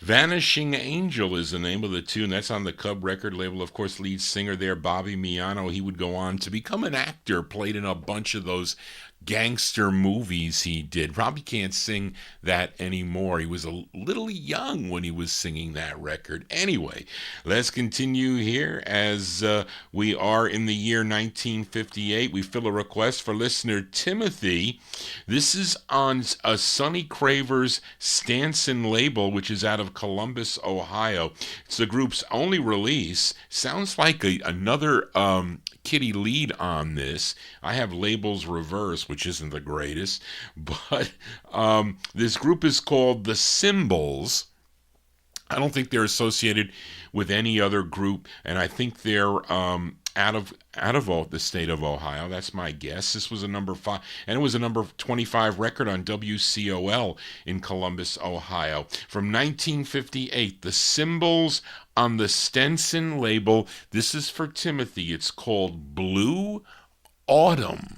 Vanishing Angel is the name of the tune. That's on the Cub record label. Of course, lead singer there, Bobby Miano. He would go on to become an actor, played in a bunch of those gangster movies he did. Probably can't sing that anymore. He was a little young when he was singing that record. Anyway, let's continue here as we are in the year 1958. We fill a request for listener Timothy. This is on a Sonny Craver's Stanson label, which is out of Columbus, Ohio. It's the group's only release. Sounds like another Kitty lead on this. I have labels reversed, which isn't the greatest, but this group is called The Symbols. I don't think they're associated with any other group, and I think they're out of the state of Ohio. That's my guess. This was a number 5, and it was a number 25 record on WCOL in Columbus, Ohio. From 1958, The Symbols on the Stenson label. This is for Timothy. It's called Blue Autumn.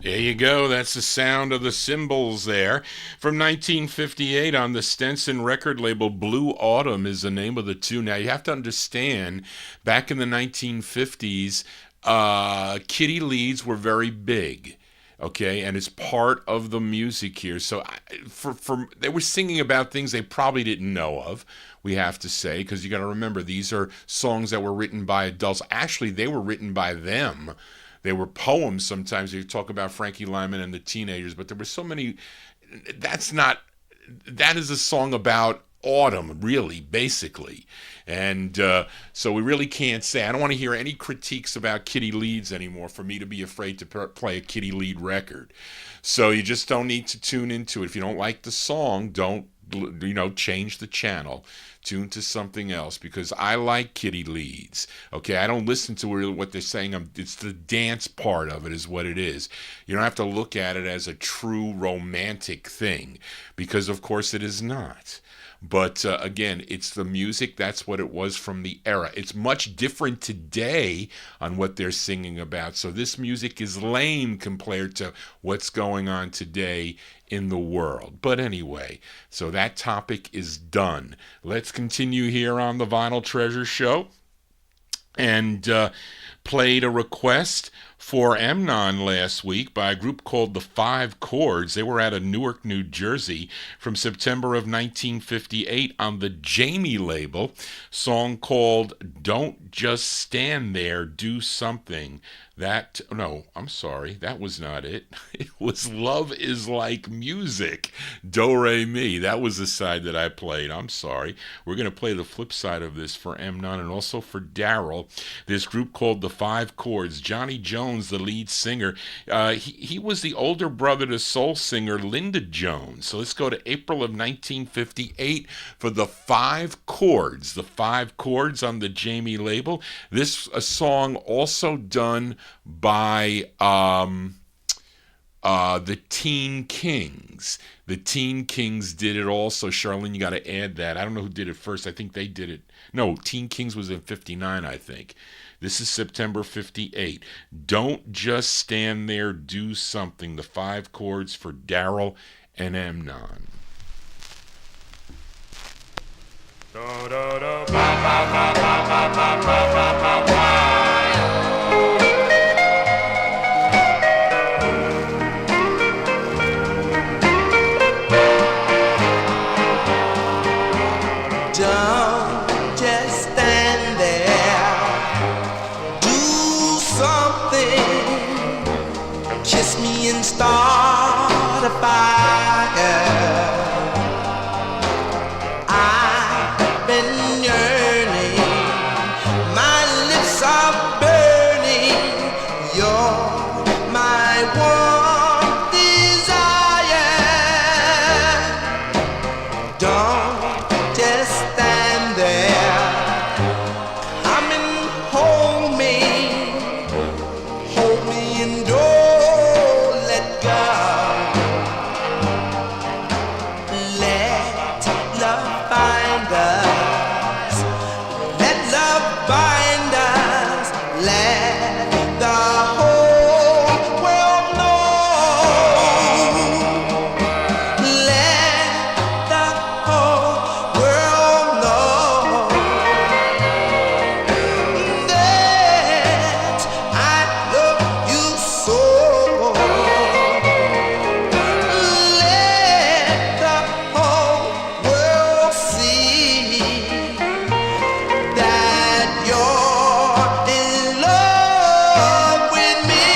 There you go. That's the sound of The Symbols there. From 1958 on the Stenson record label, Blue Autumn is the name of the tune. Now, you have to understand, back in the 1950s, kitty leads were very big. Okay, and it's part of the music here. So they were singing about things they probably didn't know of, we have to say, because you got to remember, these are songs that were written by adults. Actually, they were written by them. They were poems sometimes. You talk about Frankie Lyman and the Teenagers, but there were so many. That is a song about autumn, really, basically. And so we really can't say. I don't want to hear any critiques about kitty leads anymore for me to be afraid to play a kitty lead record. So you just don't need to tune into it. If you don't like the song, don't, change the channel. Tune to something else, because I like kitty leads. Okay, I don't listen to what they're saying. It's the dance part of it is what it is. You don't have to look at it as a true romantic thing, because of course it is not. But again, it's the music. That's what it was from the era. It's much different today on what they're singing about. So this music is lame compared to what's going on today in the world. But anyway, so that topic is done. Let's continue here on the Vinyl Treasure Show. And played a request for Emanons last week by a group called the Five Chords. They were out of Newark, New Jersey from September of 1958 on the Jamie label. Song called Don't Just Stand There, Do Something. That was not it. It was Love Is Like Music, Do Re Mi. That was the side that I played. I'm sorry. We're going to play the flip side of this for Emanon and also for Daryl. This group called the Five Chords. Johnny Jones, the lead singer, he was the older brother to soul singer Linda Jones. So let's go to April of 1958 for the Five Chords. The Five Chords on the Jamie label. This a song also done by the Teen Kings. The Teen Kings did it also. Charlene, you got to add that. I don't know who did it first. I think they did it. No, Teen Kings was in 59, I think. This is September 58. Don't Just Stand There, Do Something. The Five Chords for Daryl and Emanon. Da da da ba ba ba ba ba ba ba ba ba. Don't just stand there, do something, kiss me and start a fire. I've been yearning, my lips are burning, you're my one desire. Don't just stand there, come and hold me and don't let go. Let love find us, let love bind us, let the whole world know. Let the whole world know that I love you so. Let the whole world see that you're in love with me.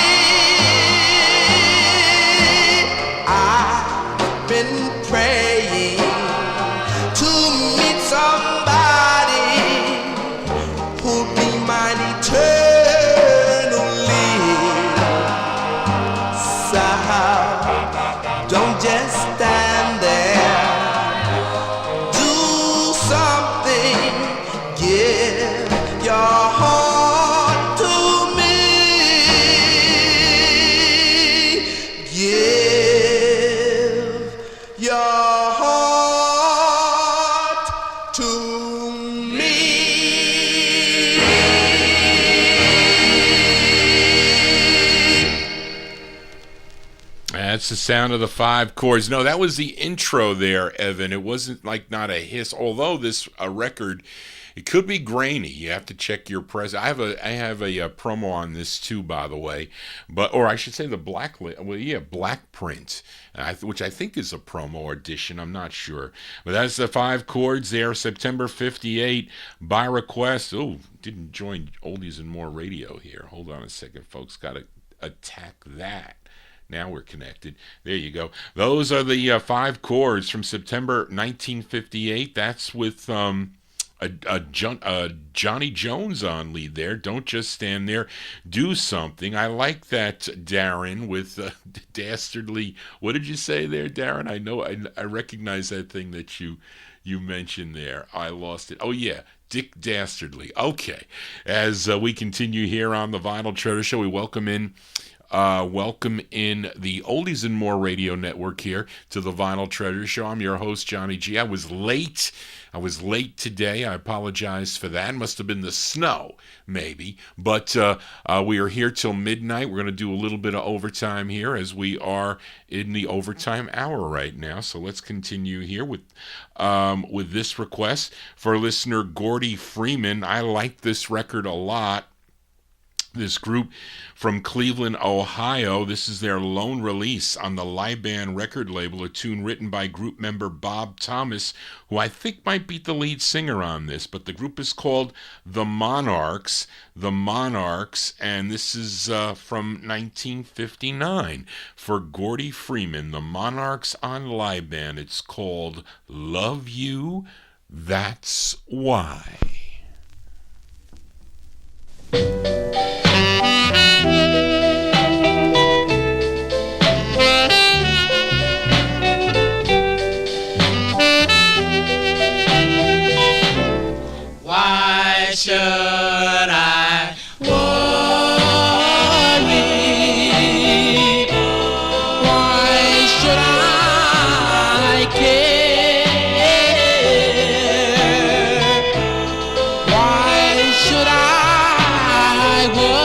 I've been praying to meet somebody who'll be mine eternally. So don't just stand there, do something, give your heart to me, give your heart to me. That's the sound of the Five Chords. No, that was the intro there, Evan. It wasn't like not a hiss. Although this record, it could be grainy. You have to check your press. I have a promo on this too, by the way. Or I should say the black print, which I think is a promo edition. I'm not sure. But that's the Five Chords there, September 58, by request. Oh, didn't join Oldies and More Radio here. Hold on a second, folks. Got to attack that. Now we're connected. There you go. Those are the Five Chords from September 1958. That's with Johnny Jones on lead there. Don't just stand there. Do something. I like that, Darren, with dastardly. What did you say there, Darren? I know. I recognize that thing that you mentioned there. I lost it. Oh, yeah. Dick Dastardly. Okay. As we continue here on the Vinyl Treasure Show, we welcome in the Oldies and More Radio Network here to the Vinyl Treasure Show. I'm your host, Johnny G. I was late today. I apologize for that. It must have been the snow, maybe. But we are here till midnight. We're going to do a little bit of overtime here as we are in the overtime hour right now. So let's continue here with this request for listener Gordy Freeman. I like this record a lot. This group from Cleveland, Ohio, this is their lone release on the Liban record label, a tune written by group member Bob Thomas, who I think might be the lead singer on this, but the group is called The Monarchs, and this is from 1959 for Gordy Freeman, The Monarchs on Liban. It's called Love You, That's Why. Why should I worry? Why should I care? Why should I worry?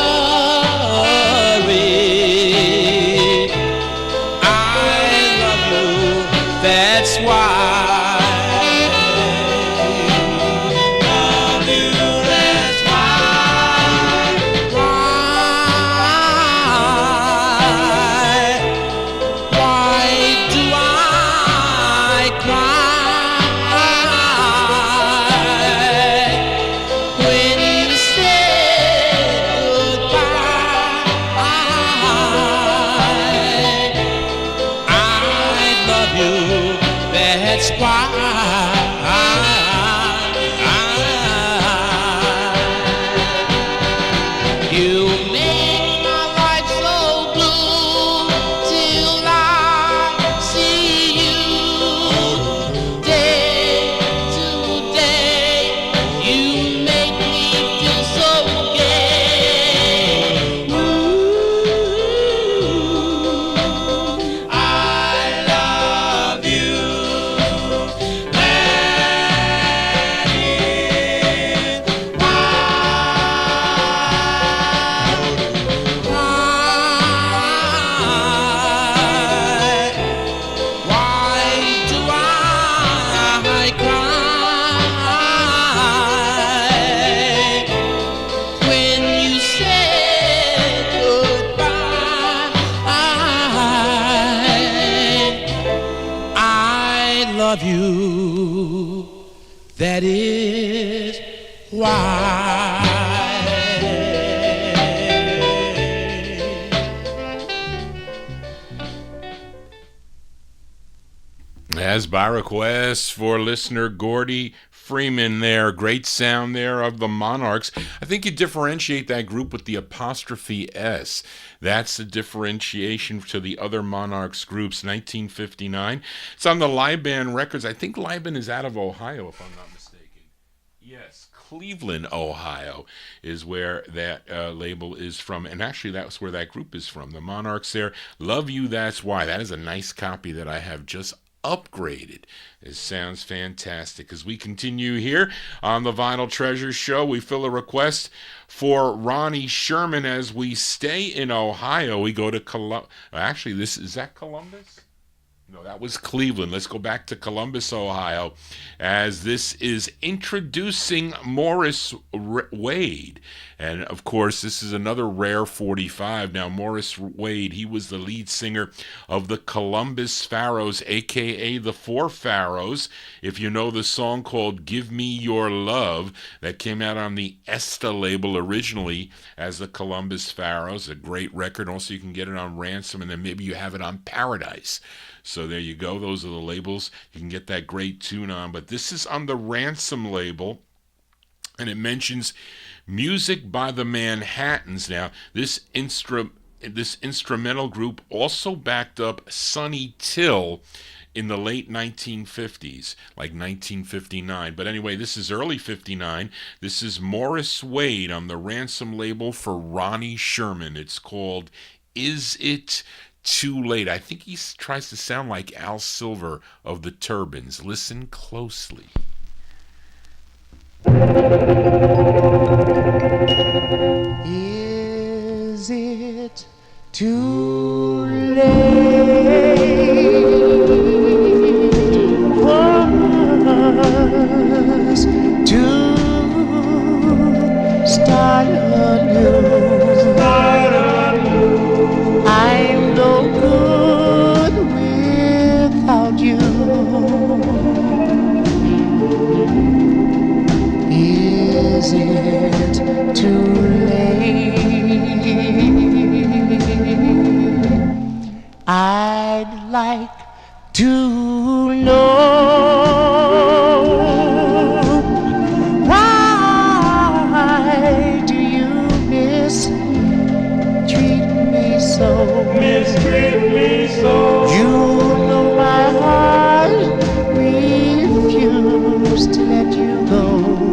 I love you, that's why. That is why. As by request for listener Gordy Freeman there. Great sound there of the Monarchs. I think you differentiate that group with the apostrophe S. That's the differentiation to the other Monarchs groups. 1959. It's on the Liban Records. I think Liban is out of Ohio, if I'm not mistaken. Yes, Cleveland, Ohio is where that label is from. And actually, that's where that group is from. The Monarchs there. Love You, That's Why. That is a nice copy that I have just upgraded. It sounds fantastic. As we continue here on the Vinyltreasure show, we fill a request for Ronnie Sherman. As we stay in Ohio, we go to Columbus. Actually, is that Columbus? No, that was Cleveland. Let's go back to Columbus, Ohio, as this is introducing Morris Wade. And, of course, this is another rare 45. Now, Morris Wade, he was the lead singer of the Columbus Pharaohs, a.k.a. the Four Pharaohs. If you know the song called Give Me Your Love, that came out on the Esta label originally as the Columbus Pharaohs, a great record. Also, you can get it on Ransom, and then maybe you have it on Paradise. So there you go. Those are the labels. You can get that great tune on. But this is on the Ransom label, and it mentions music by the Manhattans. Now, this instrumental group also backed up Sonny Till in the late 1950s, like 1959. But anyway, this is early 59. This is Morris Wade on the Ransom label for Ronnie Sherman. It's called Is It Too Late? I think he tries to sound like Al Silver of the Turbans. Listen closely. Is it too late for us to start anew? Is it too late? I'd like to know why do you mistreat me so? Mistreat me so. You know my heart refused to let you go.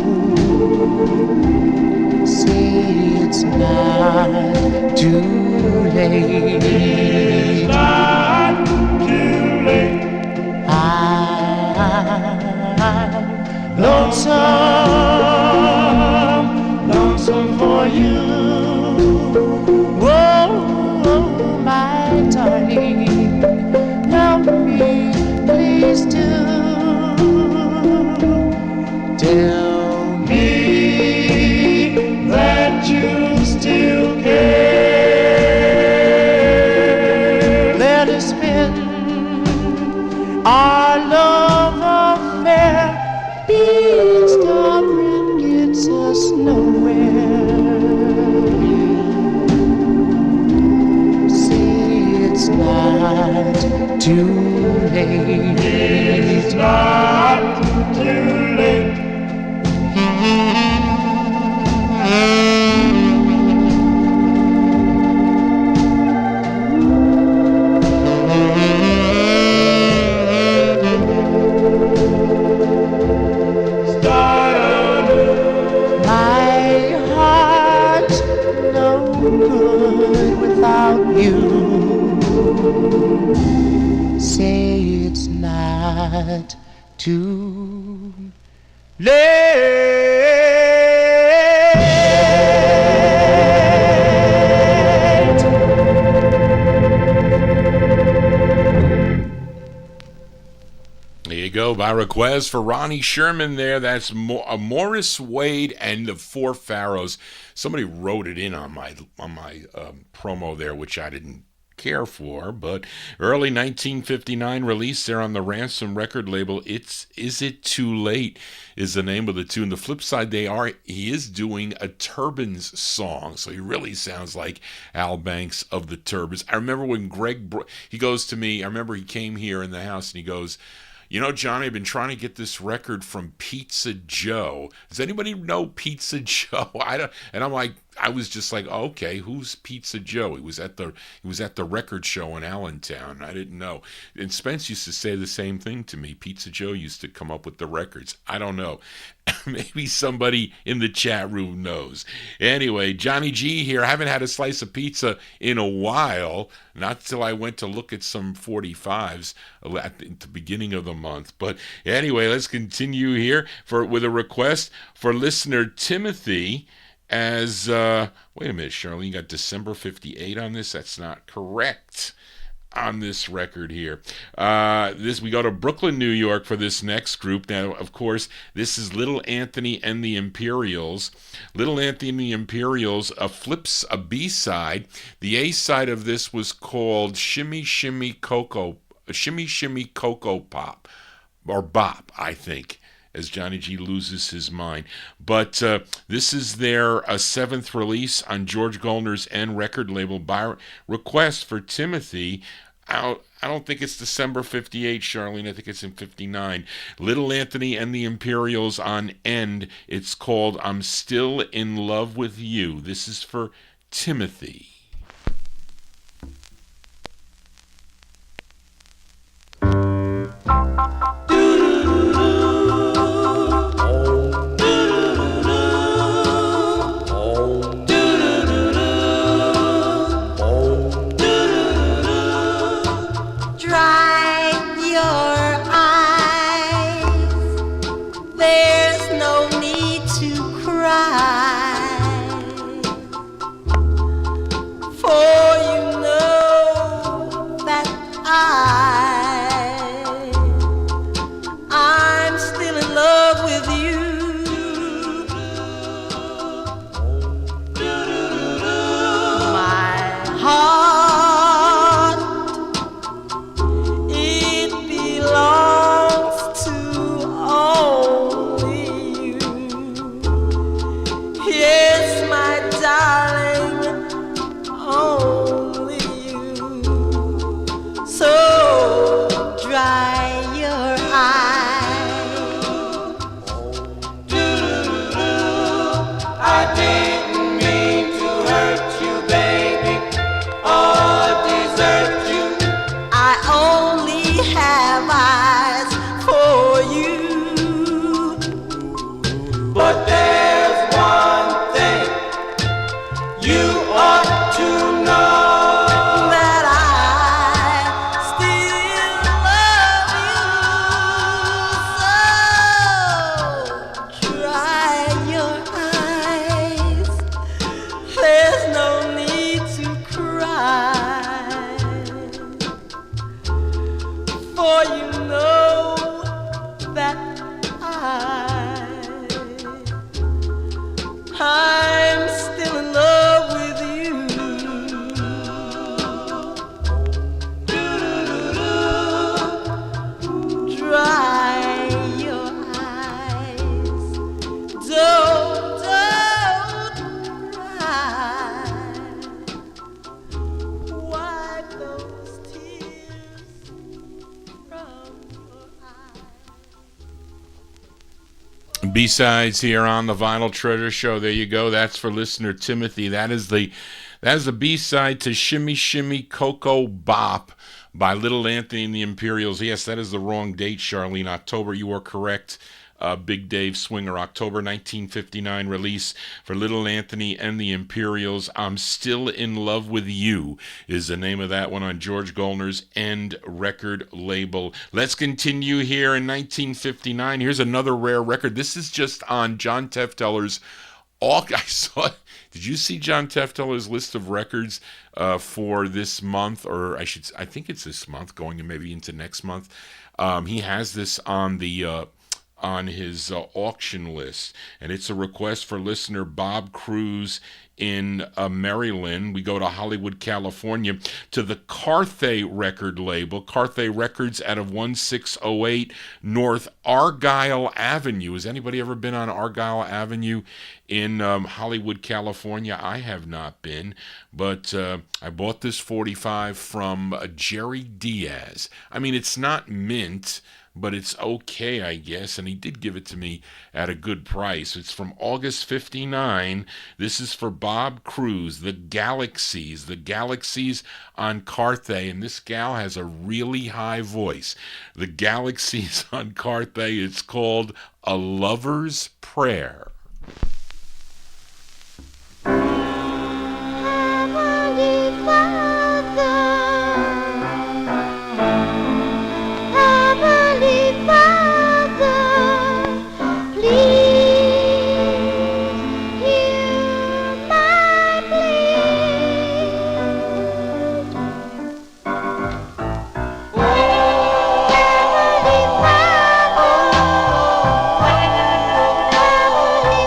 Say it's not too late. It's not too late. I'm lonesome for you. Oh, my darling, help me, please do. Tell me that you still care. Let us spend our love affair. Being stubborn gets us nowhere. Say it's not too late. It's not too late. My heart's no good without you. Say it's not too late. There you go, by request for Ronnie Sherman there. That's Morris Wade and the Four Pharaohs. Somebody wrote it in on my promo there, which I didn't care for, but early 1959 release there on the Ransom record label. Is It Too Late is the name of the tune. The flip side, he is doing a Turbans song, so he really sounds like Al Banks of the Turbans. I remember when he goes to me, I remember he came here in the house and he goes, "You know, Johnny, I've been trying to get this record from Pizza Joe. Does anybody know Pizza Joe?" And I'm like, I was just like, okay, who's Pizza Joe? He was at the record show in Allentown. I didn't know. And Spence used to say the same thing to me. Pizza Joe used to come up with the records. I don't know. Maybe somebody in the chat room knows. Anyway, Johnny G here. I haven't had a slice of pizza in a while. Not till I went to look at some 45's at the beginning of the month. But anyway, let's continue here with a request for listener Timothy. As, wait a minute, Shirley, you got December 58 on this? That's not correct on this record here. We go to Brooklyn, New York for this next group. Now, of course, this is Little Anthony and the Imperials. Little Anthony and the Imperials flips a B-side. The A-side of this was called Shimmy Shimmy Cocoa Pop, or Bop, I think, as Johnny G loses his mind. But this is their seventh release on George Goldner's N record label by request for Timothy. I don't think it's December 58, Charlene. I think it's in 59. Little Anthony and the Imperials on End. It's called I'm Still in Love with You. This is for Timothy. I didn't mean to hurt you, baby, or desert you. I only have eyes for you. But there's one thing you ought to know. I'm still in love with you. Dry your eyes. Don't cry. Wipe those tears from your eyes. B-sides here on the Vinyl Treasure Show. There you go. That's for listener Timothy. That is the B-side to Shimmy Shimmy Cocoa Bop by Little Anthony and the Imperials. Yes, that is the wrong date, Charlene. October, you are correct. Big Dave Swinger, October 1959 release for Little Anthony and the Imperials. I'm Still in Love with You is the name of that one on George Goldner's End record label. Let's continue here in 1959. Here's another rare record. This is just on John Tefteller's. Did you see John Tefteller's list of records for this month? Or I think it's this month, going maybe into next month. He has this on his auction list, and it's a request for listener Bob Cruz in Maryland. We go to Hollywood, California, to the Carthay record label. Carthay Records out of 1608 North Argyle Avenue. Has anybody ever been on Argyle Avenue in Hollywood, California? I have not been, but I bought this 45 from Jerry Diaz. I mean, it's not mint, but it's okay, I guess, and he did give it to me at a good price. It's from August 59. This is for Bob Cruz, The Galaxies on Carthay, and this gal has a really high voice. The Galaxies on Carthay, it's called A Lover's Prayer. Oh,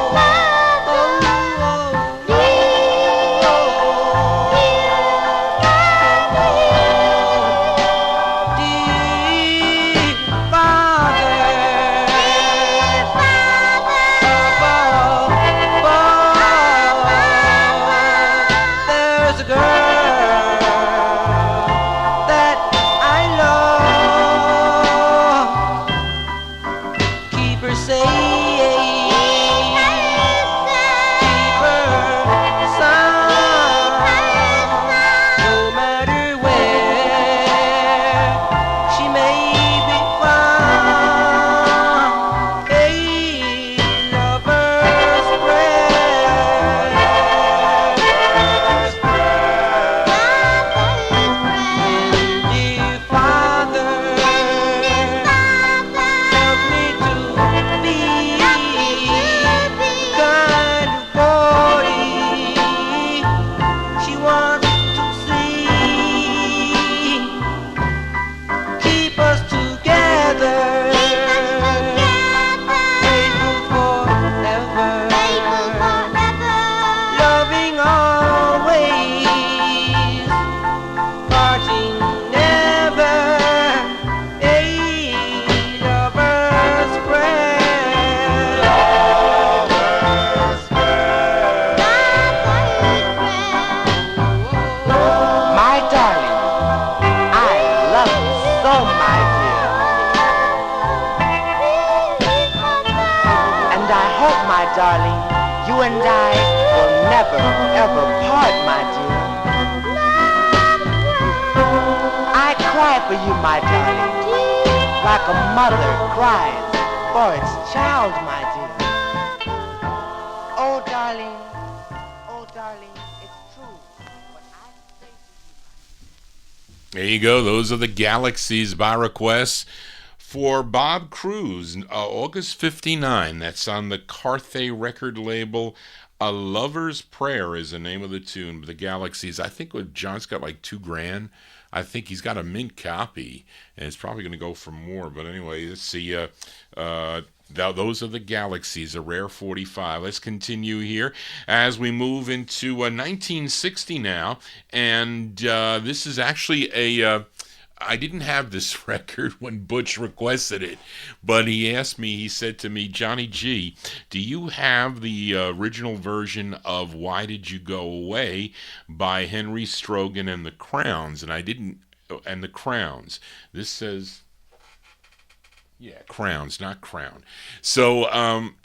darling, you and I will never, ever part, my dear. I cry for you, my darling, like a mother cries for its child, my dear. Oh, darling, it's true. What I say to you, There you go. Those are the Galaxies by request for Bob Cruz, August 59. That's on the Carthay record label. A Lover's Prayer is the name of the tune. The Galaxies, I think John's got like $2,000. I think he's got a mint copy, and it's probably going to go for more. But anyway, let's see. Those are the Galaxies, a rare 45. Let's continue here as we move into 1960 now. And this is actually I didn't have this record when Butch requested it, but he said to me, Johnny G, do you have the original version of Why Did You Go Away by Henry Strogan and the Crowns? And I didn't, and the Crowns. This says... Yeah, Crowns, not Crown. So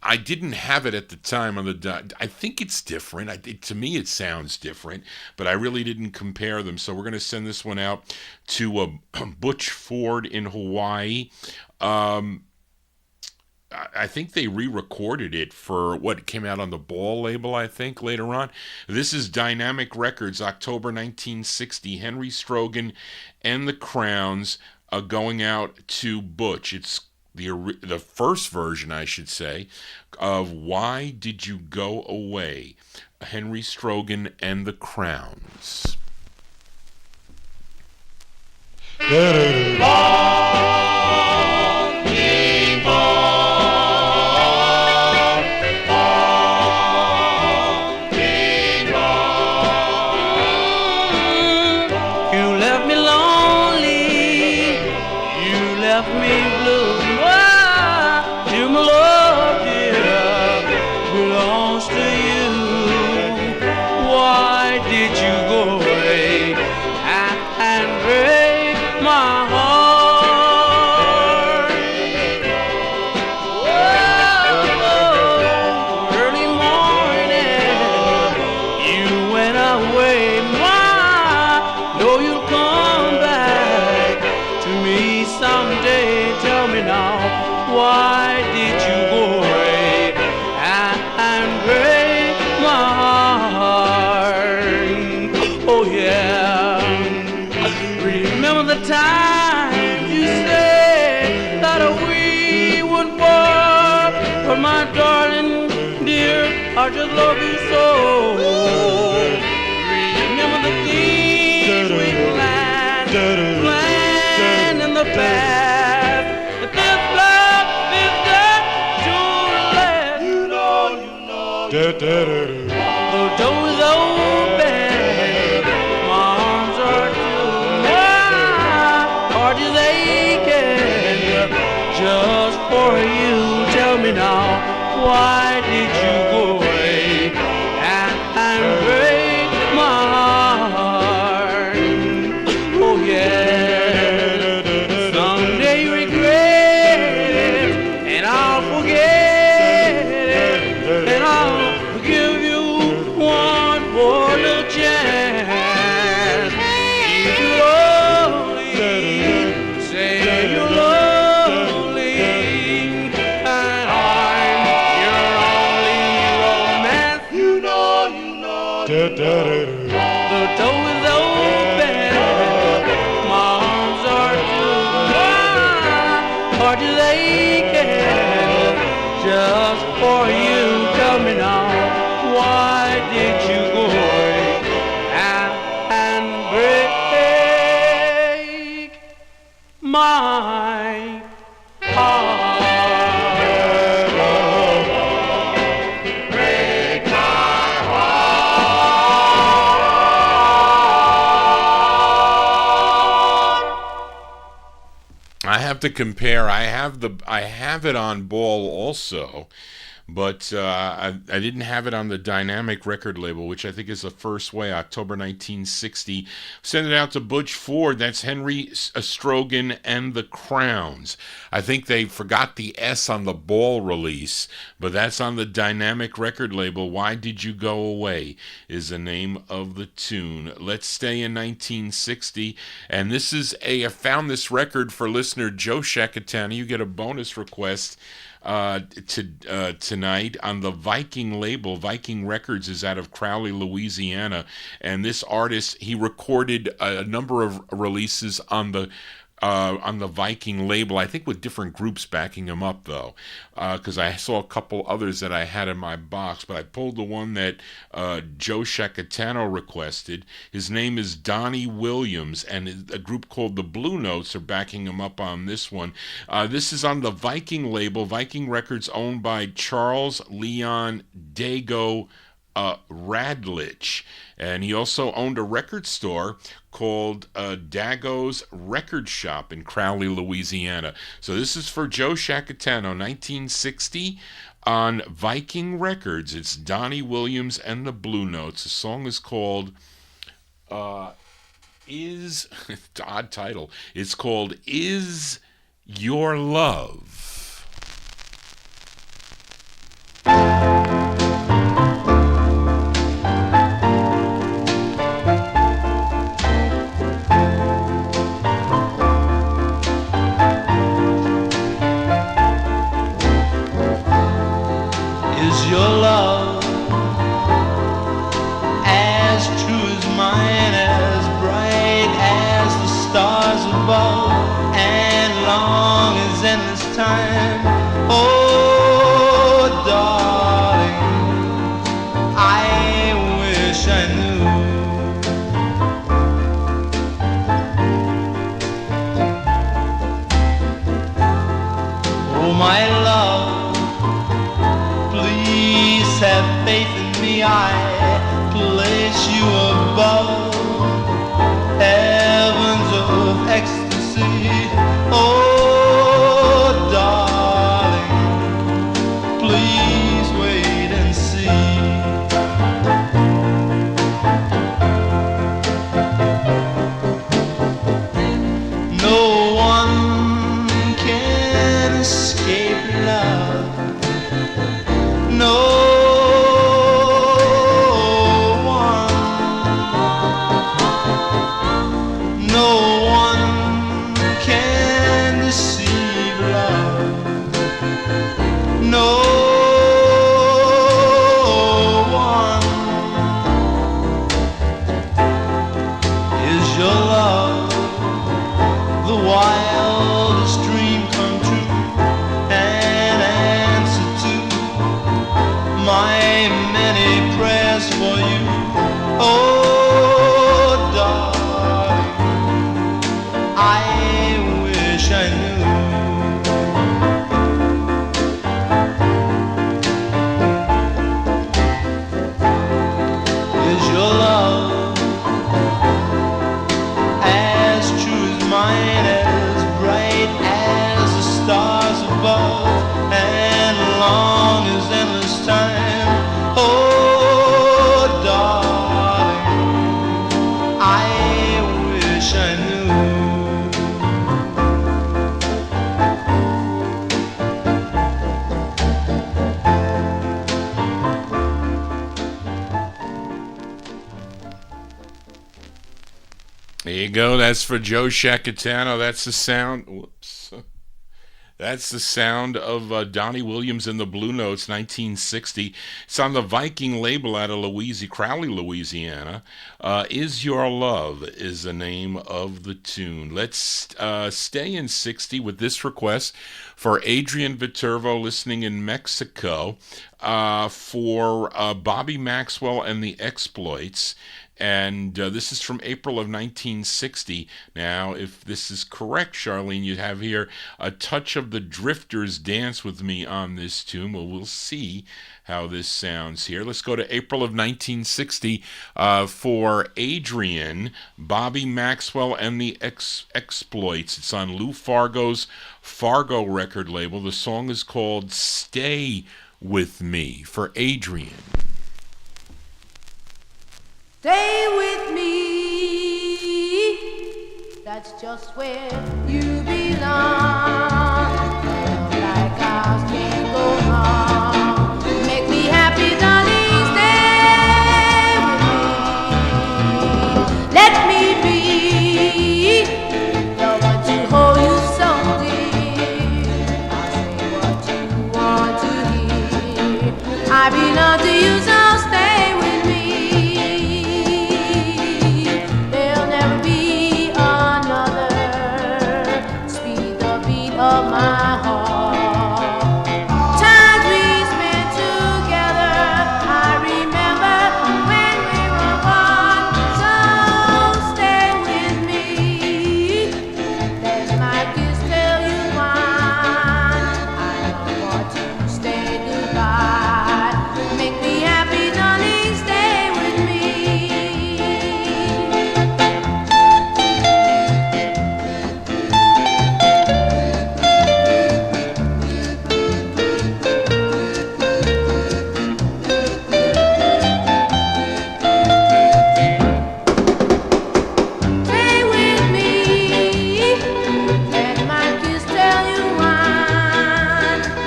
I didn't have it at the time on the. I think it's different. To me, it sounds different, but I really didn't compare them. So we're going to send this one out to Butch Ford in Hawaii. I think they re-recorded it for what came out on the Ball label, I think, later on. This is Dynamic Records, October 1960. Henry Strogan and the Crowns going out to Butch. It's the first version, I should say, of Why Did You Go Away? Henry Strogan and the Crowns. I just love you so. Remember the things we planned in the past. But this love is just too late. The door is open, my arms are too wide, heart is aching just for you. Tell me now, why did you go away and break my heart? Oh yeah, someday you regret it, and I'll forget it, and I'll give you one more little chance. If you're lonely, say you're lonely, and I'm your only romance. You know, the door is open, my arms are too wide, heart is aching just for you. Tell me now, why did you go away and break my heart? Break my I have to compare. I have it on Ball also, but I didn't have it on the Dynamic record label, which I think is the First Way, October 1960. Send it out to Butch Ford. That's Henry Strogan and the Crowns. I think they forgot the S on the Ball release, but that's on the Dynamic record label. Why Did You Go Away is the name of the tune. Let's stay in 1960, and this is I found this record for listener Joe Shakatana. You get a bonus request tonight on the Viking label. Viking Records is out of Crowley, Louisiana, and this artist, he recorded a number of releases on the Viking label, I think with different groups backing him up, though, because I saw a couple others that I had in my box, but I pulled the one that Joe Shakatano requested. His name is Donnie Williams, and a group called the Blue Notes are backing him up on this one. This is on the Viking label. Viking Records, owned by Charles Leon Dago Radlich, and he also owned a record store called Dago's Record Shop in Crowley, Louisiana. So this is for Joe Shakatano, 1960 on Viking Records. It's Donnie Williams and the Blue Notes. The song is called odd title. It's called Is Your Love. I place you above heavens of ecstasy. Oh, darling, please wait and see. No one can escape love. No. Go. That's for Joe Shakatano. That's the sound. Whoops. That's the sound of Donnie Williams and the Blue Notes, 1960. It's on the Viking label out of Crowley, Louisiana. Is Your Love is the name of the tune. Let's stay in 60 with this request for Adrian Viterbo, listening in Mexico, for Bobby Maxwell and the Exploits. And this is from April of 1960. Now, if this is correct, Charlene, you have here A Touch of the Drifters, Dance With Me on this tune. Well, we'll see how this sounds here. Let's go to April of 1960 for Adrian, Bobby Maxwell, and the Exploits. It's on Lou Fargo's Fargo record label. The song is called Stay with Me for Adrian. Stay with me, that's just where you belong. Like ours can't go wrong. Make me happy, darling, stay with me. Let me be the one to hold you so dear. I'll say what you want to hear. I belong to you, so stay with me. There'll never be another. Speed the beat of my heart. Times we spent together, I remember when we were one. So stay with me. Let my kiss tell you why. I don't want to say goodbye. Make me happy, darling, stay with me. Stay with me. Let my kiss tell you why.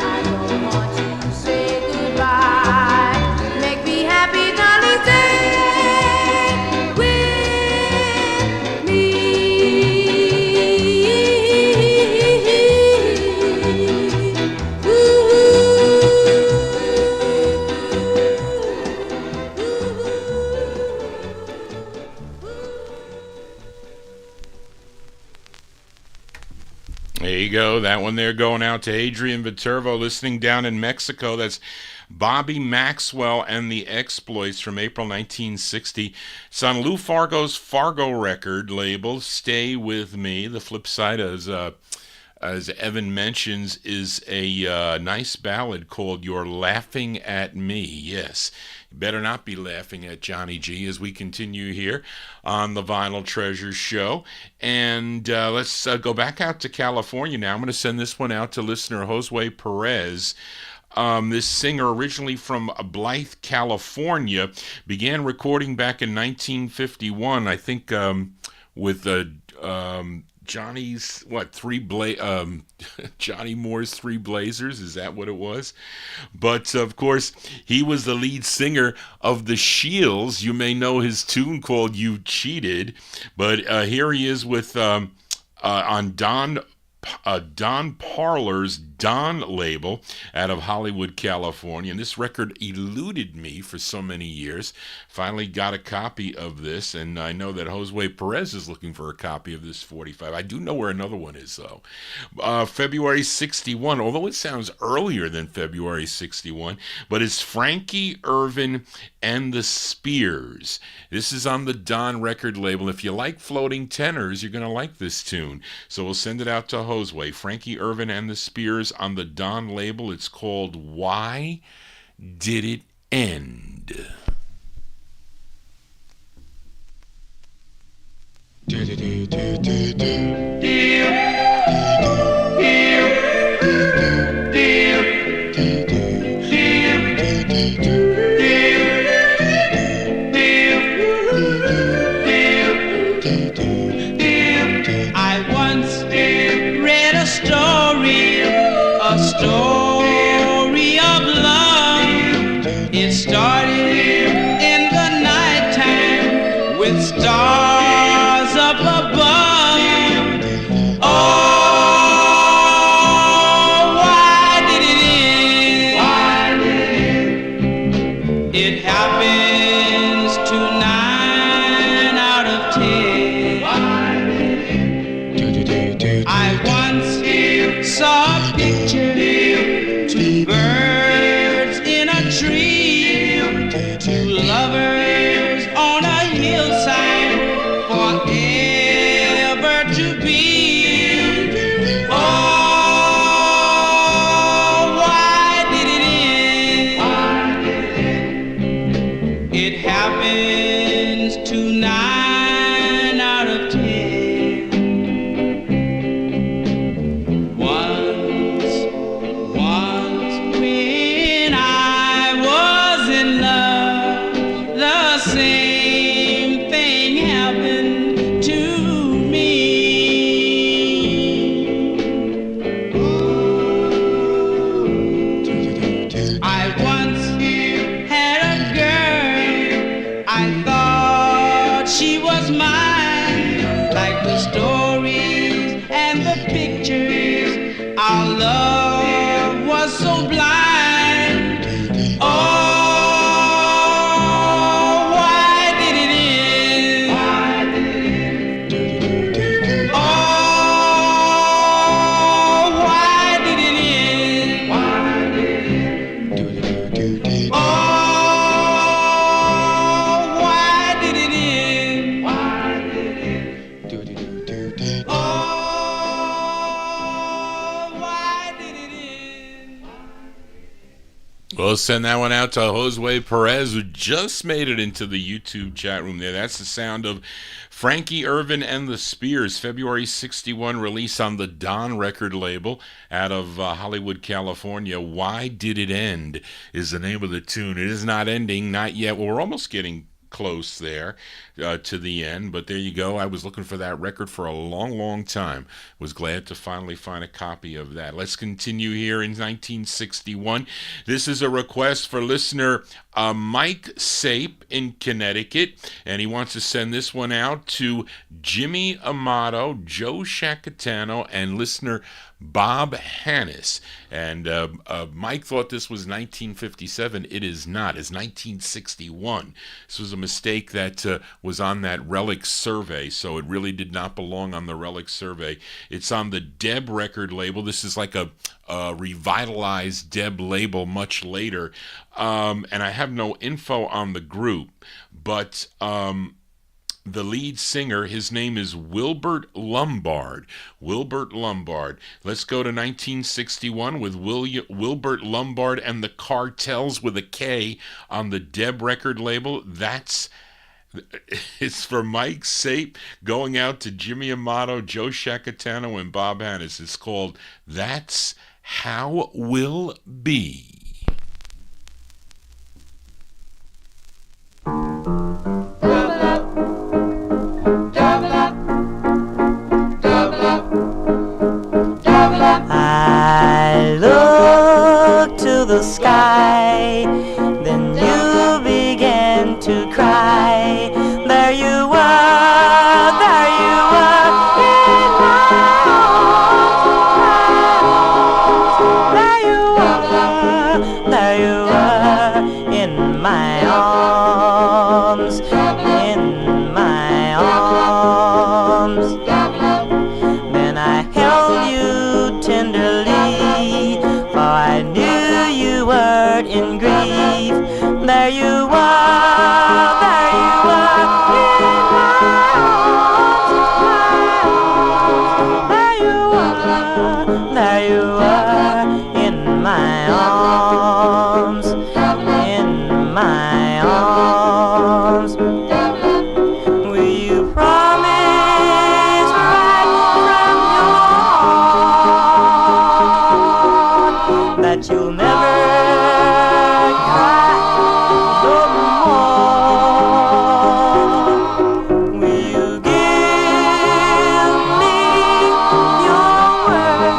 I don't want to say goodbye. Make me happy, darling, stay with me. There you go. That one there going out to Adrian Viterbo listening down in Mexico. That's Bobby Maxwell and the Exploits from April 1960. It's on Lou Fargo's Fargo record label, Stay With Me. The flip side, as Evan mentions, is a nice ballad called You're Laughing at Me. Yes, you better not be laughing at Johnny G as we continue here on the Vinyl Treasures show. And let's go back out to California now. I'm going to send this one out to listener Josue Perez. This singer, originally from Blythe, California, began recording back in 1951, I think, with Johnny's Johnny Moore's Three Blazers. Is that what it was? But of course, he was the lead singer of the Shields. You may know his tune called "You Cheated," but here he is with on Don Parlor's Don label out of Hollywood, California. And this record eluded me for so many years. Finally got a copy of this, and I know that Josue Perez is looking for a copy of this 45. I do know where another one is, though. February 61, although it sounds earlier than February 61, but it's Frankie Irvin and the Spears. This is on the Don record label. If you like floating tenors, you're going to like this tune. So we'll send it out to Josue. Frankie Irvin and the Spears on the Don label. It's called Why Did It End? I once read a story of love. It started in the nighttime with stars up above. Oh, why did it end? It happens to 9 out of 10. I once saw a picture, 2 birds in a tree, 2 lovers on a hillside, forever to be. Oh, why did it end? It happened We'll send that one out to Josue Perez, who just made it into the YouTube chat room there. That's the sound of Frankie Irvin and the Spears, February 61 release on the Don record label out of Hollywood, California. Why Did It End is the name of the tune. It is not ending, not yet. Well, we're almost getting close there to the end, but there you go. I was looking for that record for a long time. Was glad to finally find a copy of that. Let's continue here in 1961. This is a request for listener Mike Sape in Connecticut, and he wants to send this one out to Jimmy Amato, Joe Shacatano, and listener Bob Hannis. And Mike thought this was 1957. It is not. It's 1961. This was a mistake that was on that Relic survey, so it really did not belong on the Relic survey. It's on the Deb record label. This is like a revitalized Deb label much later. And I have no info on the group, but the lead singer, his name is Wilbert Lombard. Wilbert Lombard. Let's go to 1961 with Wilbert Lombard and the Cartels with a K on the Deb record label. It's for Mike Sape, going out to Jimmy Amato, Joe Shacatano, and Bob Hannis. It's called That's How Will Be. I look to the sky, then you began to cry. There you were, in my arms. There you were, in my arms, in my arms. Then I held you tenderly, for I knew you were in grief. There you were, in my arms, there you were, in my arms, in my arms. Will you promise right from your that you'll never cry no more? Will you give me your word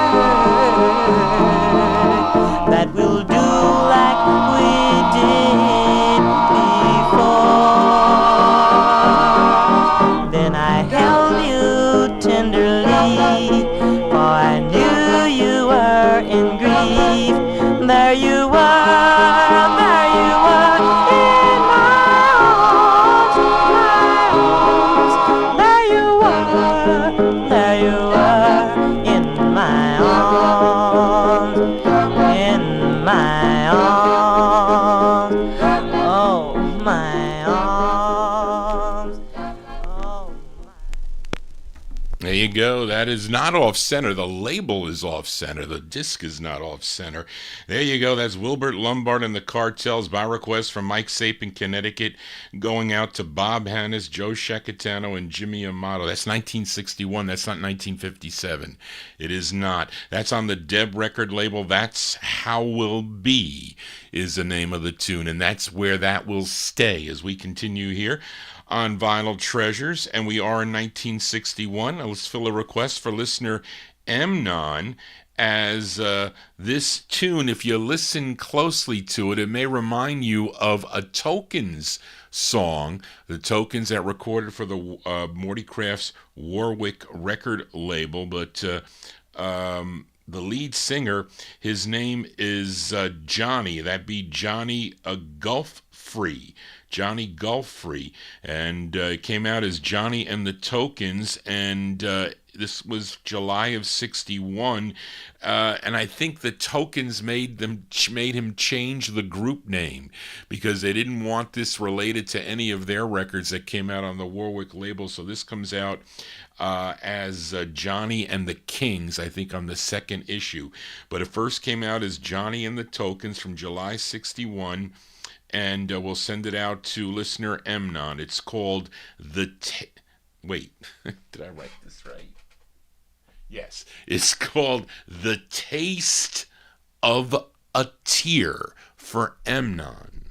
that we'll do like we did before? Then I held you tenderly, for I knew you were in grief. There you were, in my arms, there you were, in my arms, in my arms, oh my arms, oh my. There you go. That is not off center. The label is off center. The disc is not off center. There you go. That's Wilbert Lombard and the Cartels by request from Mike Sape in Connecticut, going out to Bob Hannis, Joe Shacatano, and Jimmy Amato. That's 1961. That's not 1957. It is not. That's on the Deb record label. That's How Will Be is the name of the tune, and that's where that will stay as we continue here on Vinyl Treasures, and we are in 1961. Let's fill a request for listener Emanons, as this tune, if you listen closely to it, it may remind you of a Tokens song. The Tokens that recorded for the Morty Crafts Warwick record label, but the lead singer, his name is Johnny. That'd be Johnny Gulf Free. Johnny Gulf Free. And it came out as Johnny and the Tokens, and this was July of 61. And I think the Tokens made him change the group name because they didn't want this related to any of their records that came out on the Warwick label. So this comes out as Johnny and the Kings, I think, on the second issue. But it first came out as Johnny and the Tokens from July 61. And we'll send it out to listener Emanon. It's called Wait, did I write this right? Yes, it's called The Taste of a Tear for Emanon.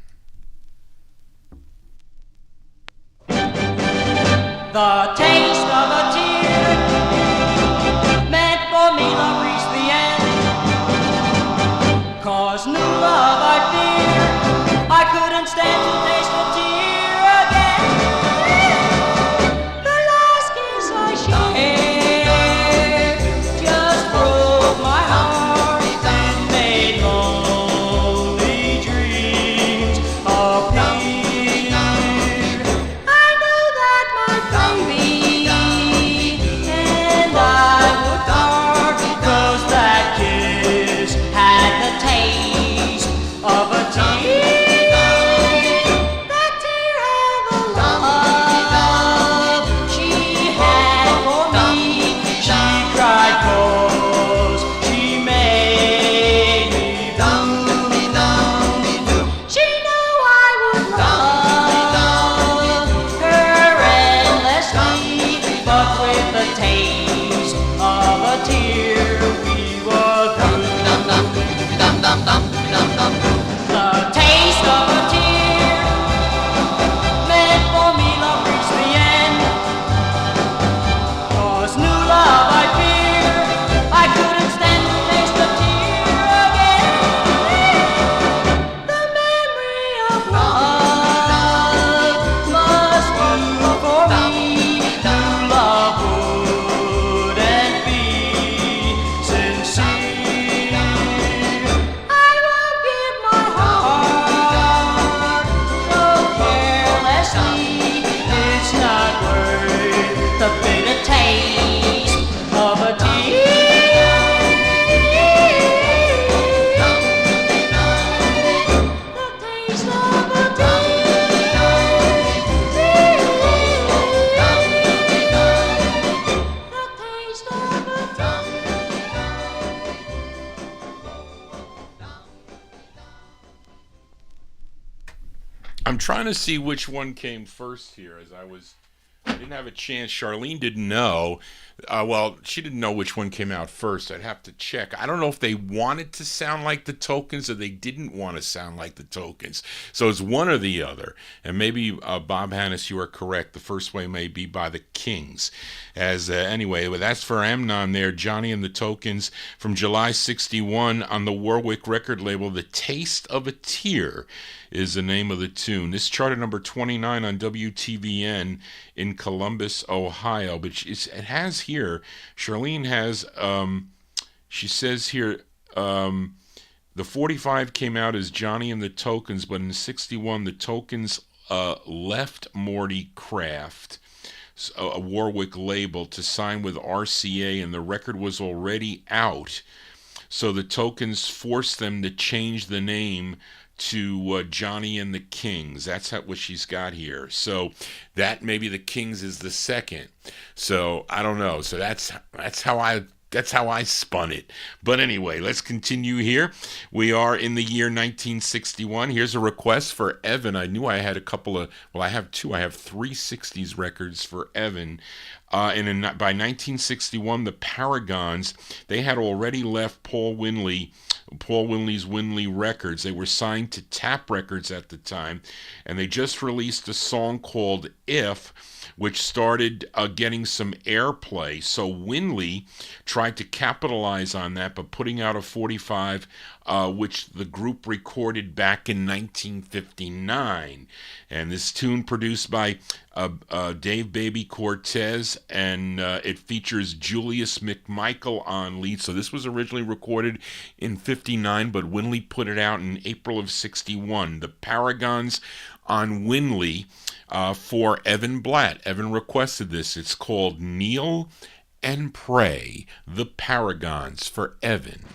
The taste of a tear meant for me love reached the end. 'Cause new love I fear I couldn't stand to taste a tear again. The last kiss I shared just broke my heart and made lonely dreams appear. I knew that my baby and I would part, 'cause that kiss had the taste of a tear. I'm trying to see which one came first here, as I didn't have a chance. Charlene didn't know. Well, she didn't know which one came out first. I'd have to check. I don't know if they wanted to sound like the Tokens or they didn't want to sound like the Tokens. So it's one or the other. And maybe, Bob Hannes, you are correct. The first way may be by the Kings. Anyway, well, that's for Emanon there. Johnny and the Tokens from July 61 on the Warwick record label. The Taste of a Tear is the name of the tune. This charted number 29 on WTVN in Columbus, Ohio. But it has here, Charlene has, she says here, the 45 came out as Johnny and the Tokens, but in 61, the Tokens left Morty Kraft, a Warwick label, to sign with RCA, and the record was already out. So the Tokens forced them to change the name to Johnny and the Kings. That's what she's got here. So that maybe the Kings is the second. So I don't know. So that's how I spun it. But anyway, let's continue here. We are in the year 1961. Here's a request for Evan. I knew I had a couple of, well, I have two. I have 3 60s records for Evan. By 1961, the Paragons, they had already left Paul Winley's Winley Records. They were signed to Tap Records at the time, and they just released a song called If, which started getting some airplay. So Winley tried to capitalize on that by putting out a 45 which the group recorded back in 1959. And this tune produced by Dave Baby Cortez, and it features Julius McMichael on lead. So this was originally recorded in 59, but Winley put it out in April of 61. The Paragons on Winley for Evan Blatt. Evan requested this. It's called Kneel and Pray. The Paragons for Evan.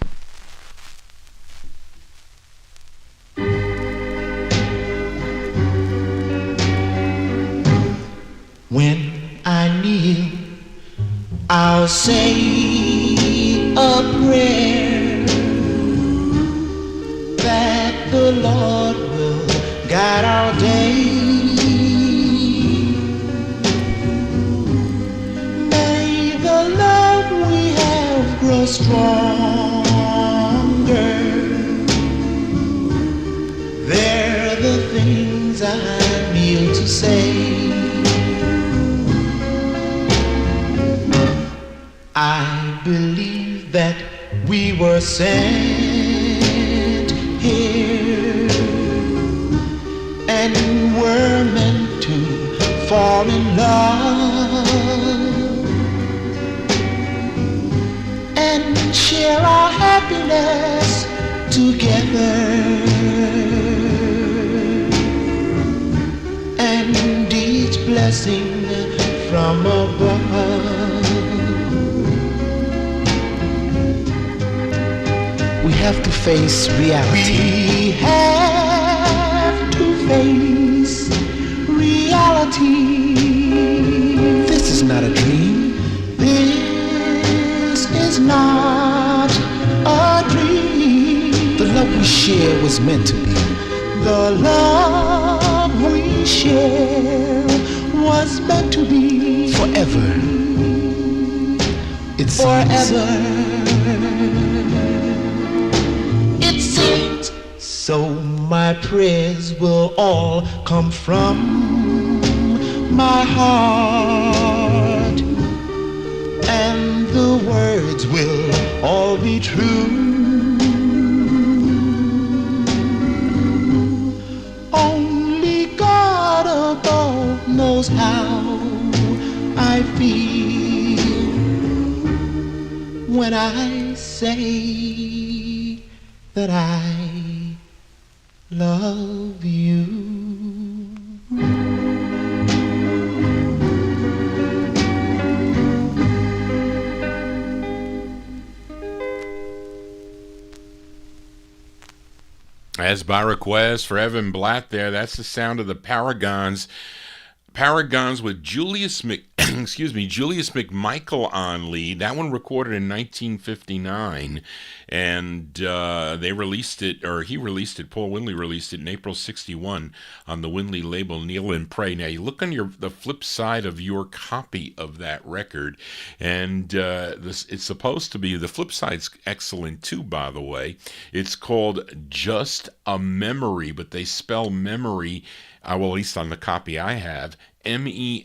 When I kneel, I'll say a prayer that the Lord will guide our day. May the love we have grow stronger. They're the things I kneel to say. I believe that we were sent here and were meant to fall in love and share our happiness together, and each blessing from above. We have to face reality. We have to face reality. This is not a dream. This is not a dream. The love we share was meant to be. The love we share was meant to be forever. It's forever. So my prayers will all come from my heart, and the words will all be true. Only God above knows how I feel when I say that I love you. As by request for Evan Blatt there, that's the sound of the Paragons. Paragons with Julius McMichael on lead. That one recorded in 1959, and they released it, or he released it, Paul Winley released it in April 61 on the Winley label Kneel and Pray. Now you look on the flip side of your copy of that record, and it's supposed to be, the flip side's excellent too, by the way. It's called Just a Memory, but they spell memory, well, at least on the copy I have, Memoire.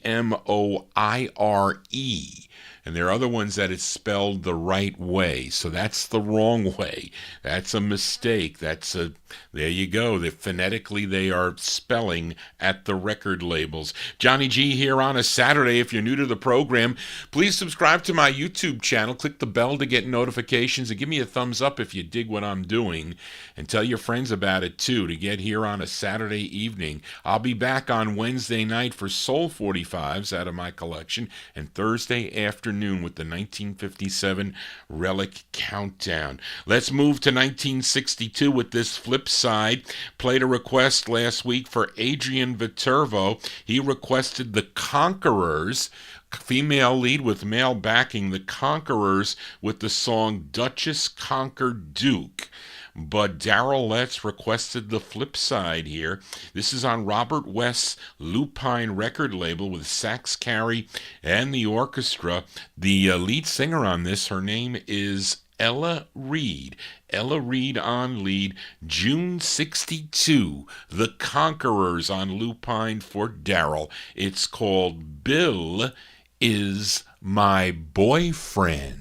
And there are other ones that it's spelled the right way. So that's the wrong way. That's a mistake. There you go. Phonetically, they are spelling at the record labels. Johnny G here on a Saturday. If you're new to the program, please subscribe to my YouTube channel. Click the bell to get notifications, and give me a thumbs up if you dig what I'm doing. And tell your friends about it, too, to get here on a Saturday evening. I'll be back on Wednesday night for Soul 45's out of my collection, and Thursday afternoon with the 1957 Relic Countdown. Let's move to 1962 with this flip side. Played a request last week for Adrian Viterbo. He requested the Conquerors, female lead with male backing, the Conquerors with the song Duchess Conquered Duke. But Darrell Letts requested the flip side here. This is on Robert West's Lupine record label with Sax Carey and the orchestra. The lead singer on this, her name is Ella Reed. Ella Reed on lead, June 62. The Conquerors on Lupine for Darrell. It's called Bill Is My Boyfriend.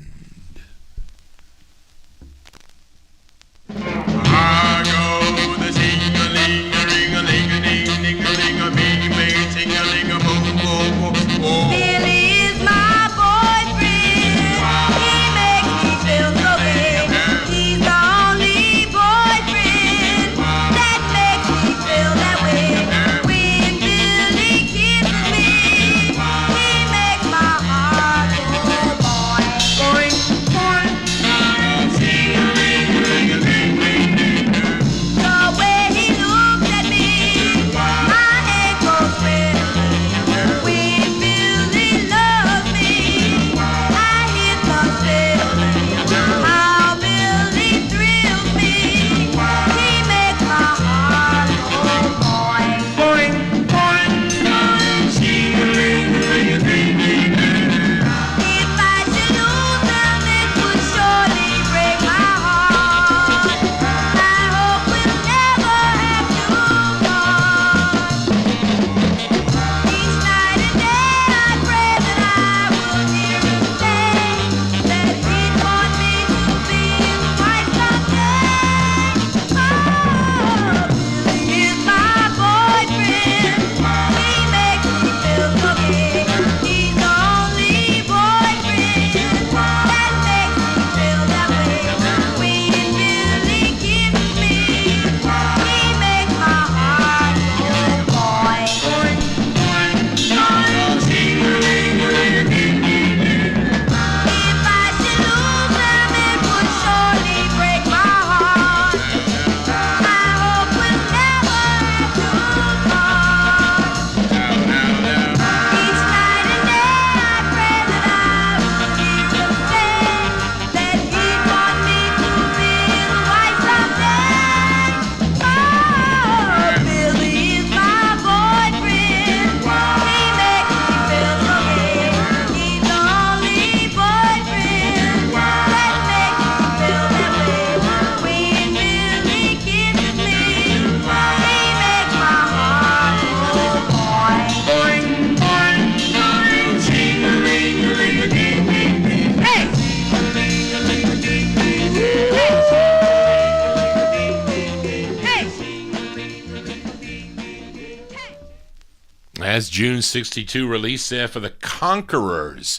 As June 62 release there for the Conquerors.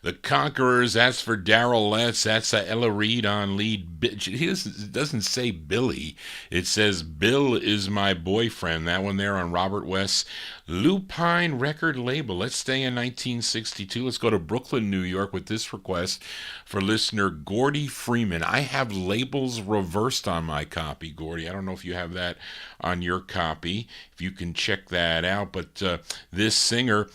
The Conquerors, that's for Darrell Letts. That's Ella Reid on lead. He doesn't say Billy. It says Bill is my boyfriend. That one there on Robert West's Lupine record label. Let's stay in 1962. Let's go to Brooklyn, New York with this request for listener Gordy Freeman. I have labels reversed on my copy, Gordy. I don't know if you have that on your copy, if you can check that out. But this singer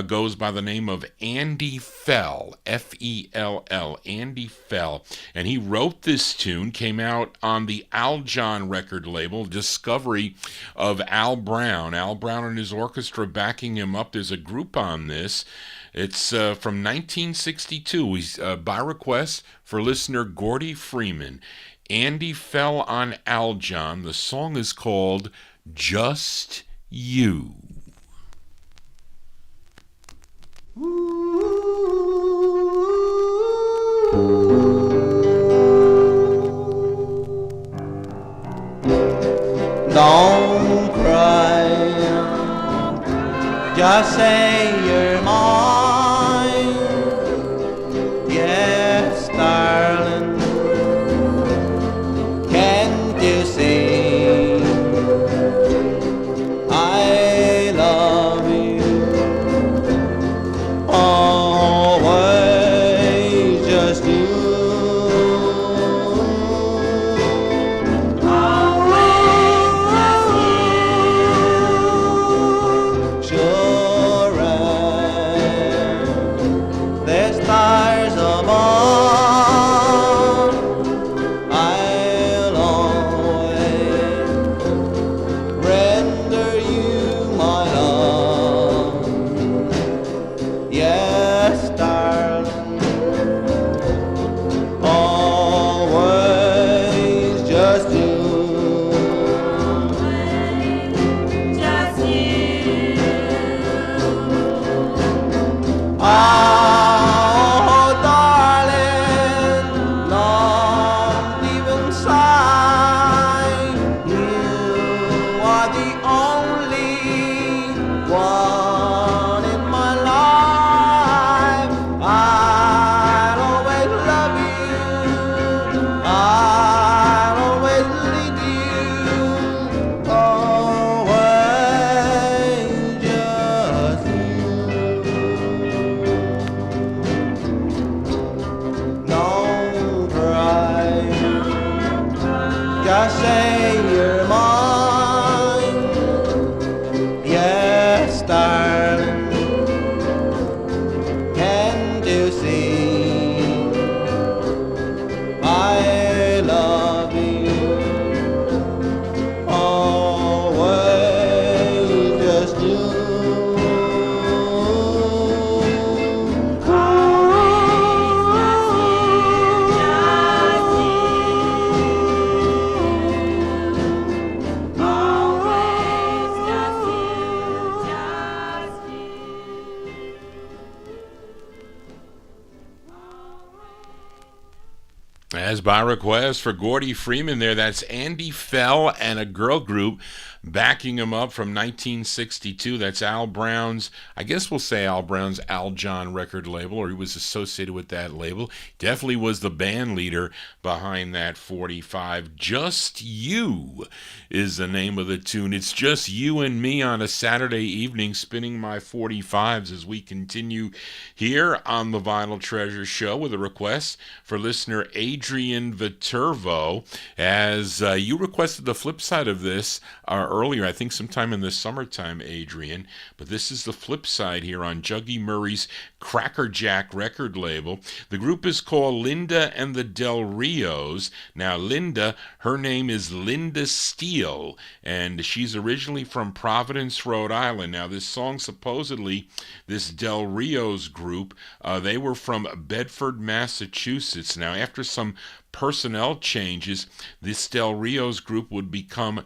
goes by the name of Andy Fell, F-E-L-L, Andy Fell. And he wrote this tune, came out on the Al John record label, discovery of Al Brown. Al Brown and his orchestra backing him up. There's a group on this. It's from 1962. By request for listener Gordy Freeman. Andy Fell on Al John. The song is called Just You. Don't cry, just say you're mine. Yes, darling, can't you see I love you always, just you. As by request for Gordy Freeman there, that's Andy Fell and a girl group backing him up from 1962. That's Al Brown's, I guess we'll say Al Brown's Al John record label, or he was associated with that label. Definitely was the band leader behind that 45. Just You is the name of the tune. It's just you and me on a Saturday evening spinning my 45s as we continue here on the Vinyl Treasure Show with a request for listener Adrian Viterbo. As you requested the flip side of this earlier, I think sometime in the summertime, Adrian, but this is the flip side here on Juggy Murray's Cracker Jack record label. The group is called Linda and the Del-Ros. Now, Linda, her name is Linda Steele, and she's originally from Providence, Rhode Island. Now, this song, supposedly, this Del-Ros group, they were from Bedford, Massachusetts. Now, after some personnel changes, this Del-Ros group would become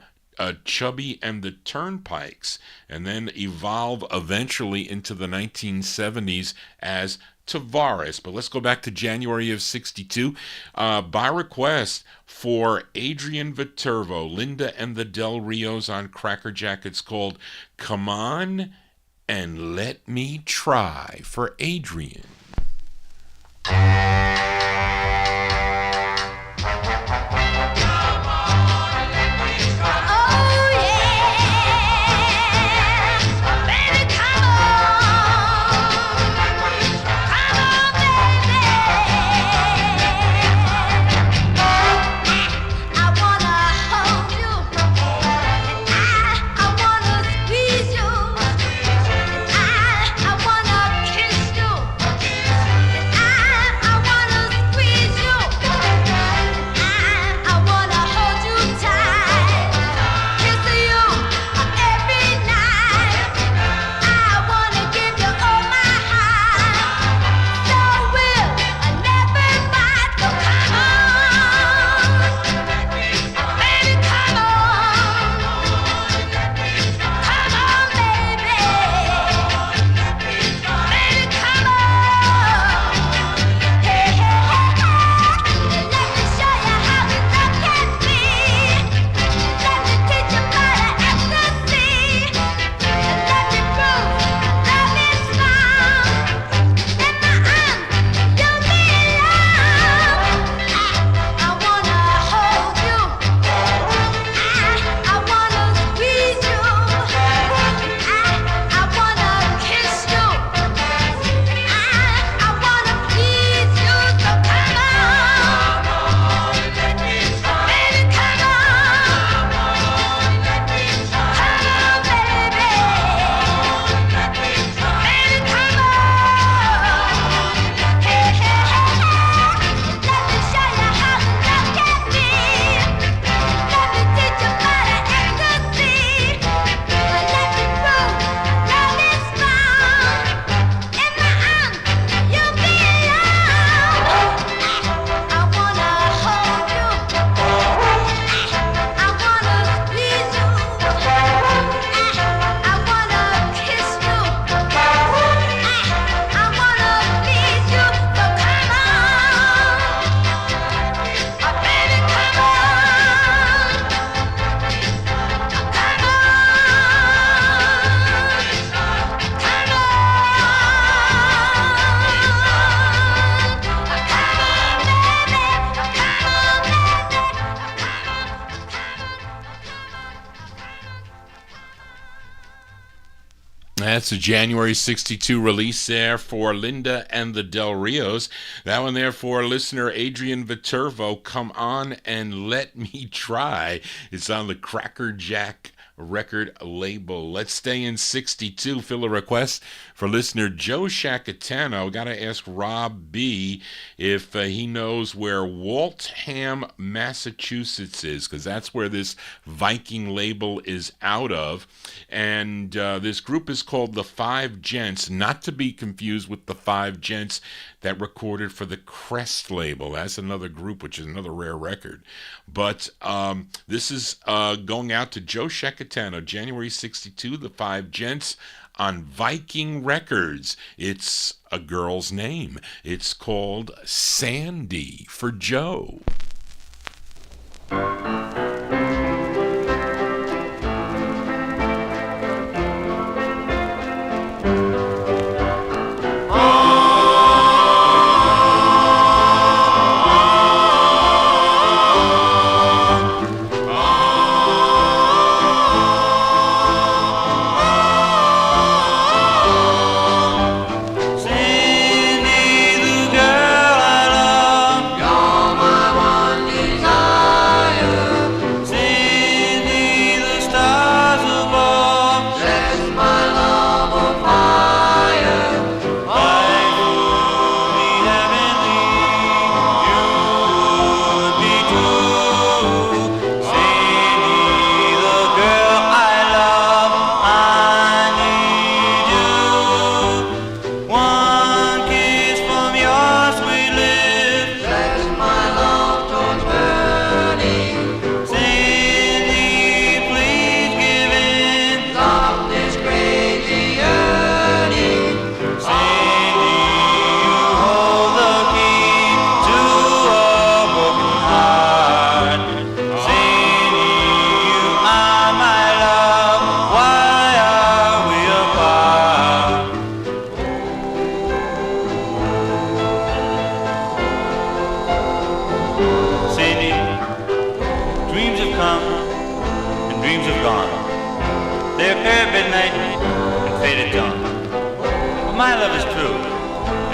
Chubby and the Turnpikes, and then evolve eventually into the 1970s as Tavares. But let's go back to January of 62. By request for Adrian Viterbo, Linda and the Del-Ros on Cracker Jack, it's called Come On and Let Me Try for Adrian. That's a January 62 release there for Linda and the Del-Rios. That one there for listener Adrian Viterbo, Come On and Let Me Try. It's on the Cracker Jack record label. Let's stay in 62. Fill a request for listener Joe Shacatano. Got to ask Rob B. if he knows where Waltham, Massachusetts is, because that's where this Viking label is out of. And this group is called the Five Gents, not to be confused with the Five Gents that recorded for the Crest label. That's another group, which is another rare record. But this is going out to Joe Shacatano, January 62, the Five Gents on Viking Records. It's a girl's name. It's called Sandy for Joe. Fire.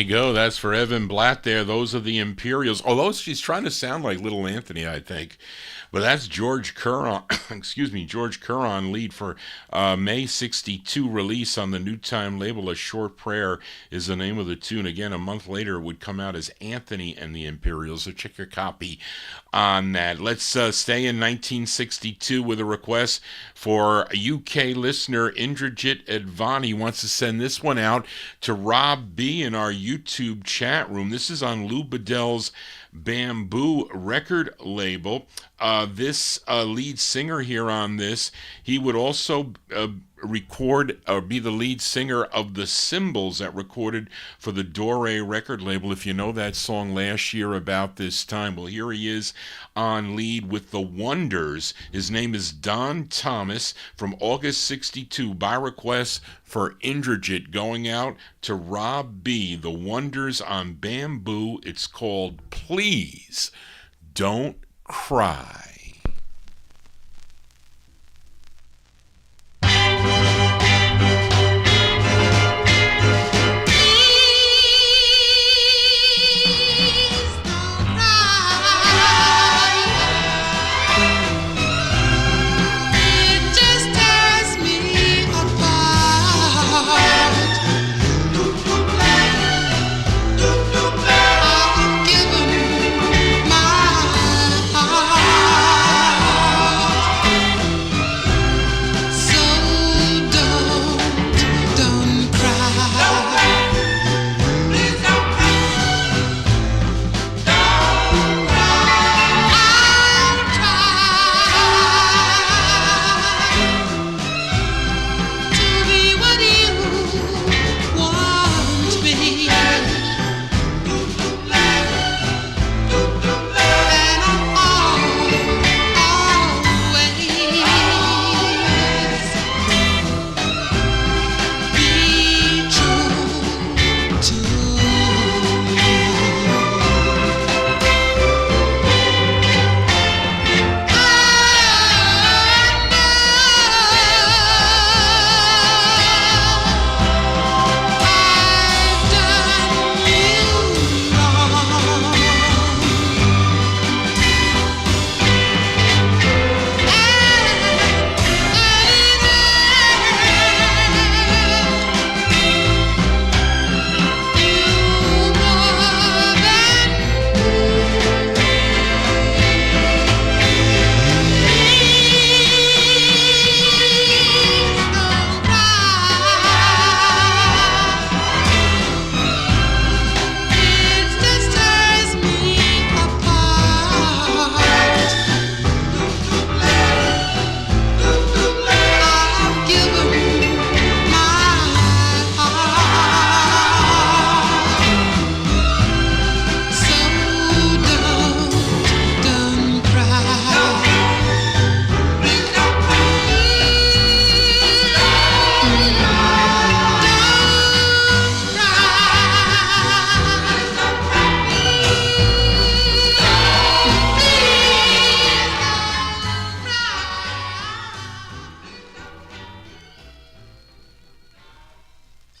you go. That's for Evan Blatt there. Those are the Imperials. Although she's trying to sound like Little Anthony, I think. But that's George Curran, George Curran lead for May 62 release on the New Time label. A Short Prayer is the name of the tune. Again, a month later it would come out as Anthony and the Imperials, so check your copy on that. Let's stay in 1962 with a request for a UK listener, Indrajit Advani wants to send this one out to Rob B in our YouTube chat room. This is on Lou Bedell's Bamboo record label. This lead singer here on this, he would also record or be the lead singer of the Symbols that recorded for the Dore record label. If you know that song last year about this time, well, here he is on lead with the Wonders. His name is Don Thomas from August 62 by request for Indrajit, going out to Rob B. The Wonders on Bamboo. It's called Please Don't Cry.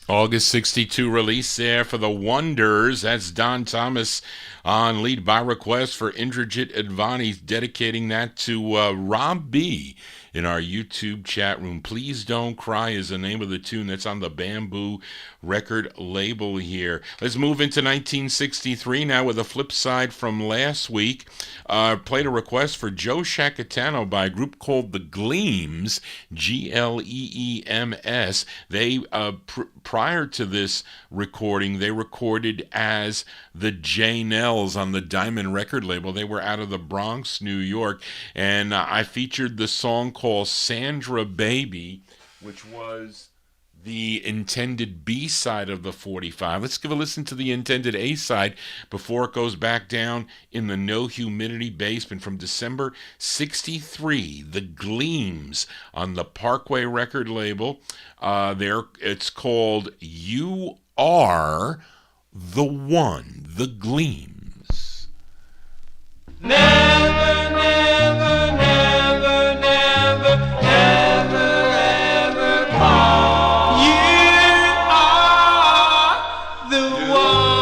August 62 release there for the Wonders. That's Don Thomas on lead by request for Indrajit Advani, dedicating that to Rob B in our YouTube chat room. Please Don't Cry is the name of the tune that's on the Bamboo record label here. Let's move into 1963 now with a flip side from last week. Played a request for Joe Shacatano by a group called The Gleams, Gleems. They, prior to this recording, they recorded as the Janelles on the Diamond record label. They were out of the Bronx, New York, and I featured the song called Sandra Baby, which was the intended B-side of the 45. Let's give a listen to the intended A-side before it goes back down in the No Humidity basement from December 63. The Gleams on the Parkway record label. It's called You Are the One. The Gleams. Never, never, never, never, ever, ever call. You are the one.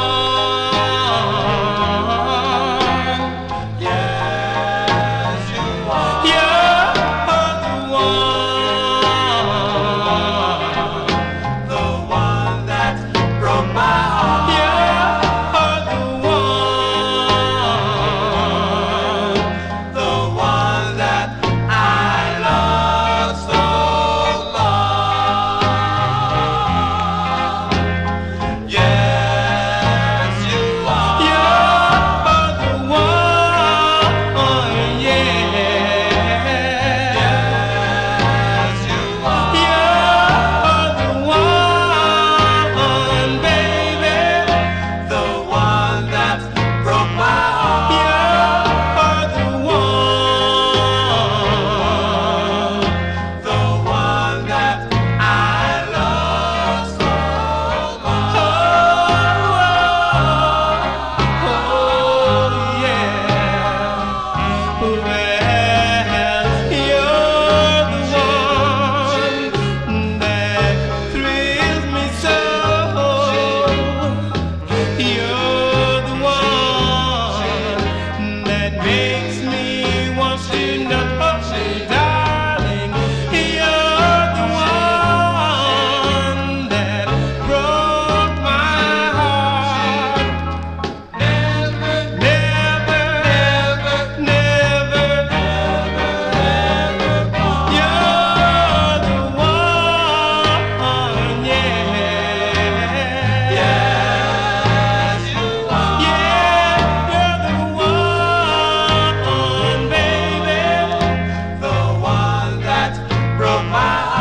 makes me want to know, say, darling, you're the one that broke my heart. Never, never, never, never, ever, you're the one, yeah. Yes, you are. Yeah, you're the one, baby. The one that broke my heart.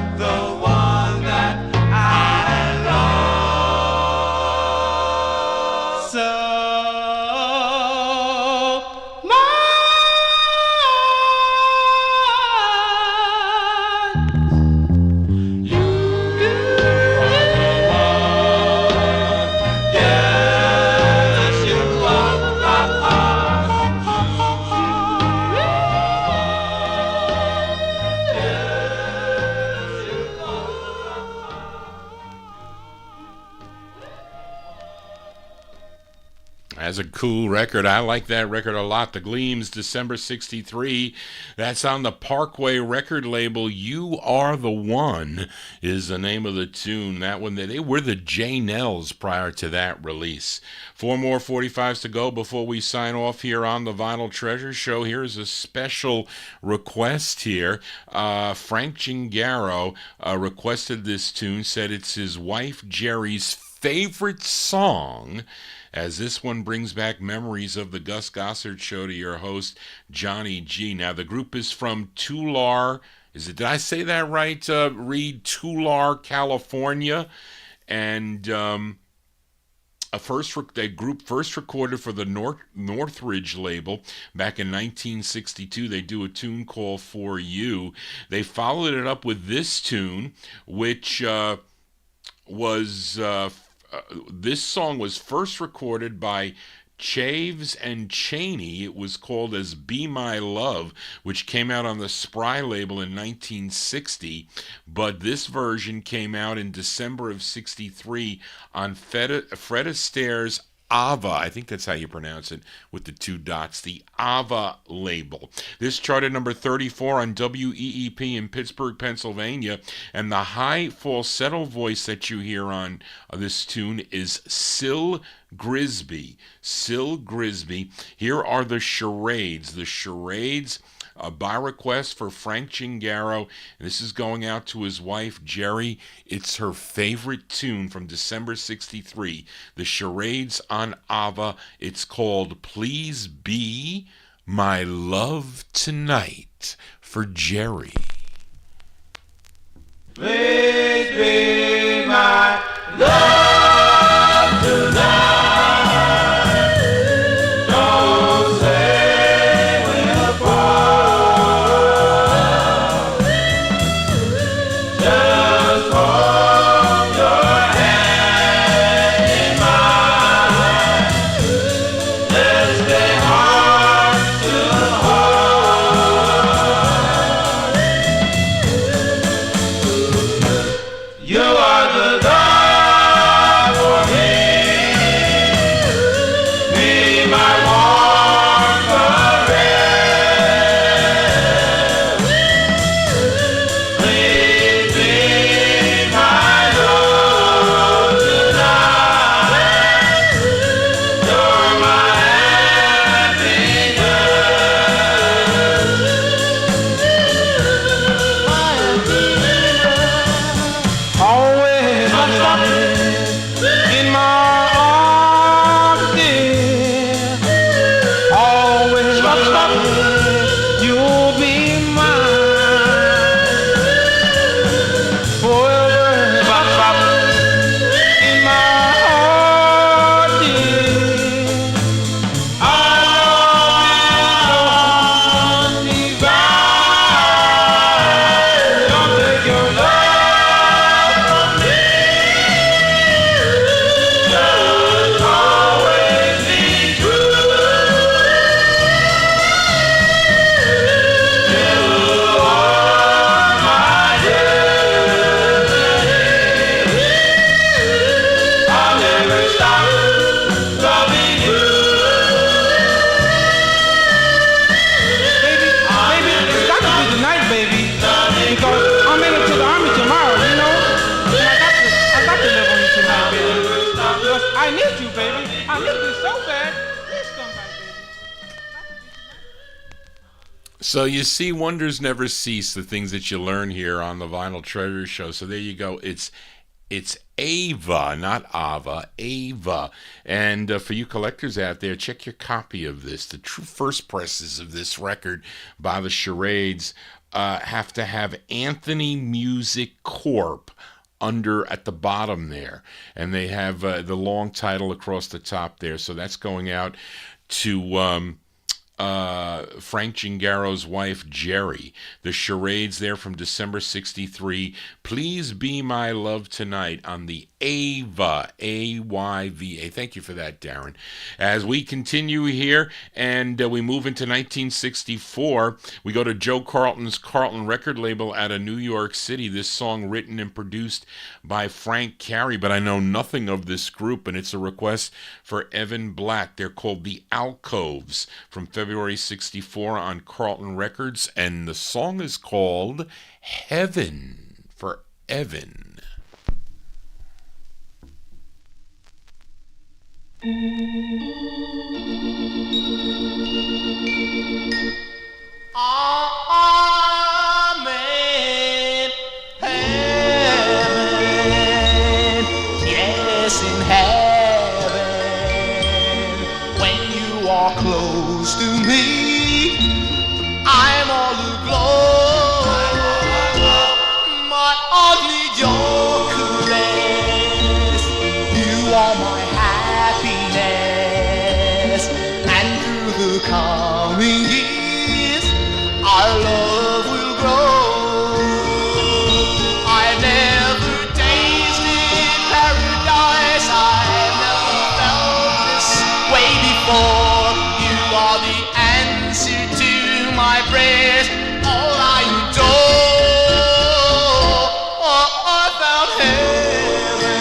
You're the one that I love so much. You yes, you That's a cool record. I like that record a lot. The Gleams, December 63. That's on the Parkway record label. You Are the One is the name of the tune. That one, they were the J. Nells prior to that release. 4 more 45s to go before we sign off here on the Vinyl Treasure Show. Here's a special request here. Frank Gingaro requested this tune, said it's his wife Jerry's favorite song, as this one brings back memories of the Gus Gossard Show to your host, Johnny G. Now, the group is from Tulare. Did I say that right, Reed? Tulare, California. And a group first recorded for the Northridge label back in 1962. They do a tune called For You. They followed it up with this tune, which was... this song was first recorded by Chaves and Cheney. It was called as Be My Love, which came out on the Spry label in 1960, but this version came out in December of 63 on Fred Astaire's Ava, I think that's how you pronounce it, with the 2 dots, the Ava label. This charted number 34 on WEEP in Pittsburgh, Pennsylvania, and the high falsetto voice that you hear on this tune is Syl Grisby. Syl Grisby. Here are the Charades. The Charades, by request for Frank Gingaro. This is going out to his wife, Jerry. It's her favorite tune from December 63. The Charades on Ava. It's called Please Be My Love Tonight for Jerry. Please be my love tonight. Don't say we'll part. Just hold your hand in mine. Let's stay heart to heart. You are the God for me. Be my warm caress. Please be my love tonight. You're my happiness. Always So you see, wonders never cease, the things that you learn here on the Vinyl Treasure Show. So there you go. It's Ava, not Ava, Ava. And for you collectors out there, check your copy of this. The true first presses of this record by the Charades have to have Anthony Music Corp under at the bottom there. And they have the long title across the top there. So that's going out to Frank Gingaro's wife, Jerry. The Charades there from December 63. Please Be My Love Tonight on the Ava, A-Y-V-A. Thank you for that, Darren. As we continue here and we move into 1964, we go to Joe Carlton's Carlton record label out of New York City. This song written and produced by Frank Carey, but I know nothing of this group, and it's a request for Evan Black. They're called the Alcoves from February 64 on Carlton Records, and the song is called Heaven for Evan. Amen. Heaven, yes, in heaven, when you are close to me, I'm all aglow. My only your caress, you are my happiness, and through the coming years, our love will grow. I've never tasted paradise, I've never felt this way before. You are the answer to my prayers, all I adore. Oh, I found heaven,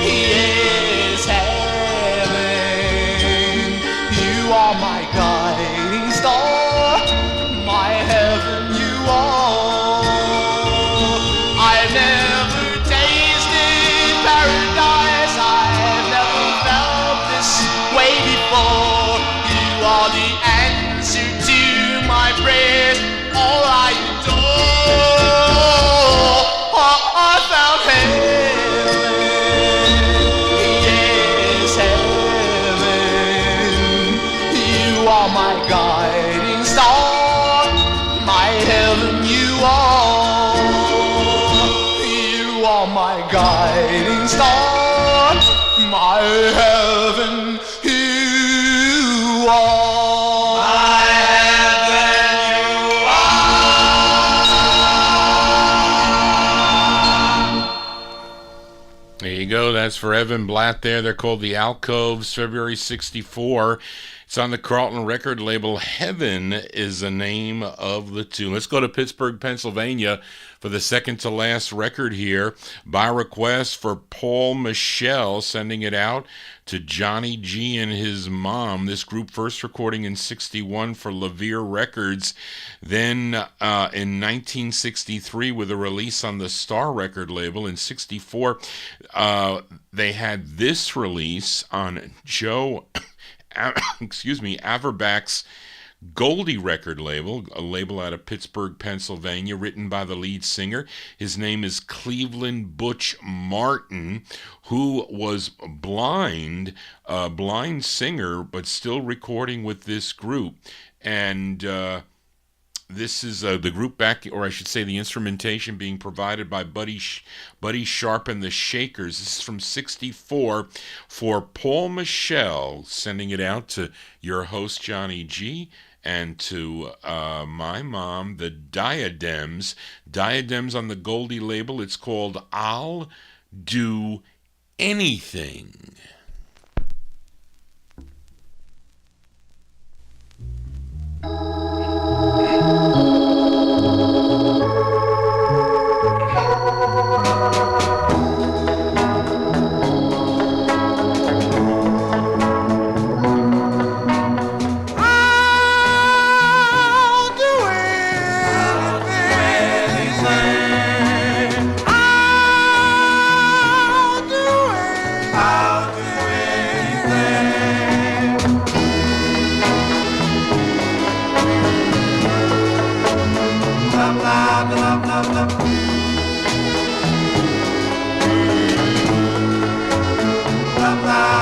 yes, heaven. You are my guiding star, my heaven you are. I've never tasted paradise, I've never felt this way before. You are the answer to my prayers, all I adore. Oh, I found heaven, yes, heaven. You are my guiding star, my heaven you are. You are my guiding star, my heaven you are. There you go. That's for Evan Blatt there. They're called the Alcoves, February 64. It's on the Carlton record label. Heaven is the name of the tune. Let's go to Pittsburgh, Pennsylvania for the second to last record here. By request for Paul Michel, sending it out to Johnny G and his mom. This group first recording in 61 for Levere Records. Then in 1963 with a release on the Star record label. In 64, they had this release on Joe Averbach's Goldie record label, a label out of Pittsburgh, Pennsylvania, written by the lead singer. His name is Cleveland Butch Martin, who was blind singer, but still recording with this group. And this is the group back, or I should say the instrumentation being provided by Buddy Sharp and the Shakers. This is from 64 for Paul Michel, sending it out to your host, Johnny G, and to my mom, the Diadems. Diadems on the Goldie label. It's called I'll Do Anything.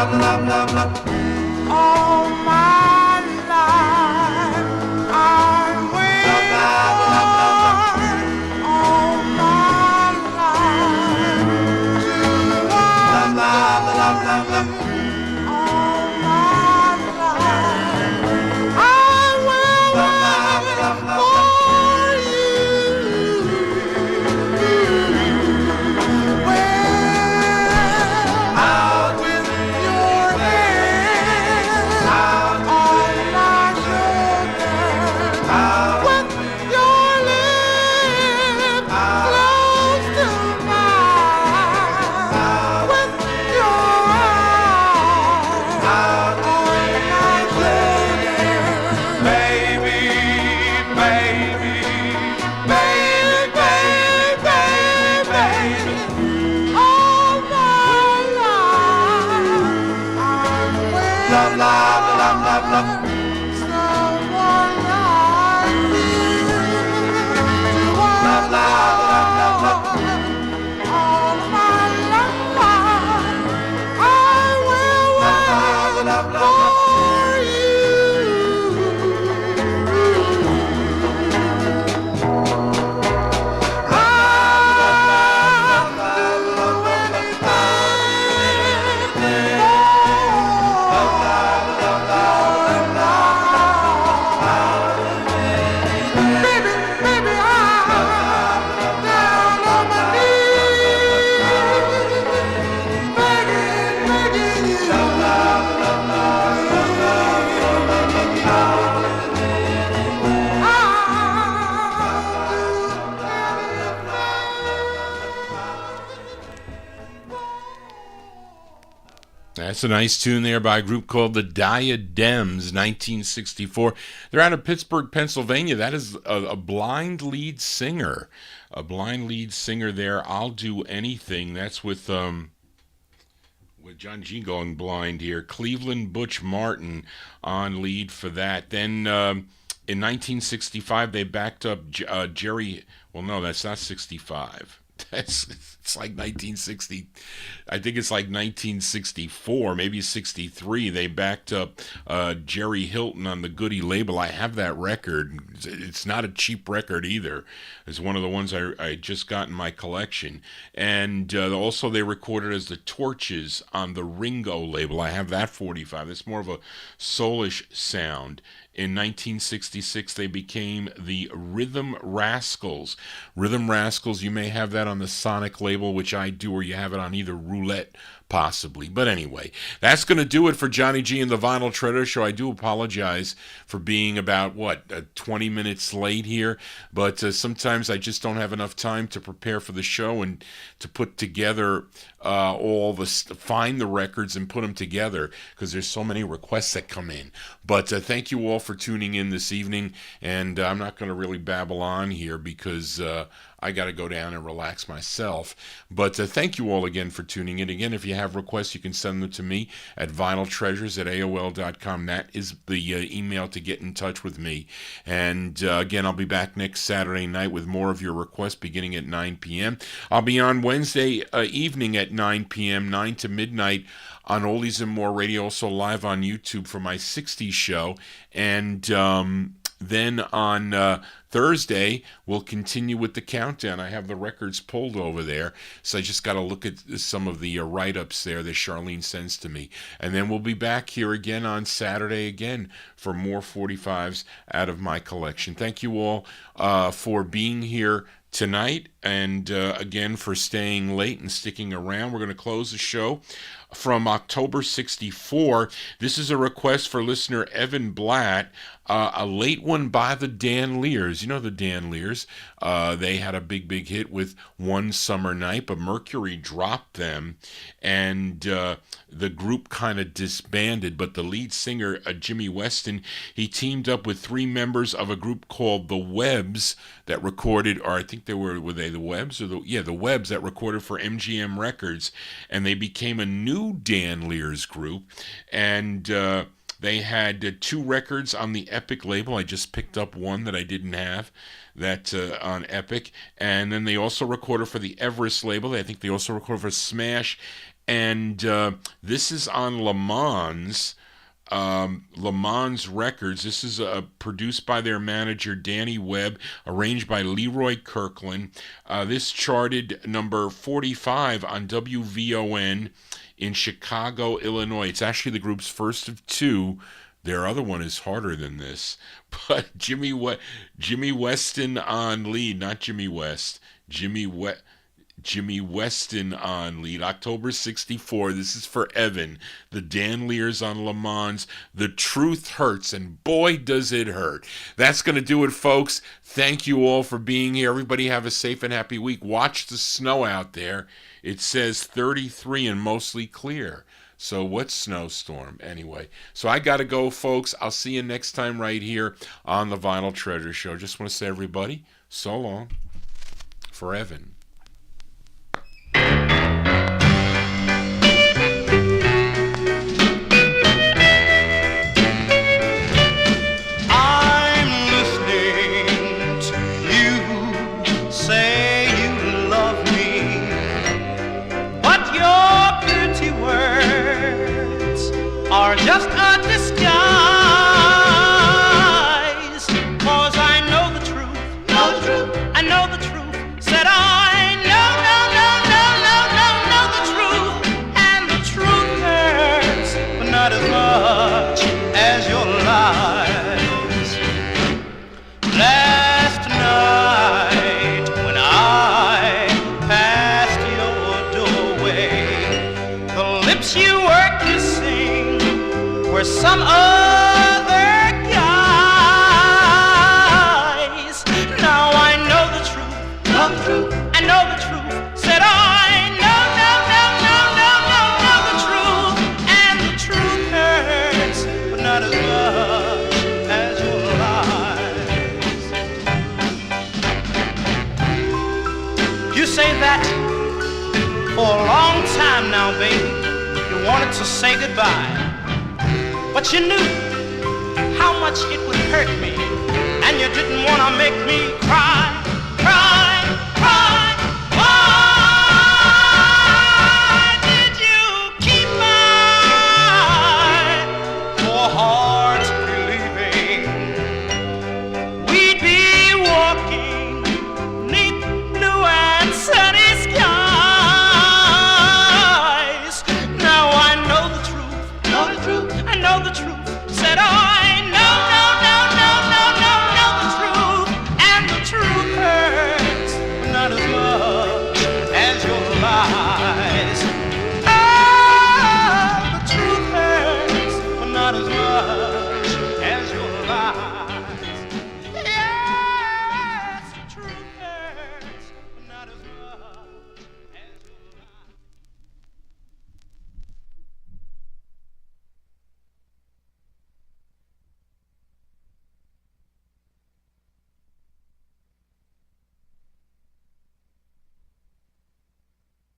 All my life I wait all my life to all my life I will wait for you. Well, out with your hands on my shoulder, with your lips close to mine, with your eyes on my shoulder, Baby, baby, baby, baby, baby. all my life I'm waiting Love, love, love, love, love. someone like you to Love, love, love, love, love. all my life I will wait for you. Baby, baby, I'm down on my knees, begging you. That's a nice tune there by a group called the Diadems, 1964. They're out of Pittsburgh, Pennsylvania. That is a blind lead singer. A blind lead singer there. I'll Do Anything. That's with John G going blind here. Cleveland Butch Martin on lead for that. Then in 1965, they backed up Jerry. Well, no, that's not 65. It's like 1960. I think it's like 1964, maybe 63. They backed up Jerry Hilton on the Goody label. I have that record. It's not a cheap record either. It's one of the ones I just got in my collection. And also they recorded as the Torches on the Ringo label. I have that 45. It's more of a soulish sound. In 1966, they became the Rhythm Rascals. Rhythm Rascals, you may have that on the Sonic label, which I do, or you have it on either Roulette, possibly. But anyway, that's going to do it for Johnny G and the Vinyl Treasure Show. I do apologize for being about, 20 minutes late here. But sometimes I just don't have enough time to prepare for the show and to put together find the records and put them together, because there's so many requests that come in. But thank you all for tuning in this evening, and I'm not going to really babble on here because I got to go down and relax myself. But thank you all again for tuning in. Again, if you have requests, you can send them to me at vinyltreasures@aol.com. That is the email to get in touch with me. And again, I'll be back next Saturday night with more of your requests beginning at 9 p.m. I'll be on Wednesday evening at 9 p.m., 9 to midnight on Oldies and More Radio, also live on YouTube for my 60s show. And then on Thursday, we'll continue with the countdown. I have the records pulled over there, so I just got to look at some of the write-ups there that Charlene sends to me. And then we'll be back here again on Saturday again for more 45s out of my collection. Thank you all for being here tonight, and again for staying late and sticking around. We're going to close the show from October 64. This is a request for listener Evan Blatt, a late one by the Dan Lears. You know the Dan Lears. They had a big hit with One Summer Night, but Mercury dropped them, and the group kind of disbanded. But the lead singer, Jimmy Weston, he teamed up with three members of a group called the Webbs that recorded, or I think were they the Webbs? Or the Webbs that recorded for MGM Records, and they became a new Dan Lears group, and they had two records on the Epic label. I just picked up one that I didn't have, that on Epic. And then they also recorded for the Everest label. I think they also recorded for Smash And this is on Le Mans Records. This is produced by their manager Danny Webb, arranged by Leroy Kirkland. This charted number 45 on WVON in Chicago, Illinois. It's actually the group's first of two. Their other one is harder than this. But Jimmy Weston on lead, not Jimmy West. Jimmy Weston on lead, October 64. This is for Evan. The Dan Lears on Le Mans. The Truth Hurts, and boy does it hurt. That's going to do it, folks. Thank you all for being here. Everybody have a safe and happy week. Watch the snow out there. It says 33 and mostly clear. So what snowstorm? Anyway, so I got to go, folks. I'll see you next time right here on the Vinyl Treasure Show. Just want to say, everybody, so long for Evan. I'm listening to you say you love me, but your pretty words are just a disguise. 'Cause I know the truth, I know the truth. Said I know the truth, and the truth hurts, but not as much as your lies. Last night when I passed your doorway, the lips you were kissing were some other guys. Now I know the truth, I know the truth. Said I know the truth, and the truth hurts, but not as much as your lies. You say that for a long time now, baby. You wanted to say goodbye, but you knew how much it would hurt me, and you didn't want to make me cry.